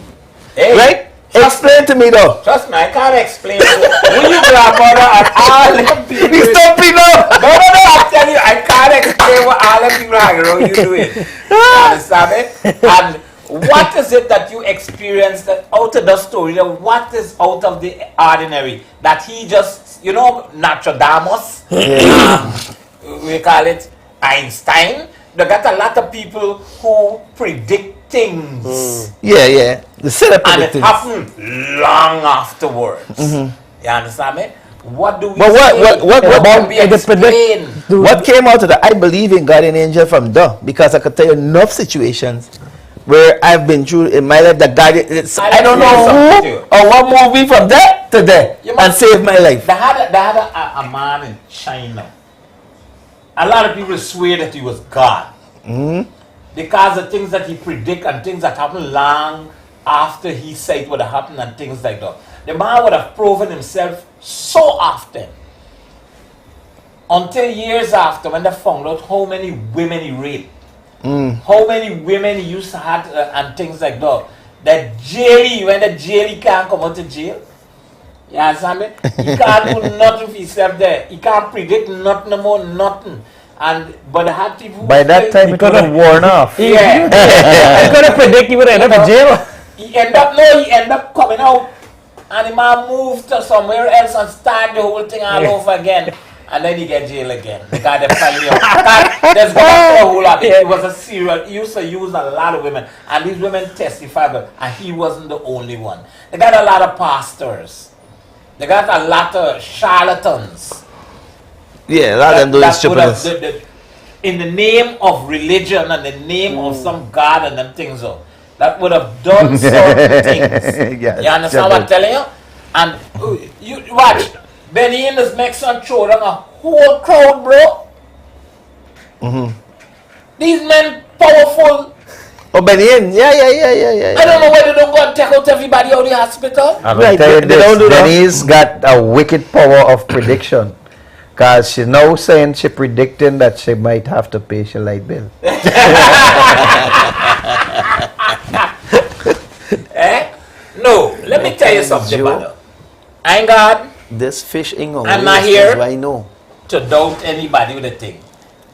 Hey, right? Explain to me though. Trust me, I can't explain to you. When you grandmother and all them people. You stop me now. No, I'm telling you, I can't explain what all them people are around you doing. You understand it? And what is it that you experienced out of the story? What is out of the ordinary? That he just, you know, Nostradamus, we call it Einstein. They got a lot of people who predict things. Yeah. The setup and it happened long afterwards. You understand me? What do we But what can be explained? What came out of that? I believe in Guardian Angel from there, because I could tell you enough situations where I've been through in my life that Guardian. I don't know who or what movie from there to there and saved my life. They had a man in China. A lot of people swear that he was God. Because the things that he predict and things that happen long after he said it would have happened and things like that. The man would have proven himself so often until years after when they found out how many women he raped, how many women he used to have and things like that. That jail, when the jail, he can't come out of jail. You understand me? He can't do nothing for himself there. He can't predict nothing no more, nothing. But I had people. By that time, it would have worn off. Yeah. I couldn't predict he would end up in jail. He end up coming out, and the man moved to somewhere else and start the whole thing all over again. And then he get jail again. Because they finally there's a whole lot. He was a serial. He used to use a lot of women, and these women testified, and he wasn't the only one. They got a lot of pastors. They got a lot of charlatans. Yeah, a lot of them doing stupidness. In the name of religion and the name of some God and them things, that would have done certain things. Yes, you understand what I'm telling you? And you watch, Benny and his next son throw down a whole crowd, bro. These men powerful. Oh, Benny, yeah. I don't know why they don't go and take out everybody out of the hospital. I'm going to tell you this, Benny's got a wicked power of prediction. Because she's now saying she's predicting that she might have to pay her light bill. No, let me tell you something, brother. I ain't God. This fish ain't I'm not here I know. to doubt anybody with a thing.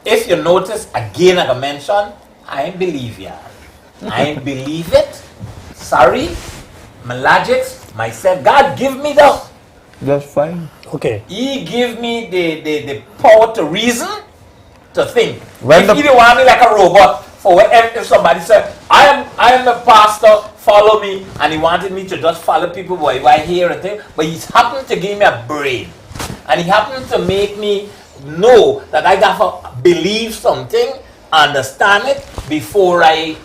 If you notice, again I mention, I ain't believe ya. I ain't believe it. Sorry. My logics, myself. God give me the... That's fine. Okay. He give me the power to reason, to think. When if he didn't want me like a robot, for if somebody said, I am a pastor, follow me, and he wanted me to just follow people while I hear and thing, but he happened to give me a brain. And he happened to make me know that I got to believe something, understand it, before I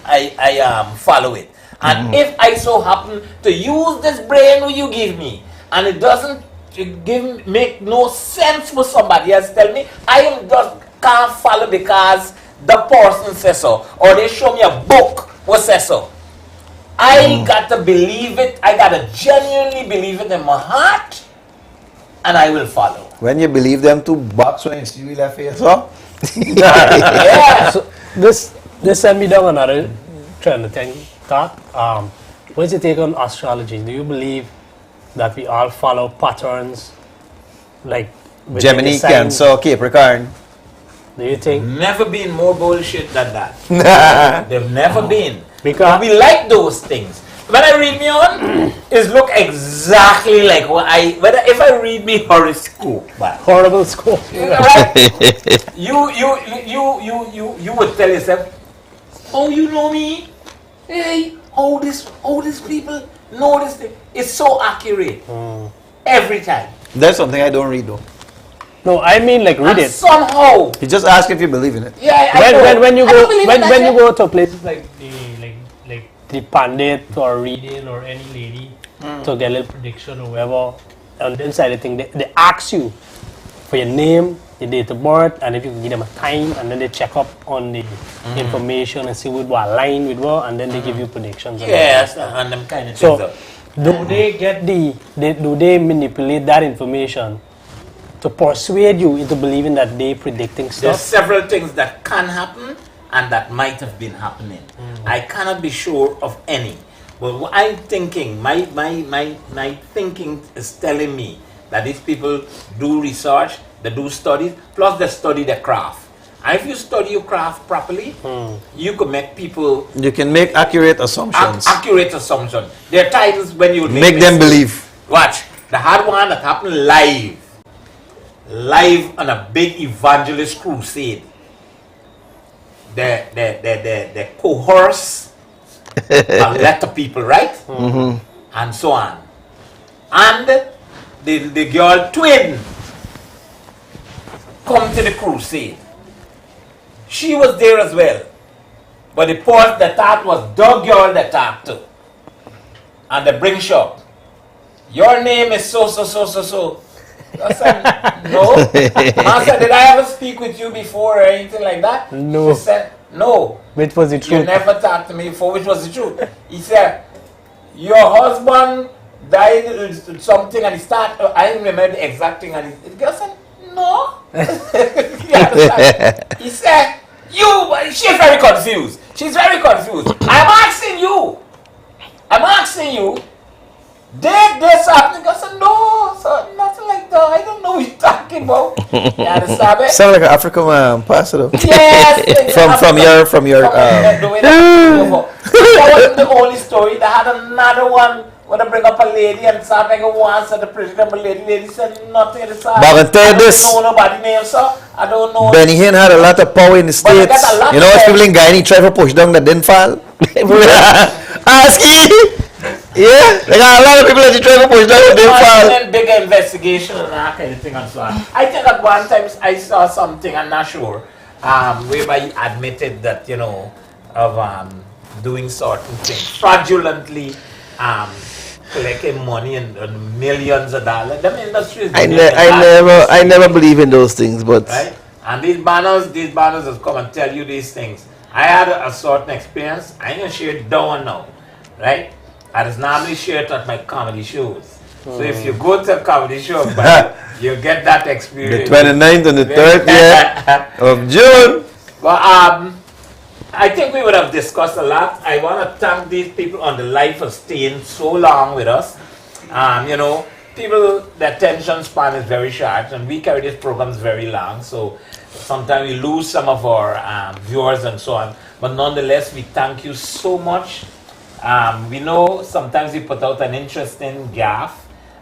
follow it. And if I so happen to use this brain you give me, and it doesn't make no sense for somebody else tell me, I am just can't follow because the person says so, or they show me a book what says so. I got to believe it. I got to genuinely believe it in my heart, and I will follow. When you believe them to box when you see you left face up. Yeah. So this sent me down another trend of thought. What's your take on astrology? Do you believe that we all follow patterns like Gemini, Cancer, Capricorn? Do you think? Never been more bullshit than that. They've never been. Because we like those things. when I read me on, it look exactly like what if I read me horoscope. Horrible scope. Right? You would tell yourself, oh, you know me? Hey, all these people know this thing. It's so accurate. Every time. There's something I don't read though. No, I mean like read And it. somehow. He just ask if you believe in it. Yeah, I know. when you I don't go believe in that when you shit. go to places like the pandit or reading or any lady to get a little prediction or whatever, on the inside the thing they ask you for your name, your date of birth, and if you can give them a time, and then they check up on the information and see what align with what, and then they give you predictions. Yes, and them kind of So things. do they get do they manipulate that information to persuade you into believing that they predicting There's stuff? several things that can happen and that might have been happening. I cannot be sure of any. But what I'm thinking, my thinking is telling me that these people do research, they do studies, plus they study their craft. And if you study your craft properly, you can make people... You can make accurate assumptions. Accurate assumptions. There are times when you Make them believe. Watch, the hard one that happened live on a big evangelist crusade. The coerce a lot of people, right? And so on. And the girl twin come to the crusade. She was there as well. But the part that talked was the girl that talked to. And they bring she up. Your name is so. I said, no. I said, did I ever speak with you before or anything like that? No. She said, no. Which was the truth? You never talked to me before, which was the truth. He said, your husband died or something, and he started, I don't remember the exact thing, and the girl said, no. He said, she's very confused. She's very confused. I'm asking you, did this happen? I said, no, so nothing like that. I don't know what you're talking about. You understand me? Sound like an African pastor. Yes. from your that wasn't the only story. They had another one where they bring up a lady and start like a once at the president. The lady said nothing at the time. But I can tell you this. I don't know nobody name, sir. I don't know. Benny Hinn had a lot of power in the States. You know, people in Guyana try to push down that didn't fall. Ask him. Yeah, they got a lot of people that try to push down that didn't fall. And bigger investigation and that kind of thing and so on. I think at one time I saw something, I'm not sure, whereby he admitted that, of doing certain things, fraudulently collecting money and millions of dollars. The industry is I never believe in those things, but right? And these banners have come and tell you these things. I had a certain experience. I ain't gonna share it down now, right? I just normally share it at my comedy shows. So if you go to a comedy show, you get that experience. The 29th and the 30th of June. But I think we would have discussed a lot. I want to thank these people on the live for staying so long with us. People, the attention span is very short, and we carry these programs very long. So sometimes we lose some of our viewers and so on. But nonetheless, we thank you so much. We know sometimes we put out an interesting gyaff,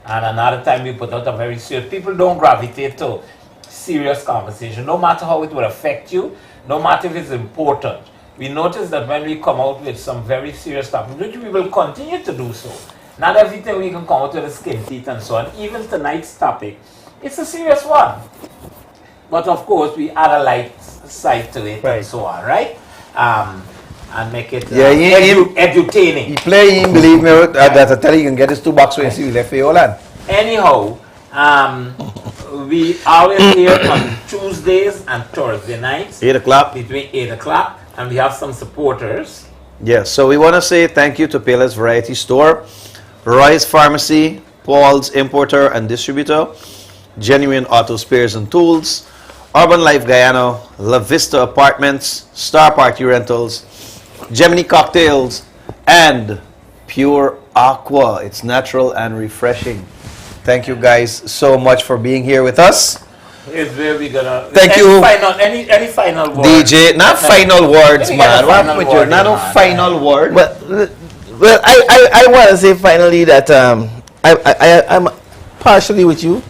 and another time we put out a very serious. People don't gravitate to serious conversation, no matter how it will affect you, no matter if it's important. We notice that when we come out with some very serious topics, which we will continue to do so. Not everything we can come out with a skin teeth and so on. Even tonight's topic, it's a serious one. But of course, we add a light side to it and so on, right? And make it edutaining. He play him, believe me, that I tell you, you can get his $2 when you left for your land. Anyhow, we always here on Tuesdays and Thursday nights. 8 o'clock. Between 8 o'clock. And we have some supporters. Yes, so we want to say thank you to Payless Variety Store, Roy's Pharmacy, Paul's Importer and Distributor, Genuine Auto Spares and Tools, Urban Life Guyana, La Vista Apartments, Star Party Rentals, Gemini Cocktails, and Pure Aqua. It's natural and refreshing. Thank you guys so much for being here with us. Here's where we're gonna. Thank you. Any final word? DJ, not final words, man. What happened with you? Not no final word. But Well, I want to say finally that I'm partially with you.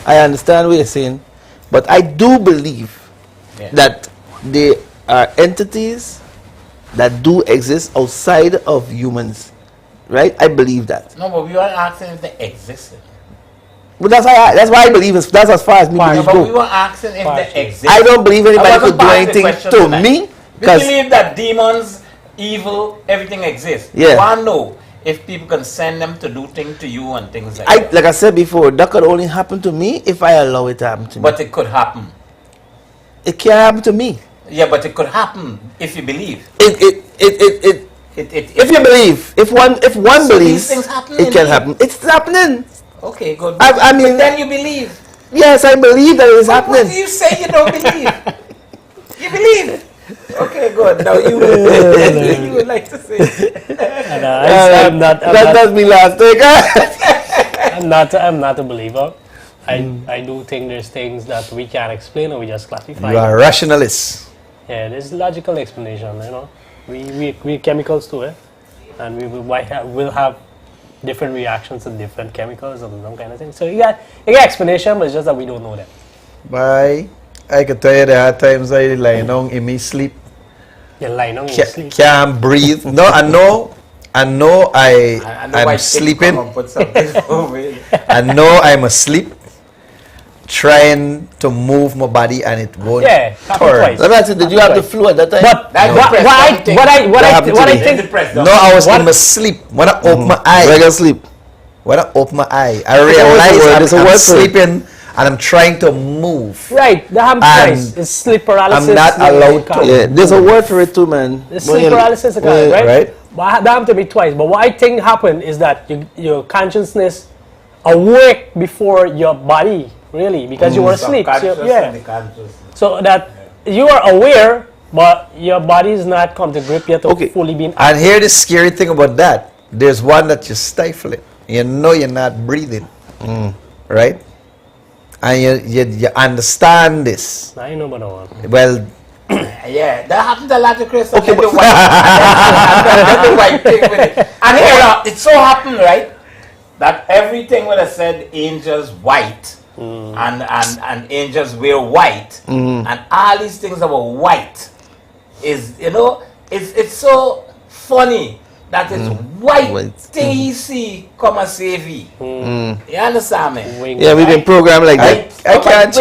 I understand what you're saying, but I do believe that there are entities that do exist outside of humans, right? I believe that. No, but we weren't asking if they existed. But that's why I believe that's as far as me believe But go. we were asking if they exist. I don't believe anybody That could wasn't do part of the anything question to tonight. me. We believe that demons, evil, everything exists. Yeah. We want to know if people can send them to do things to you and things like that. Like I said before, that could only happen to me if I allow it to happen to me. But it could happen. It can't happen to me. Yeah, but it could happen if you believe. If you believe, if one So believes, these things happen it can indeed. happen. It's happening. Okay, good. I mean, but then you believe. Yes, I believe that it's happening. What do you say you don't believe? You believe. Okay, good. Now you would like to say. I'm not. That's me last take. I'm not a believer. I do think there's things that we can't explain or we just classify. You are a rationalist. Yeah, there's logical explanation. You know, we chemicals too, and we'll have different reactions to different chemicals and some kind of thing. So you got explanation, but it's just that we don't know that. Bye. I can tell you there are times I lie down in my sleep. You're lying down in your sleep. Can't breathe. No, I'm sleeping. I know I'm asleep, trying to move my body and it won't turn. Let me ask you, did you have the flu at that time? But what I think. No, I was in my sleep. When I open my eye. Regular sleep. When I open my eye, I realize I'm sleeping and I'm trying to move. Right, that happens twice. It's sleep paralysis. I'm not allowed to. Yeah, there's a word for it too, man. It's sleep paralysis, right? Right. But that happened to me twice. But what I think happened is that your consciousness awake before your body, really, because you were asleep. So, so that you are aware, but your body is not come to grip yet to fully being. And here the scary thing about that, there's one that you're stifling. You know you're not breathing, right? And you understand this. I know about that one. Well, yeah, that happens a lot to Chris. Okay, the white thing with it. And here, it so happened, right, that everything would have said angels white, and angels wear white, and all these things about white is, it's so funny that it's white thing he see come and save you. You understand me? Yeah, we've been programmed like that. I can't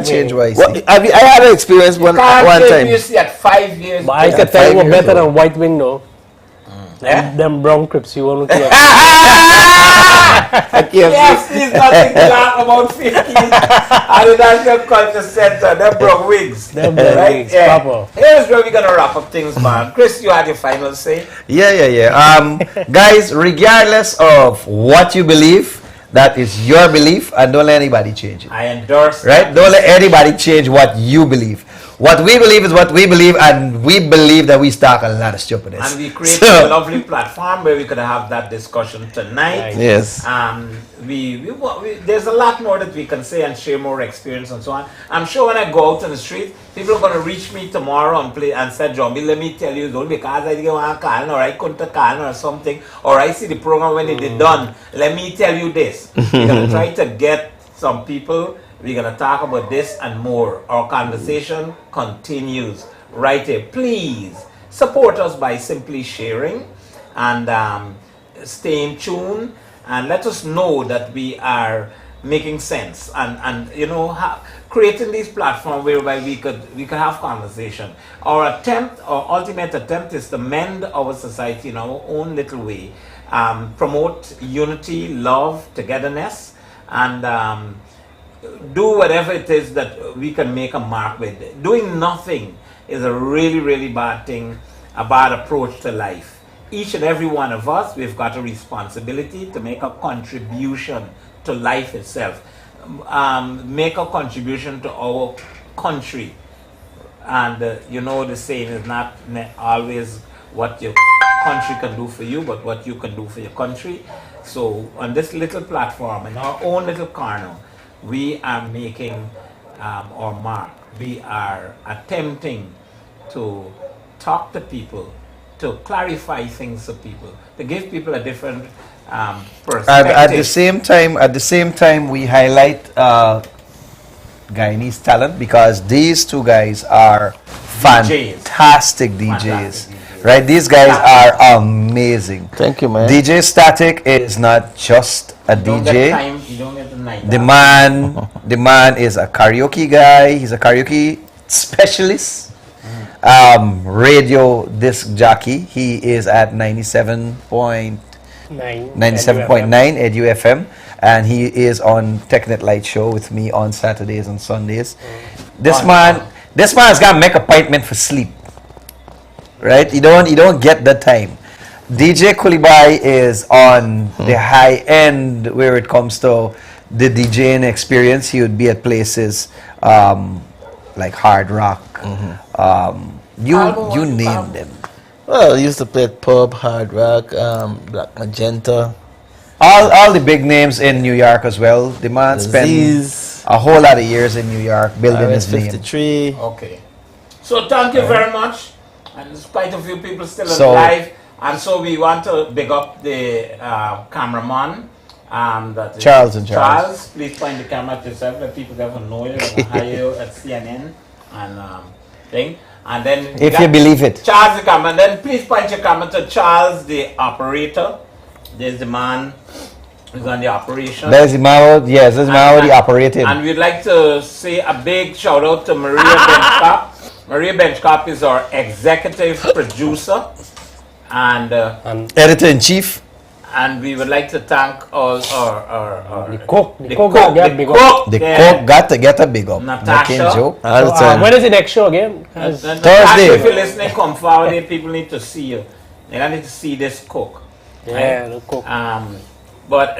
change why I see. I had an experience one time. You see at 5 years. But I can tell you what better than white wing though. Them brown crips you want to kill. Yes, he's nothing to laugh about 15. And the National Culture Center, them brown wigs. Them brown wigs, proper. Here's where we're going to wrap up things, man. Chris, you had your final say? Yeah. Guys, regardless of what you believe, that is your belief, and don't let anybody change it. I endorse right? Don't let anybody change what you believe. What we believe is what we believe, and we believe that we start a lot of stupidness. And we created a lovely platform where we could have that discussion tonight. Yes. There's a lot more that we can say and share more experience and so on. I'm sure when I go out on the street, people are going to reach me tomorrow and say, Jumbie, let me tell you, it's only because I didn't want to call or I couldn't call or something, or I see the program when it is done. Let me tell you this. We're going to try to get some people. We're going to talk about this and more. Our conversation continues right here. Please support us by simply sharing and staying tuned, and let us know that we are making sense and creating these platforms whereby we could have conversation. Our ultimate attempt is to mend our society in our own little way, promote unity, love, togetherness, and do whatever it is that we can make a mark with. Doing nothing is a really, really bad thing, a bad approach to life. Each and every one of us, we've got a responsibility to make a contribution to life itself. Make a contribution to our country. And the saying is not always what your country can do for you, but what you can do for your country. So on this little platform, in our own little corner, we are making our mark. We are attempting to talk to people to clarify things to people, to give people a different perspective. At the same time, we highlight Guyanese talent because these two guys are fantastic DJs. Right, these guys are amazing. Thank you, man. DJ Static is not just a You don't DJ. get time, you don't get the night. The man is a karaoke guy. He's a karaoke specialist. Radio disc jockey. He is at 97.9 Edu FM, and he is on Technet Light Show with me on Saturdays and Sundays. This man's got to make appointment for sleep. Right? You don't get the time. DJ Kulibai is on the high end where it comes to the DJing experience. He would be at places like Hard Rock. You name them. Well, I used to play at Pub, Hard Rock, Black Magenta. All the big names in New York as well. The man spent a whole lot of years in New York building his name. 53. Okay. So thank you very much. And despite a few people still So- alive, and so we want to big up the cameraman. That is Charles. Please point the camera at yourself. Let people ever know you. We're gonna hire you at CNN and thing. And then If you believe it. Charles the camera. And then please point your camera to Charles the operator. There's the man who's on the operation. There's Mao, yes, there's Mao the operating. And we'd like to say a big shout out to Maria Benchcop. Maria Benchcop is our executive producer and editor-in-chief. And we would like to thank all our The cook got to get a big up. Natasha. Making joke. When is the next show again? Natasha, if you're listening, come forward. People need to see you. They need to see this cook. Yeah, the cook. But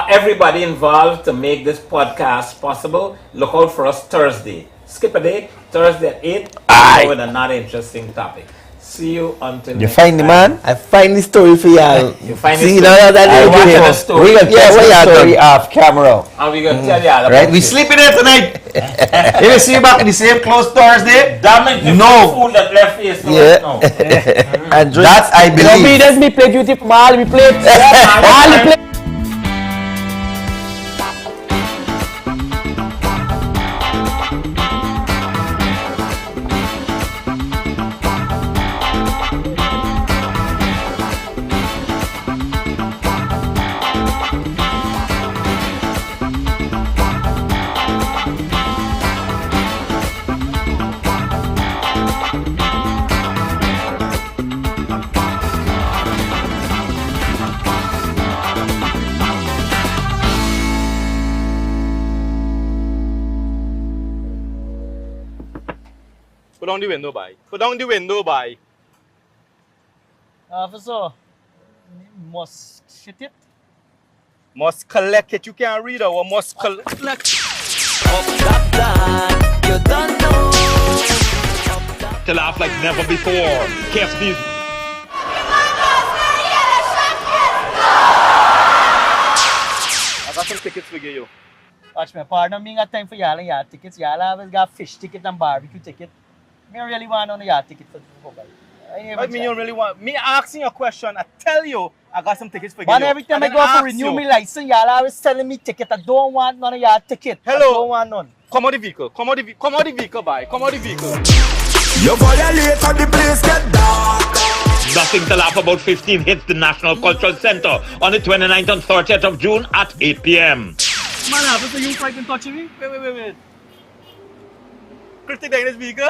everybody involved to make this podcast possible, look out for us Thursday. Skip a day, Thursday at 8, with another interesting topic. See you until You next find the time. man? I find the story for y'all. You find See, the now story. that I is watch good. the story. We gonna tell the story off camera. And we gonna tell y'all about Right? We it. sleeping there tonight. If you see you back in the same close Thursday, Damn it, no. food that left face Yeah. now. And that I believe. Does me play duty for all we play. All we play. Put down the window, boy. Put down the window, boy. Officer, must shit it. Must collect it. You can't read or must collect. To laugh like never before. KFC's I got some tickets for you. Watch me, pardon me, got time for y'all and y'all tickets. Y'all always got fish ticket and barbecue ticket. Me really want on y'all ticket for football. I mean, you really want me asking you a question. I tell you, I got some tickets for you. Man, every time I go to renew my license, y'all always telling me ticket. I don't want none of y'all ticket. Hello. I don't want none. Come on the vehicle. Come on the vehicle, boy. Come on the vehicle. You violate and the place get dark. Nothing to Laugh About 15 hits the National Cultural Center on the 29th and 30th of June at 8 p.m. Man, officer, you fighting touching me? Wait. Critic in this vehicle?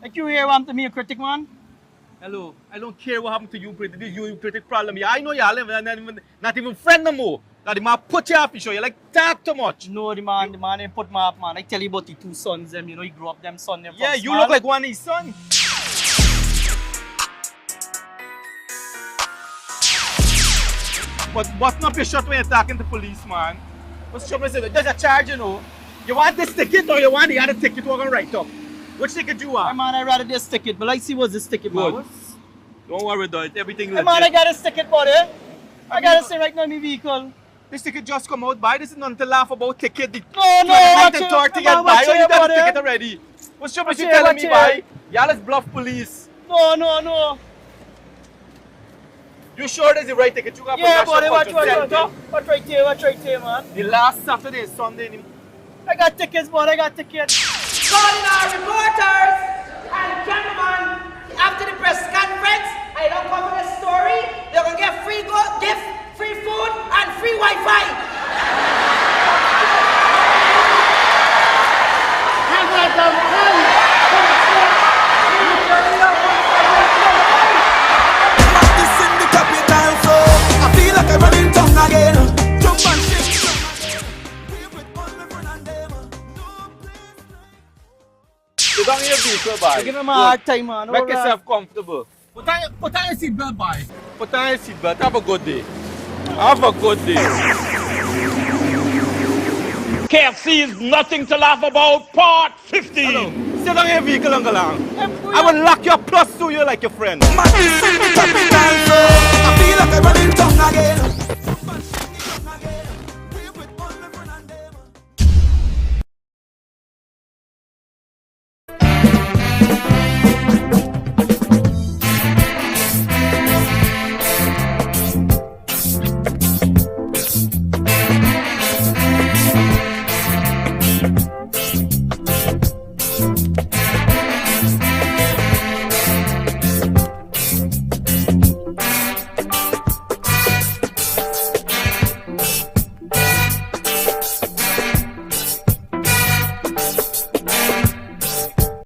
Like you here want to me a critic, man? Hello. I don't care what happened to you, critic. This is you critic problem. Yeah, I know y'all not even friend no more. That the man put you off the show. You like talk too much. No, the man ain't put me up, man. I tell you about the two sons, them. You know, he grew up them son them. Yeah, from you small. look like one of his son. But button up your shot when you're talking to police, man. What's trouble? There's a charge, you know. You want this ticket or you want the other ticket we're gonna write up? Which ticket you want? Hey, man, I rather this ticket, but I see what's this ticket, man. Good. Don't worry about it. Everything Hey, legit. man, I got this ticket, buddy. I got this thing right now in my vehicle. This ticket just come out by. This is nothing to laugh about ticket. The No, watch it. 30 Come on, get by. watch Oh, it, you got buddy. the ticket already. What's trouble? Watch You it, telling watch me, it. by? Y'all is bluff police. No. You sure that's the right ticket? You got Yeah, for buddy, national watch culture right here, man. The last Saturday and Sunday. I got tickets, bud, I got tickets. Calling our reporters and cameramen after the press conference. I don't cover the story. They're gonna get free gift, free food, and free Wi-Fi. This in the capital, so I feel like I'm running tongue again. Jump and shake. You don't need a vehicle, boy. Give him a hard time, man. Make Alright. yourself comfortable. Put on your seatbelt, boy. Put on your seatbelt. Have a good day. Have a good day. KFC is nothing to laugh about, part 15. Hello. Sit down in your vehicle and go along. I will lock your plus to you like your friend. I feel like I'm running tongue again.